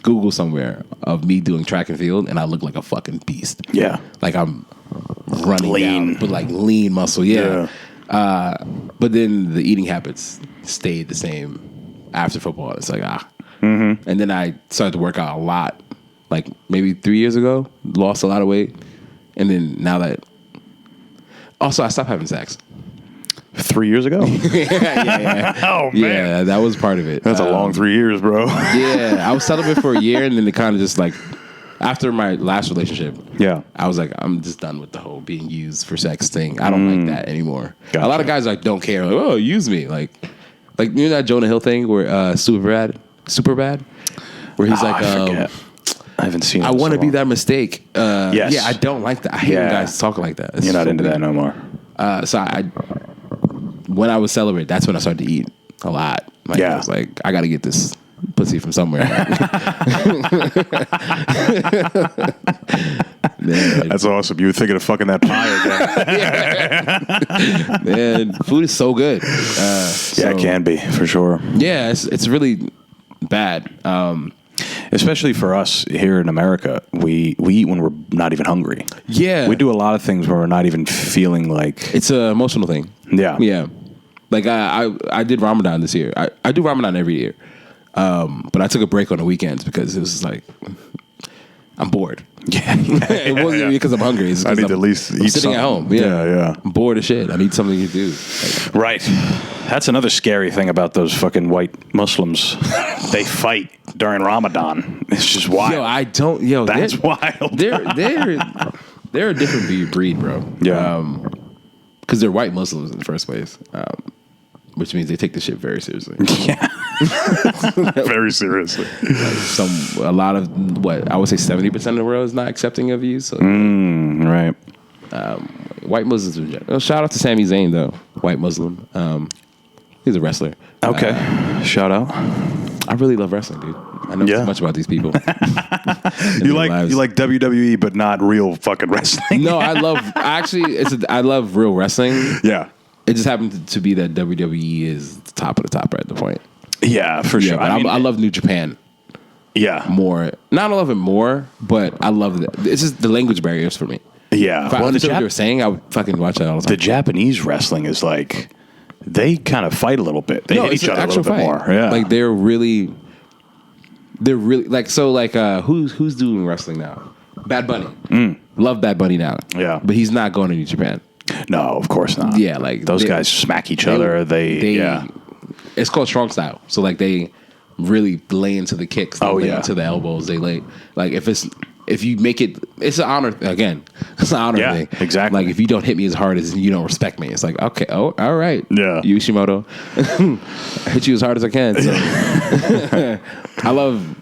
B: Google somewhere of me doing track and field, and I look like a fucking beast.
A: Yeah,
B: like I'm running
A: lean,
B: down, but like lean muscle. Yeah. But then the eating habits stayed the same after football. It's like and then I started to work out a lot. Like maybe 3 years ago, lost a lot of weight, and then now that also I stopped having sex.
A: 3 years ago?
B: yeah.
A: Oh, man.
B: Yeah, that was part of it.
A: That's a long 3 years, bro.
B: Yeah, I was celibate for a year, and then it kind of just like, after my last relationship, I was like, I'm just done with the whole being used for sex thing. I don't like that anymore. Gotcha. A lot of guys like don't care. Like, oh, use me. Like you know that Jonah Hill thing where super bad, where he's like,
A: I forget. I haven't seen it.
B: I want to be that mistake.
A: Yes.
B: Yeah, I don't like that. I hate when guys talk like that.
A: You're not into that no more.
B: So when I was celibate, that's when I started to eat a lot. Like, I was like, I got to get this pussy from somewhere.
A: That's awesome. You were thinking of fucking that pie again.
B: Man, food is so good.
A: It can be, for sure.
B: Yeah, it's really bad.
A: Especially for us here in America, we eat when we're not even hungry.
B: Yeah.
A: We do a lot of things where we're not even feeling like...
B: It's an emotional thing.
A: Yeah.
B: Yeah. Like I did Ramadan this year. I do Ramadan every year. But I took a break on the weekends because it was like I'm bored.
A: Yeah,
B: It wasn't because I'm hungry. It's
A: I need
B: I'm,
A: to at least
B: I'm
A: eat
B: sitting at
A: something.
B: home. Yeah,
A: Yeah.
B: I'm bored as shit. I need something to do. Like,
A: Right. That's another scary thing about those fucking white Muslims. They fight during Ramadan. It's just wild.
B: yo, I don't. Yo,
A: That's wild.
B: They're a different breed, bro.
A: Yeah.
B: Because they're white Muslims in the first place, which means they take the shit very seriously.
A: Yeah. Very seriously.
B: A lot of what I would say 70% of the world is not accepting of you. So
A: Right.
B: white Muslims in general. Shout out to Sami Zayn though, white Muslim. He's a wrestler.
A: Okay. Shout out.
B: I really love wrestling, dude. I know
A: Yeah.
B: too much about these people.
A: You like WWE, but not real fucking wrestling.
B: No, I love real wrestling.
A: Yeah.
B: It just happened to be that WWE is the top of the top right at the point.
A: Yeah, for sure.
B: But I love New Japan
A: Yeah.
B: more. Not I love it more, but I love it. It's just the language barriers for me.
A: Yeah.
B: If I understood what they were saying, I would fucking watch that all the time.
A: The Japanese wrestling is like, they kind of fight a little bit. They hit
B: it's
A: each
B: an
A: other a little bit
B: actual
A: more.
B: fight.
A: Yeah.
B: Like they're really like who's doing wrestling now? Bad Bunny. Love Bad Bunny now.
A: Yeah.
B: But he's not going to New Japan.
A: No, of course not.
B: Yeah, like
A: those guys smack each other. Yeah.
B: It's called strong style. So like they really lay into the kicks. They lay into the elbows. They lay like if you make it, it's an honor again. It's an honor thing.
A: Exactly.
B: Like if you don't hit me as hard as you don't respect me, it's like okay, all right,
A: Yeah.
B: Yoshimoto, I hit you as hard as I can. So I love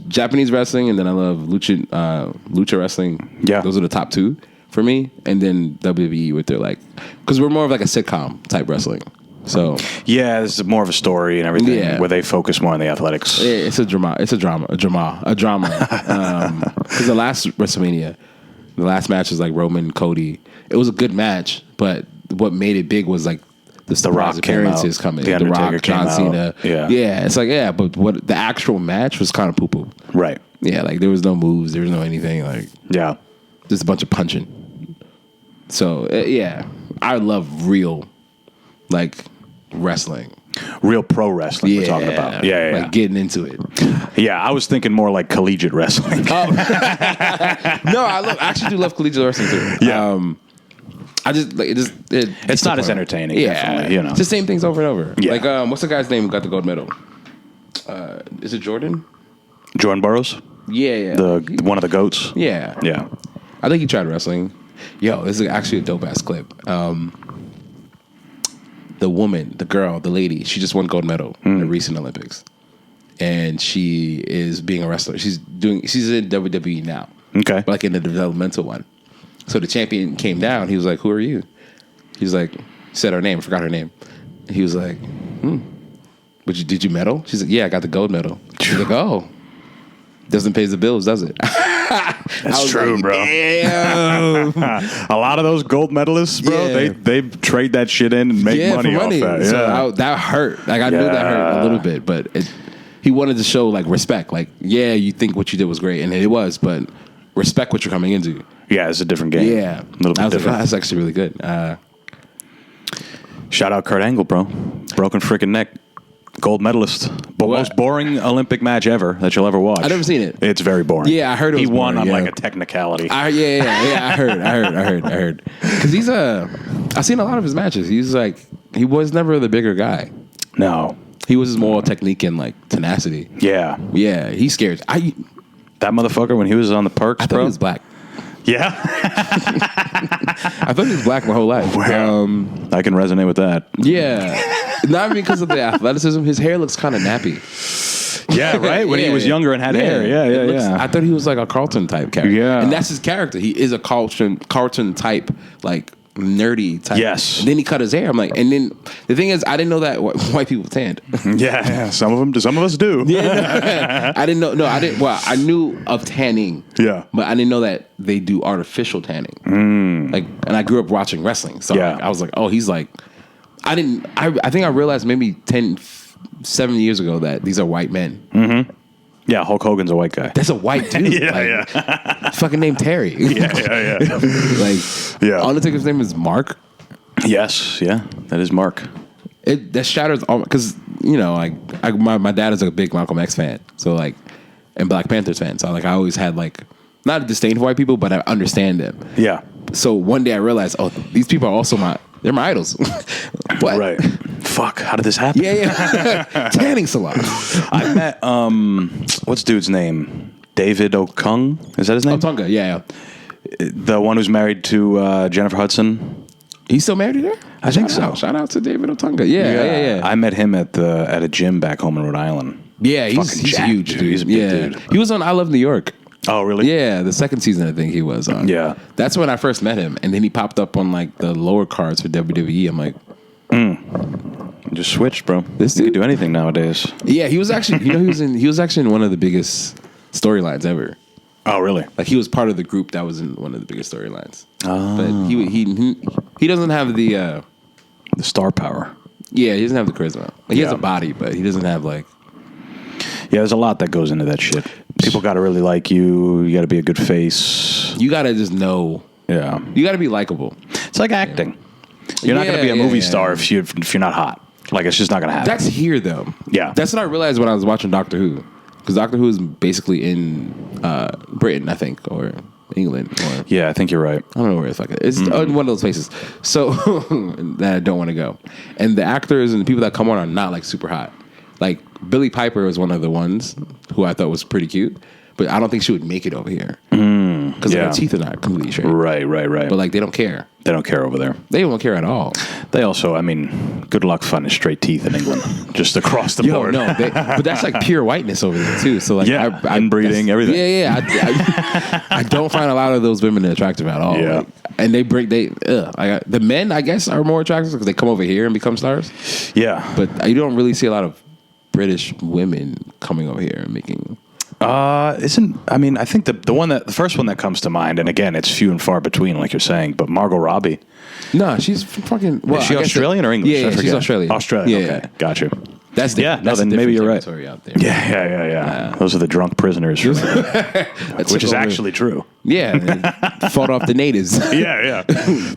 B: Japanese wrestling, and then I love lucha wrestling.
A: Yeah.
B: Those are the top two for me, and then WWE with their like, because we're more of like a sitcom type wrestling. So
A: Yeah, it's more of a story and everything where they focus more on the athletics.
B: it's a drama. Because the last WrestleMania, the last match was like Roman Cody. It was a good match, but what made it big was like the surprise
A: Rock came
B: appearances
A: out.
B: coming.
A: The
B: The Rock,
A: Undertaker
B: John
A: came
B: Cena.
A: out. Yeah.
B: Yeah. It's like but what the actual match was kind of poo poo.
A: Right.
B: Yeah, like there was no moves, there was no anything. Like
A: Yeah.
B: just a bunch of punching. So I love real like wrestling.
A: Real pro wrestling we're talking about. Yeah.
B: Like getting into it.
A: Yeah, I was thinking more like collegiate wrestling.
B: No, I actually do love collegiate wrestling too.
A: Yeah.
B: I just like
A: It's not as entertaining, definitely,
B: It's the same things over and over.
A: Yeah.
B: Like what's the guy's name who got the gold medal? Is it Jordan?
A: Jordan Burroughs?
B: Yeah.
A: One of the GOATs?
B: Yeah.
A: Yeah.
B: I think he tried wrestling. Yo, this is actually a dope ass clip. The woman, the girl, the lady, she just won gold medal in the recent Olympics. And she is being a wrestler. She's in WWE now.
A: Okay.
B: But like in the developmental one. So the champion came down. He was like, "Who are you?" He's like, said her name, forgot her name. He was like, But did you medal? She's like, "Yeah, I got the gold medal." She's like, "Oh. Doesn't pay the bills, does it?"
A: That's true, bro.
B: Damn.
A: A lot of those gold medalists, bro, they trade that shit in and make money off that. Yeah.
B: So that hurt. Like I knew that hurt a little bit, but he wanted to show like respect. Like, yeah, you think what you did was great, and it was, but respect what you're coming into.
A: Yeah, it's a different game.
B: Yeah,
A: A little bit different.
B: Like, that's actually really good.
A: Shout out Kurt Angle, bro. Broken freaking neck. Gold medalist. But most boring Olympic match ever that you'll ever watch.
B: I've never seen it.
A: It's very boring.
B: Yeah, I heard it was
A: he won
B: boring,
A: on like a technicality.
B: I heard. Because he's I've seen a lot of his matches. He was never the bigger guy.
A: No.
B: He was more technique and like tenacity.
A: Yeah.
B: Yeah, he scares.
A: That motherfucker when he was on the Perks,
B: I thought
A: bro.
B: he was black.
A: Yeah.
B: I thought he was black my whole life.
A: Wow. I can resonate with that.
B: Yeah. Not because of the athleticism. His hair looks kind of nappy.
A: Yeah, right? When he was younger and had hair. Yeah.
B: I thought he was like a Carlton type character.
A: Yeah.
B: And that's his character. He is a Carlton type, like nerdy type.
A: Yes.
B: And then he cut his hair. I'm like, and then the thing is, I didn't know that white people tanned.
A: Yeah. Some of us do.
B: Yeah. I didn't know. No, I didn't. Well, I knew of tanning.
A: Yeah.
B: But I didn't know that they do artificial tanning. Like, and I grew up watching wrestling. So
A: Yeah.
B: like, I was like, oh, he's like, I think I realized maybe 7 years ago that these are white men.
A: Mm-hmm. Yeah, Hulk Hogan's a white guy.
B: That's a white dude.
A: Yeah.
B: Fucking named Terry.
A: Yeah.
B: Like, Undertaker's name is Mark.
A: Yes, yeah, that is Mark.
B: That shatters all, because you know, like my dad is a big Malcolm X fan, so like, and Black Panthers fan. So like, I always had like not a disdain for white people, but I understand them.
A: Yeah.
B: So one day I realized, oh, these people are also they're my idols. What?
A: Right. Fuck. How did this happen?
B: Yeah. Tanning salon.
A: I met what's dude's name? David Okung. Is that his name?
B: Tonga. Yeah.
A: The one who's married to Jennifer Hudson.
B: He's still married to her?
A: I think so.
B: Shout out to David Otunga. Yeah.
A: I met him at a gym back home in Rhode Island.
B: Yeah, he's
A: jacked,
B: huge, dude.
A: He's a big dude.
B: He was on I Love New York.
A: Oh, really?
B: Yeah, the second season I think he was on.
A: Yeah.
B: That's when I first met him, and then he popped up on like the lower cards for WWE. I'm like,
A: Just switched, bro.
B: This
A: You
B: dude?
A: can do anything nowadays.
B: yeah, he was actually, he was actually in one of the biggest storylines ever.
A: Oh, really?
B: Like he was part of the group that was in one of the biggest storylines. But he doesn't have the
A: star power.
B: he doesn't have the charisma. Like, he has
A: Yeah.
B: a body, but he doesn't have like.
A: Yeah, there's a lot that goes into that shit. People got to really like you. You got to be a good face.
B: You gotta just know.
A: Yeah.
B: You gotta be likable.
A: It's like acting. You're not going to be a movie star if you're not hot. Like, it's just not going to happen.
B: That's here though.
A: Yeah.
B: That's what I realized when I was watching Doctor Who, because Doctor Who is basically in Britain, I think, or England, or
A: Yeah, I think you're right.
B: I don't know where the fuck it is. It's one of those places. So that I don't want to go. And the actors and the people that come on are not like super hot. Like Billie Piper was one of the ones who I thought was pretty cute, but I don't think she would make it over here because
A: yeah.
B: her teeth are not completely straight.
A: Right.
B: But like they don't care.
A: They don't care over there.
B: They don't care at all.
A: They also, I mean, good luck finding straight teeth in England, just across the board.
B: No, but that's like pure whiteness over there too. So like,
A: Yeah, inbreeding, everything.
B: I don't find a lot of those women attractive at all.
A: Yeah.
B: Like, and the men, I guess, are more attractive because they come over here and become stars.
A: Yeah.
B: But you don't really see a lot of British women coming over here and making.
A: I think the first one that comes to mind, and again, it's few and far between, like you're saying, but Margot Robbie.
B: No, she's fucking. Well,
A: Is she Australian or English?
B: Yeah,
A: I
B: she's
A: forget.
B: Australian.
A: Australian.
B: Yeah,
A: Okay, gotcha.
B: That's
A: Yeah,
B: that's
A: then
B: a
A: maybe you're right.
B: territory out there.
A: Yeah. Those are the drunk prisoners, which is actually true.
B: Yeah, they fought off the natives.
A: Yeah.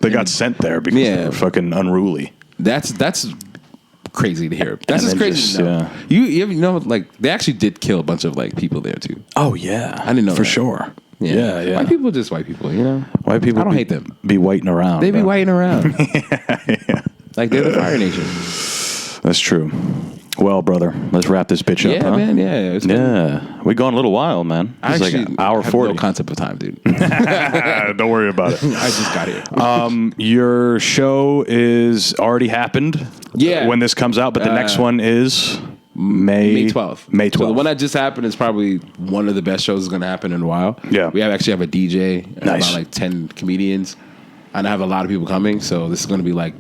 A: They got sent there because they're fucking unruly.
B: That's crazy to hear. That's just crazy to know.
A: Yeah.
B: You ever know, like, they actually did kill a bunch of like people there too.
A: Oh yeah,
B: I didn't know
A: for
B: that.
A: sure. Yeah.
B: White people are just white people, you know.
A: White people.
B: I don't hate them.
A: Be whiting around.
B: They be
A: bro.
B: whiting around. Like they're the Fire Nation.
A: That's true. Well, brother, let's wrap this bitch up.
B: Yeah,
A: huh?
B: man. Yeah. It's been-
A: Yeah, we're going a little while, man.
B: I
A: It's
B: actually
A: like an hour
B: have
A: 40.
B: no concept of time, dude.
A: Don't worry about it.
B: I just got here.
A: Your show is already happened.
B: Yeah.
A: When this comes out, but the next one is May
B: 12th.
A: May 12th.
B: So the one that just happened is probably one of the best shows that's going to happen in a while.
A: Yeah.
B: We actually have a DJ and
A: Nice.
B: about like 10 comedians. And I have a lot of people coming. So this is going to be like,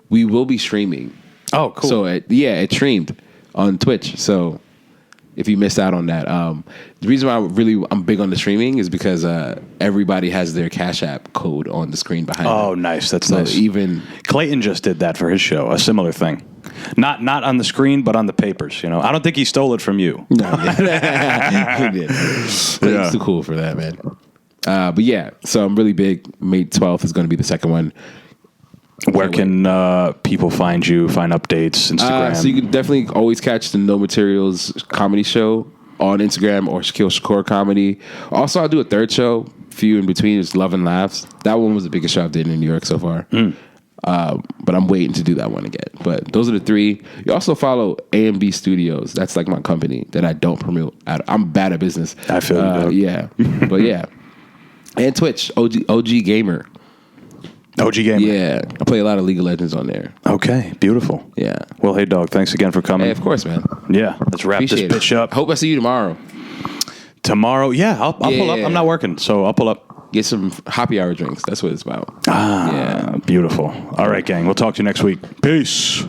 B: we will be streaming.
A: Oh, cool.
B: So it streamed on Twitch. So if you missed out on that, the reason why I'm big on the streaming is because everybody has their Cash App code on the screen behind them.
A: Oh, nice. That's
B: So
A: nice.
B: even
A: Clayton just did that for his show. A similar thing. Not on the screen, but on the papers. You know, I don't think he stole it from you.
B: No, he did. He's too cool for that, man. But yeah, so I'm really big. May 12th is going to be the second one.
A: Where can people find you? Find updates? Instagram.
B: So you can definitely always catch the No Materials comedy show on Instagram or Shakur Comedy. Also, I'll do a third show, few in between. It's Love and Laughs. That one was the biggest show I've did in New York so far. But I'm waiting to do that one again. But those are the three. You also follow AMB Studios. That's like my company that I don't promote. I'm bad at business.
A: I feel you, dog.
B: Yeah. But yeah. And Twitch, OG Gamer.
A: OG Gamer.
B: Yeah. I play a lot of League of Legends on there.
A: Okay, beautiful.
B: Yeah.
A: Well, hey, dog, thanks again for coming.
B: Hey, of course, man.
A: Yeah, let's wrap
B: Appreciate
A: this bitch up.
B: Hope I see you tomorrow.
A: Tomorrow, yeah, I'll pull up. I'm not working, so I'll pull up.
B: Get some happy hour drinks. That's what it's about.
A: Beautiful. All right, gang, we'll talk to you next week. Peace.